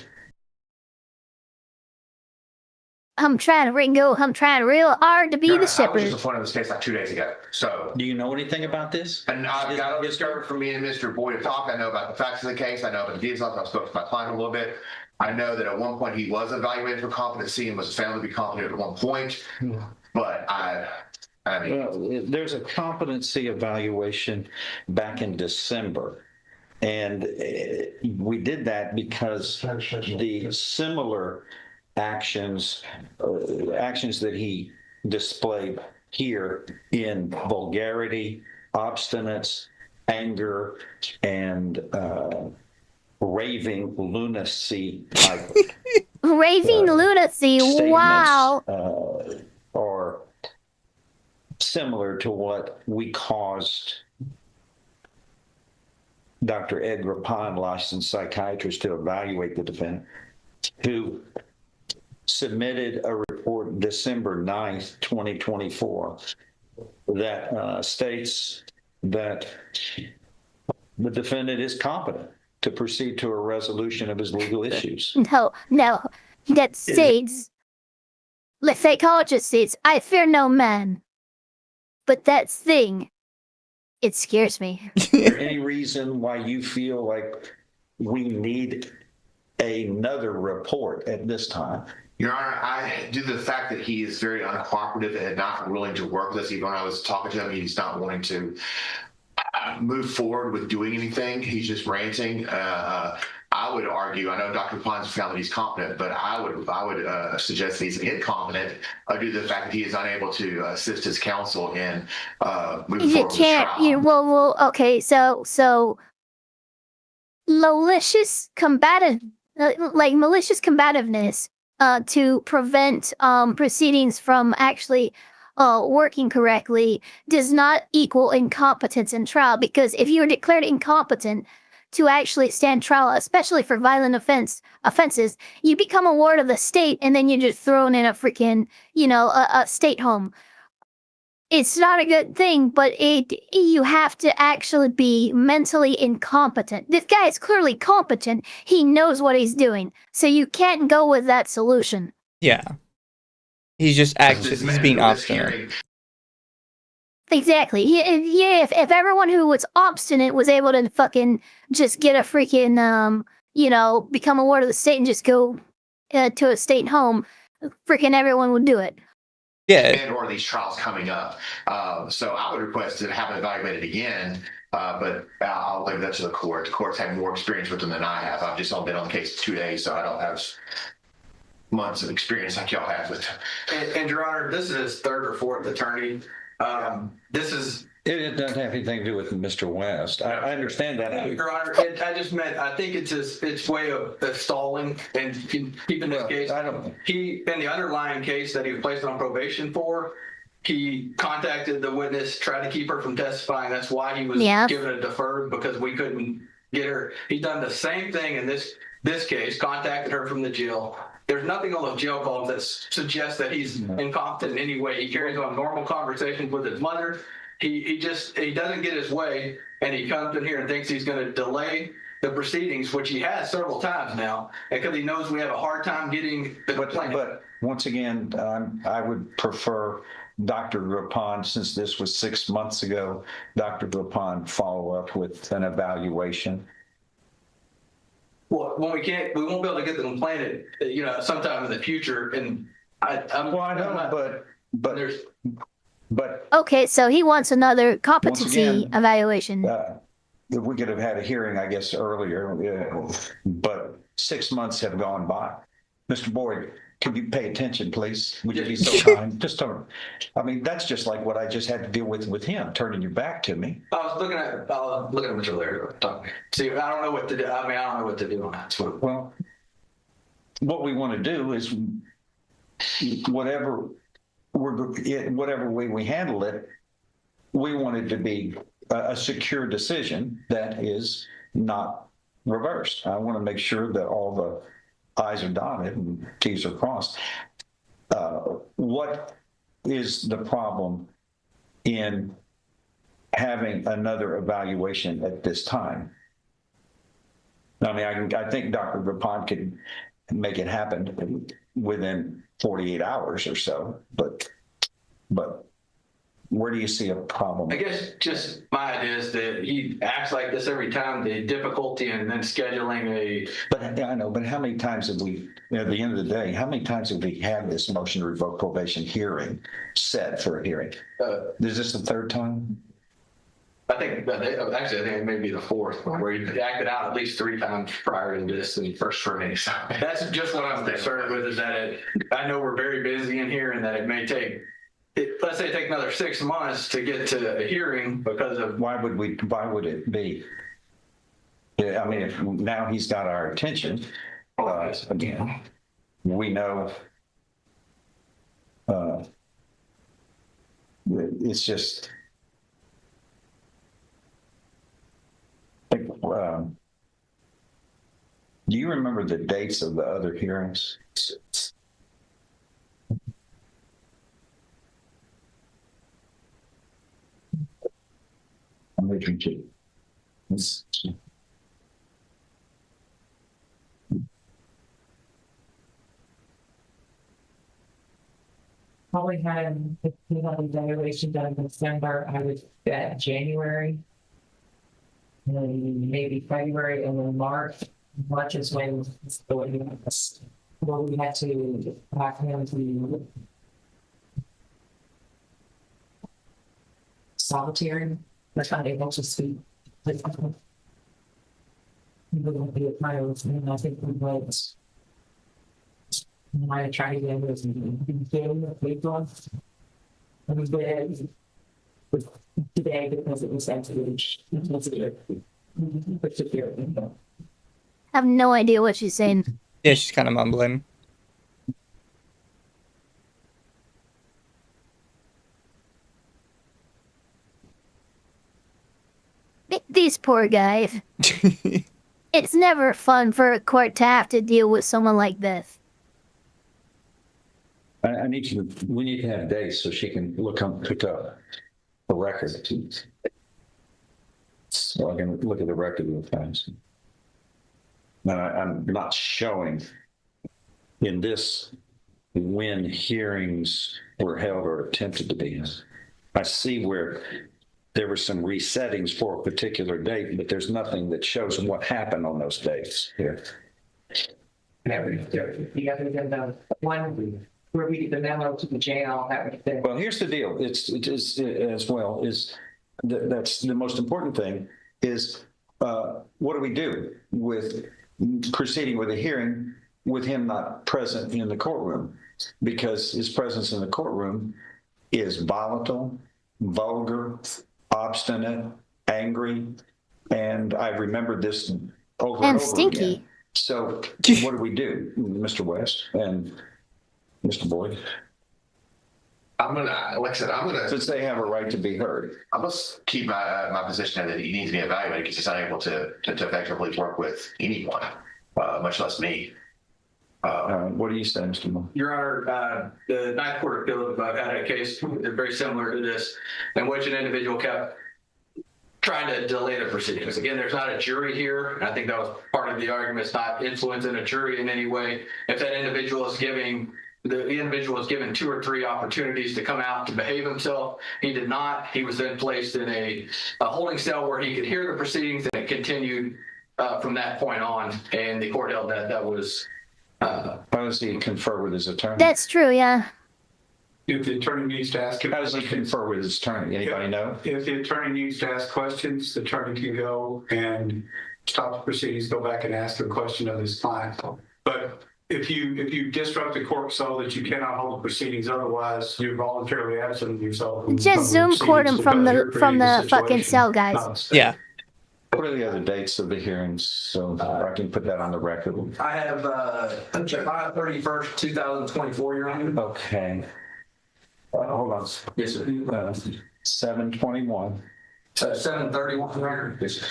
I'm trying real hard to be the I was shepherd. just appointed this case like 2 days ago. So, Do you know anything about this? and I've got it discovered from me and Mr. Boyd to talk. I know about the facts of the case. I know about the details. I spoke to my client a little bit. I know that at one point he was evaluated for competency and was found to be competent at one point. But I mean, Well, there's a competency evaluation back in December. And we did that because the similar actions that he displayed here in vulgarity, obstinance, anger, and raving lunacy type Raving lunacy. statements Wow. are similar to what we caused Dr. Ed Rapon, licensed psychiatrist, to evaluate the defendant, who submitted a report December 9th, 2024, that states that the defendant is competent to proceed to a resolution of his legal issues. No. That states, the psychologist states, I fear no man. But that thing, it scares me. Is there any reason why you feel like we need another report at this time? Your Honor, due to the fact that he is very uncooperative and not willing to work with us, even when I was talking to him, he's not wanting to move forward with doing anything. He's just ranting. I would argue, I know Dr. Pons found that he's competent, but I would suggest that he's incompetent due to the fact that he is unable to assist his counsel in moving You forward with can't. trial. Okay. So malicious combativeness to prevent proceedings from actually working correctly does not equal incompetence in trial, because if you are declared incompetent to actually stand trial, especially for violent offenses, you become a ward of the state, and then you're just thrown in a freaking, a state home. It's not a good thing, but you have to actually be mentally incompetent. This guy is clearly competent. He knows what he's doing. So you can't go with that solution. Yeah. He's just he's being obstinate. Exactly. If everyone who was obstinate was able to fucking just get a freaking, become a ward of the state and just go to a state home, freaking everyone would do it. Yeah. And or these trials coming up. So I would request to have it evaluated again, but I'll leave that to the court. The court's had more experience with them than I have. I've just only been on the case 2 days, so I don't have months of experience like y'all have with them. And Your Honor, this is his third or fourth attorney This is. It doesn't have anything to do with Mr. West. I understand that. Your Honor, I just meant, I think it's its way of stalling and keeping this case. He, in the underlying case that he was placed on probation for, he contacted the witness, tried to keep her from testifying. That's why he was given a deferred, because we couldn't get her. He's done the same thing in this case, contacted her from the jail. There's nothing on those jail calls that suggests that he's incompetent in any way. He carries on normal conversations with his mother. He doesn't get his way, and he comes in here and thinks he's going to delay the proceedings, which he has several times now, because he knows we have a hard time getting the complaint. But once again, I would prefer Dr. Rapon, since this was 6 months ago, Dr. Rapon follow up with an evaluation. Well, when we won't be able to get the complaint, sometime in the future. And but okay, so he wants another competency evaluation. We could have had a hearing, I guess, earlier, but 6 months have gone by. Mr. Boyd, could you pay attention, please? Would you be so kind? Just don't. I mean, that's just like what I just had to deal with him, turning your back to me. I was looking at Mr. Larry. See, I don't know what to do. I mean, I don't know what to do on that. Well, what we want to do is whatever way we handle it, we want it to be a secure decision that is not reversed. I want to make sure that all the I's are dotted and T's are crossed. What is the problem in having another evaluation at this time? I mean, I think Dr. Rapon can make it happen within 48 hours or so, but where do you see a problem? I guess just my idea is that he acts like this every time, the difficulty in then scheduling But I know, but how many times have we, at the end of the day, how many times have we had this motion to revoke probation hearing set for a hearing? Is this the third time? I think it may be the fourth, where he acted out at least 3 times prior to this in first scrutiny. So that's just what I'm concerned with, is that I know we're very busy in here, and that it may take, let's say, take another 6 months to get to a hearing because of. Why would it be? Yeah, I mean, if now he's got our attention, again, we know it's just. Do you remember the dates of the other hearings? I'm going to drink it. Probably had the evaluation done in December. I was at January. Maybe February, and then March is when we had to ask him to solitary. That's not able to speak. He wouldn't be at my own, and I think we went. My attorney then was April. And we did today because it was sensitive. I have no idea what she's saying. Yeah, she's kind of mumbling. These poor guys. It's never fun for a court to have to deal with someone like this. We need to have dates so she can pick up the record. So I can look at the record of the times. Now, I'm not showing in this when hearings were held or attempted to be. I see where there were some resettings for a particular date, but there's nothing that shows what happened on those dates here. You got the one where we get the memo to the jail. Well, here's the deal. It is as well is that's the most important thing is what do we do with proceeding with a hearing with him not present in the courtroom, because his presence in the courtroom is volatile. vulgar, obstinate, angry, and I remembered this over And over stinky. again. So what do we do, Mr. West and Mr. Boyd? I'm gonna, like I said, since they have a right to be heard. I must keep my position that he needs to be evaluated because he's unable to effectively work with anyone, much less me. What do you say, Mr. Moore? Your Honor, the Ninth Court of Appeals had a case very similar to this, in which an individual kept trying to delay the proceedings. Again, there's not a jury here, and I think that was part of the argument. It's not influencing a jury in any way. If that individual is giving the individual was given 2 or 3 opportunities to come out to behave himself. He did not. He was then placed in a holding cell where he could hear the proceedings, and it continued from that point on. And the court held that that was. How does he confer with his attorney? That's true, yeah. If the attorney needs to ask him. How does he confer with his attorney? Anybody know? If the attorney needs to ask questions, the attorney can go and stop the proceedings, go back and ask a question of his client. But if you disrupt the court so that you cannot hold the proceedings, otherwise you're voluntarily absenting yourself. Just Zoom court him from the fucking cell, guys. Yeah. What are the other dates of the hearings so I can put that on the record? I have July 31st, 2024, Your Honor. Okay. Hold on. Yes, sir. 7/21. 7/31, Your Honor. Yes, sir.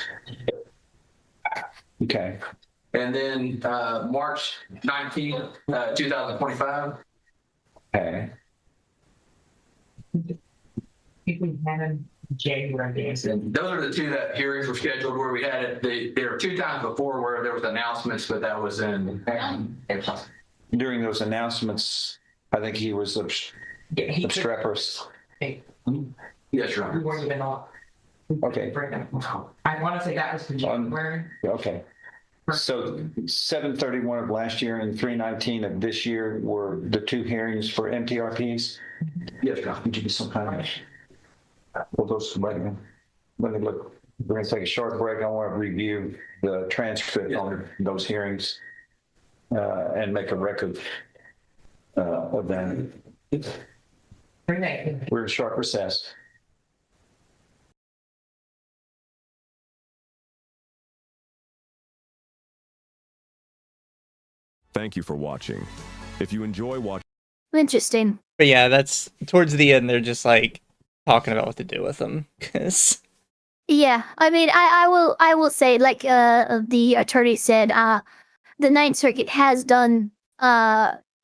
Okay. And then March 19th, 2025. Okay. January. And those are the 2 that hearings were scheduled where we had it. There were 2 times before where there was announcements, but that was in April. During those announcements, I think he was obstreperous. Yes, Your Honor. We weren't even on. Okay. I want to say that was for January. Okay. So 7/31 of last year and 3/19 of this year were the 2 hearings for MTRPs? Yes, Your Honor. Give me some kind of. Well, those, let me look. We're going to take a short break. I want to review the transcript on those hearings and make a record of them. We're in short recess. Thank you for watching. If you enjoy watching. Interesting. But yeah, that's towards the end. They're just like talking about what to do with them. Cause yeah, I mean, I will say, like the attorney said, the Ninth Circuit has done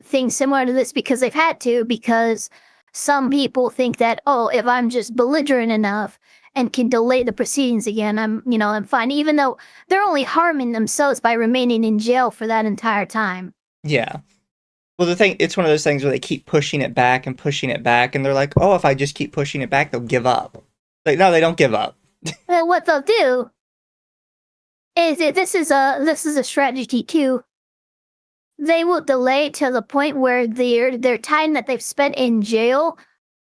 things similar to this because they've had to, because some people think that, oh, if I'm just belligerent enough and can delay the proceedings again, I'm fine, even though they're only harming themselves by remaining in jail for that entire time. yeah. Well, it's one of those things where they keep pushing it back, and they're like, oh, if I just keep pushing it back, they'll give up. Like, no, they don't give up. Well, what they'll do is this is a strategy too. They will delay to the point where their time that they've spent in jail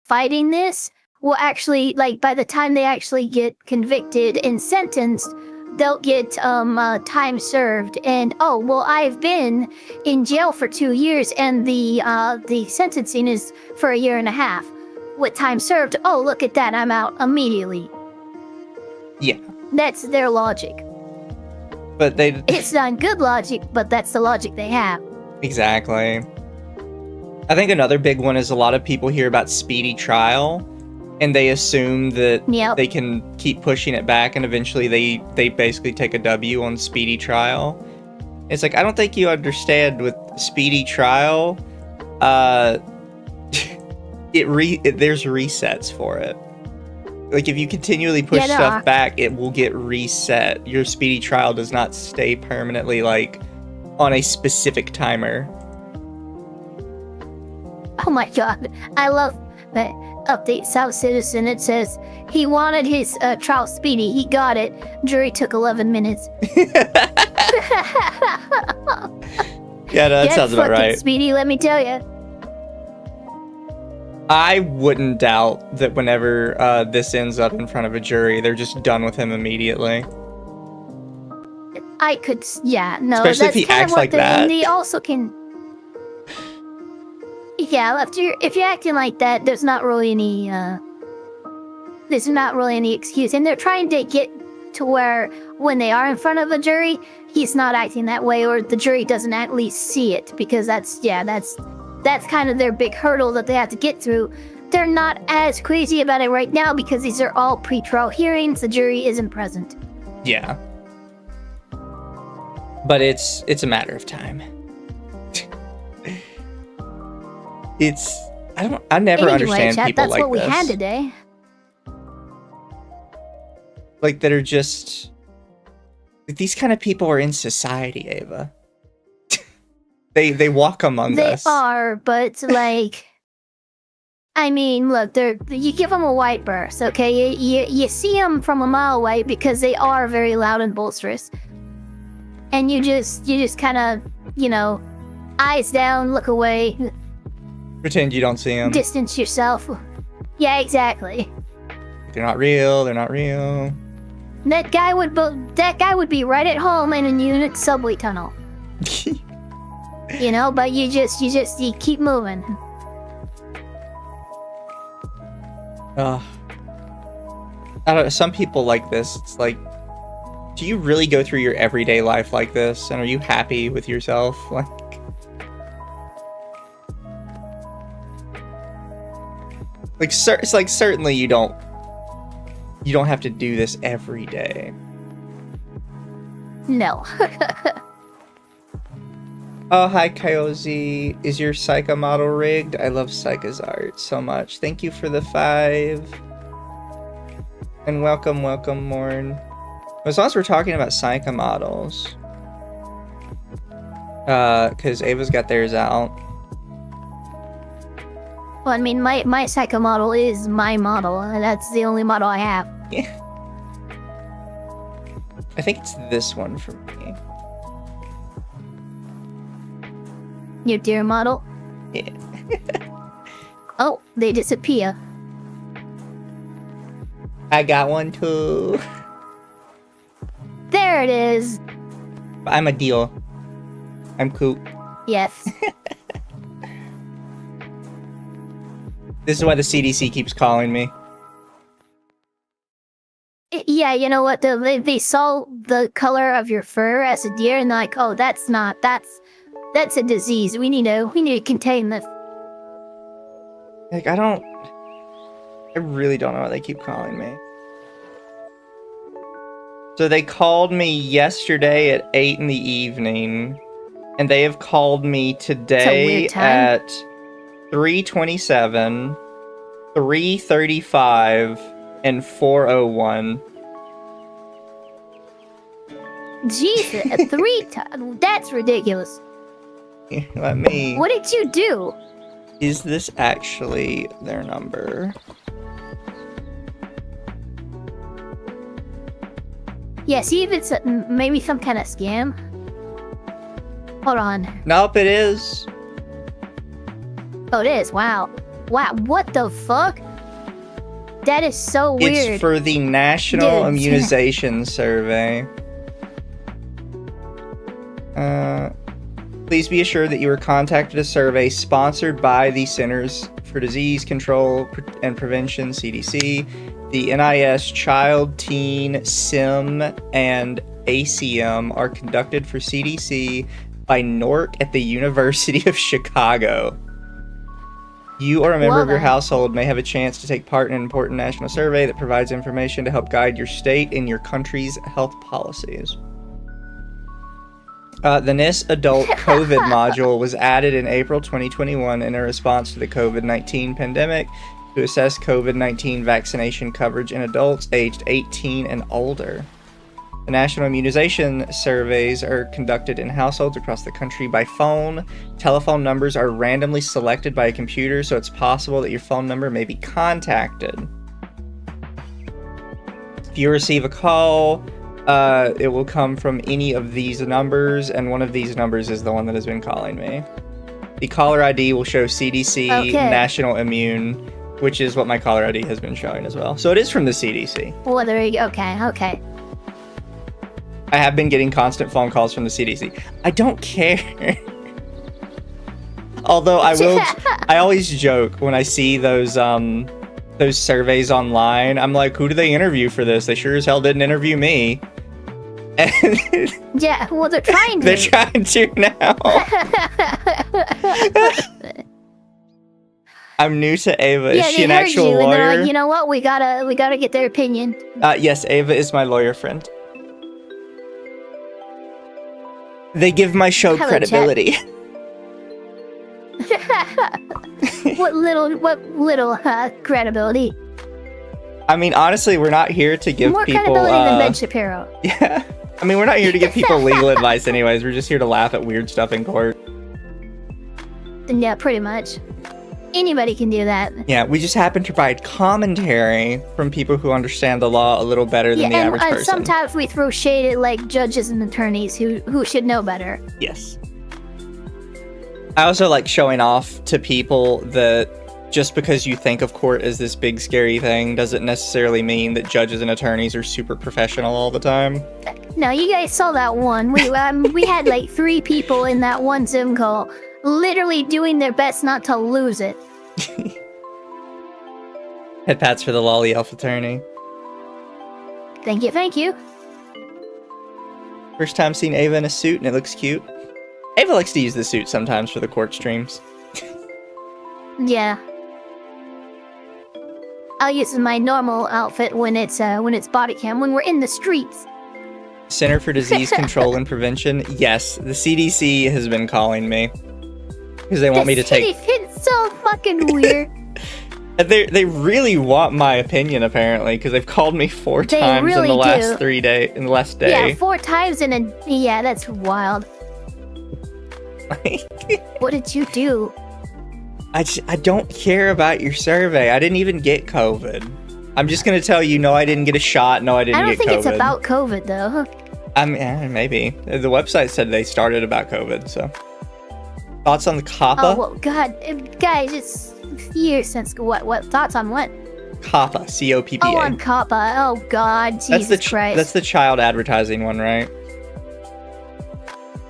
fighting this will actually, like, by the time they actually get convicted and sentenced, they'll get time served. And oh, well, I've been in jail for 2 years, and the sentencing is for 1.5 years. With time served, oh, look at that, I'm out immediately. Yeah. That's their logic. But it's not good logic, but that's the logic they have. Exactly. I think another big one is a lot of people hear about speedy trial, and they assume that they can keep pushing it back, and eventually they basically take a W on speedy trial. It's like, I don't think you understand with speedy trial, there's resets for it. Like, if you continually push stuff back, it will get reset. Your speedy trial does not stay permanently, like, on a specific timer. Oh my god. I love that update South Citizen. It says, he wanted his trial speedy. He got it. Jury took 11 minutes. Yeah, that sounds about right. Speedy, let me tell you. I wouldn't doubt that whenever this ends up in front of a jury, they're just done with him immediately. I could, yeah, no. Especially if he acts like that. And they also can. Yeah, if you're acting like that, there's not really any there's not really any excuse. And they're trying to get to where when they are in front of a jury, he's not acting that way, or the jury doesn't at least see it, because that's kind of their big hurdle that they have to get through. They're not as crazy about it right now because these are all pre-trial hearings. The jury isn't present. Yeah. But it's a matter of time. I never understand chat, people that's like what we this. had today. Like, that are just... These kind of people are in society, Ava. They walk among us. They are, but like... I mean, look, you give them a white burst, okay? You see them from a mile away because they are very loud and boisterous. And you just kind of, eyes down, look away. Pretend you don't see them. Distance yourself. Yeah, exactly. They're not real. They're not real. That guy would be right at home in a unit subway tunnel. But you keep moving. I don't know, some people like this. It's like, do you really go through your everyday life like this? And are you happy with yourself? It's like certainly you don't have to do this every day. No. Oh, hi, Kyozi. Is your Psycha model rigged? I love Psycha's art so much. Thank you for the 5. And welcome, Morn. As long as we're talking about Psycha models. Because Ava's got theirs out. Well, I mean, my Psycha model is my model. That's the only model I have. Yeah. I think it's this one for me. Your deer model? Yeah. Oh, they disappear. I got one too. There it is. I'm a deal. I'm cool. Yes. This is why the CDC keeps calling me. Yeah, you know what? They saw the color of your fur as a deer, and they're like, oh, that's a disease. We need to contain this. Like, I really don't know why they keep calling me. So they called me yesterday at 8 in the evening, and they have called me today at 3:27, 3:35, and 4:01. Jesus, 3 times. That's ridiculous. Let me... What did you do? Is this actually their number? Yeah, see if it's maybe some kind of scam. Hold on. Nope, it is. Oh, it is. Wow. Wow, what the fuck? That is so weird. It's for the National Immunization Survey. Please be assured that you were contacted a survey sponsored by the Centers for Disease Control and Prevention, CDC, the NIS Child, Teen, SIM, and ACM are conducted for CDC by NORC at the University of Chicago. You or a member of your household may have a chance to take part in an important national survey that provides information to help guide your state in your country's health policies. The NIS Adult COVID module was added in April 2021 in a response to the COVID-19 pandemic to assess COVID-19 vaccination coverage in adults aged 18 and older. The national immunization surveys are conducted in households across the country by phone. Telephone numbers are randomly selected by a computer, so it's possible that your phone number may be contacted. If you receive a call, it will come from any of these numbers, and one of these numbers is the one that has been calling me. The caller ID will show CDC National Immune, which is what my caller ID has been showing as well. So it is from the CDC. Well, there you go. Okay. I have been getting constant phone calls from the CDC. I don't care. Although I always joke when I see those those surveys online. I'm like, who do they interview for this? They sure as hell didn't interview me. And Yeah, well, they're trying to. they're trying to now. I'm new to Ava. Yeah, Is she they an heard actual you, and they're lawyer? like, you know what? We gotta get their opinion. Yes, Ava is my lawyer friend. They give my show Hello, credibility. What little credibility? I mean, honestly, we're not here to give More people. credibility than Ben Shapiro. Yeah. I mean, we're not here to give people legal advice, anyways. We're just here to laugh at weird stuff in court. Yeah, pretty much. Anybody can do that. Yeah, we just happen to provide commentary from people who understand the law a little better than the average person. Sometimes we throw shade at like judges and attorneys who should know better. Yes. I also like showing off to people that just because you think of court as this big scary thing doesn't necessarily mean that judges and attorneys are super professional all the time. No, you guys saw that one. We had like 3 people in that one Zoom call, literally doing their best not to lose it. Head pats for the Lawli elf attorney. Thank you, thank you. First time seeing Ava in a suit and it looks cute. Ava likes to use the suit sometimes for the court streams. Yeah. I'll use my normal outfit when it's body cam when we're in the streets. Center for Disease Control and Prevention. Yes, the CDC has been calling me because they want me to take. It's so fucking weird. They really want my opinion apparently because they've called me 4 times really in the last do. 3 days. In the last day. Yeah, 4 times in a. Yeah, that's wild. What did you do? I don't care about your survey. I didn't even get COVID. I'm just gonna tell you, no, I didn't get a shot. No, I didn't get COVID. I don't think it's about COVID though. Maybe. The website said they started about COVID, so. Thoughts on the COPPA? Oh, well, God. Guys, it's years since what? Thoughts on what? COPPA, C-O-P-P-A. Oh, on COPPA. Oh, God. Jesus Christ. That's the child advertising one, right?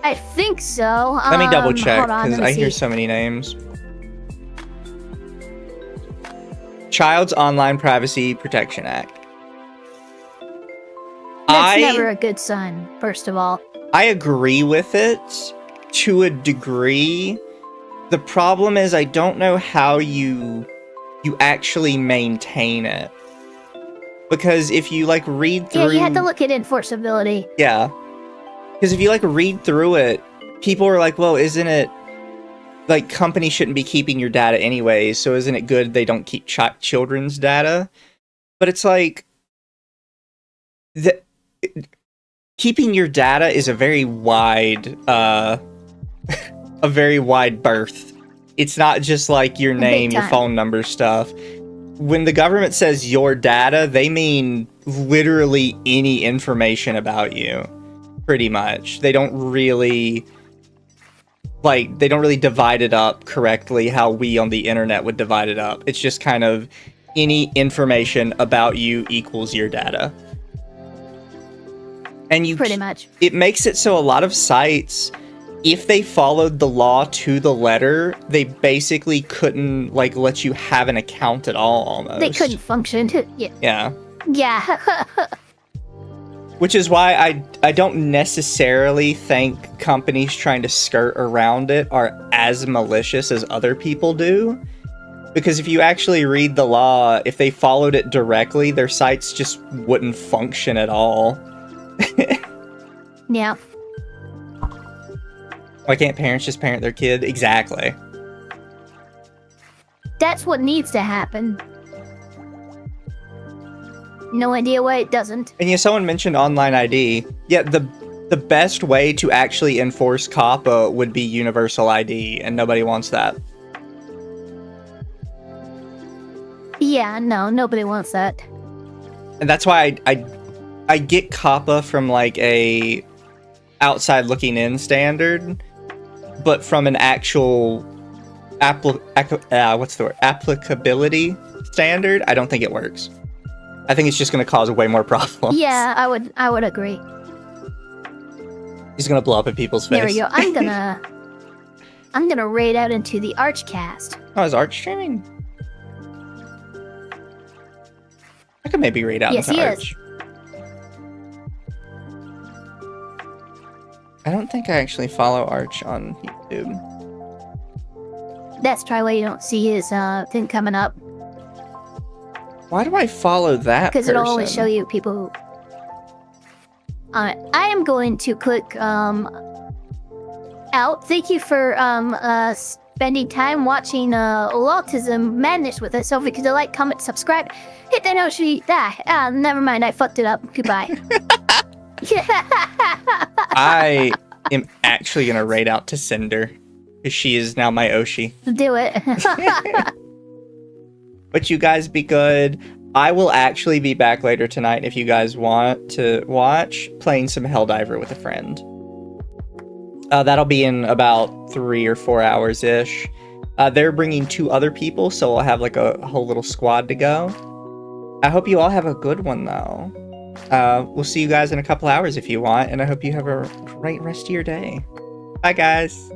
I think so. Let me double check, hold on, because let me I hear see. so many names. Child's Online Privacy Protection Act. That's never a good sign, first of all. I agree with it to a degree. The problem is I don't know how you actually maintain it. Because if you like read through... Yeah, you have to look at enforceability. Yeah. Because if you like read through it, people are like, well, isn't it... Like, companies shouldn't be keeping your data anyways, so isn't it good they don't keep children's data? But it's like... keeping your data is a very wide... a very wide berth. It's not just like your name, your phone number stuff. When the government says your data, they mean literally any information about you. Pretty much. They don't really divide it up correctly how we on the internet would divide it up. It's just kind of any information about you equals your data. And pretty much. It makes it so a lot of sites, if they followed the law to the letter, they basically couldn't like let you have an account at all almost. They couldn't function. Yeah. Yeah. Yeah. Which is why I don't necessarily think companies trying to skirt around it are as malicious as other people do. Because if you actually read the law, if they followed it directly, their sites just wouldn't function at all. Yeah. Why can't parents just parent their kid? Exactly. That's what needs to happen. No idea why it doesn't. And yeah, someone mentioned online ID. Yeah, the best way to actually enforce COPPA would be universal ID, and nobody wants that. Yeah, no, nobody wants that. And that's why I get COPPA from like a outside looking in standard, but from an actual applicability standard, I don't think it works. I think it's just going to cause way more problems. Yeah, I would agree. He's going to blow up in people's face. There we go. I'm gonna raid out into the Archcast. Oh, is Arch streaming? could maybe read out Yes, into he Arch. is. I don't think I actually follow Arch on YouTube. That's probably why you don't see his thing coming up. Why do I follow that Because person? it'll always show you people who... I am going to click out. Thank you for spending time watching Autism Madness with us. So if you could like, comment, subscribe, hit that notification. Never mind, I fucked it up. Goodbye. I am actually gonna raid out to Cinder, because she is now my Oshi. Do it. But you guys be good. I will actually be back later tonight if you guys want to watch playing some Helldiver with a friend. That'll be in about 3 or 4 hours ish. They're bringing 2 other people, so we'll have like a whole little squad to go. I hope you all have a good one though. We'll see you guys in a couple hours if you want, and I hope you have a great rest of your day. Bye guys.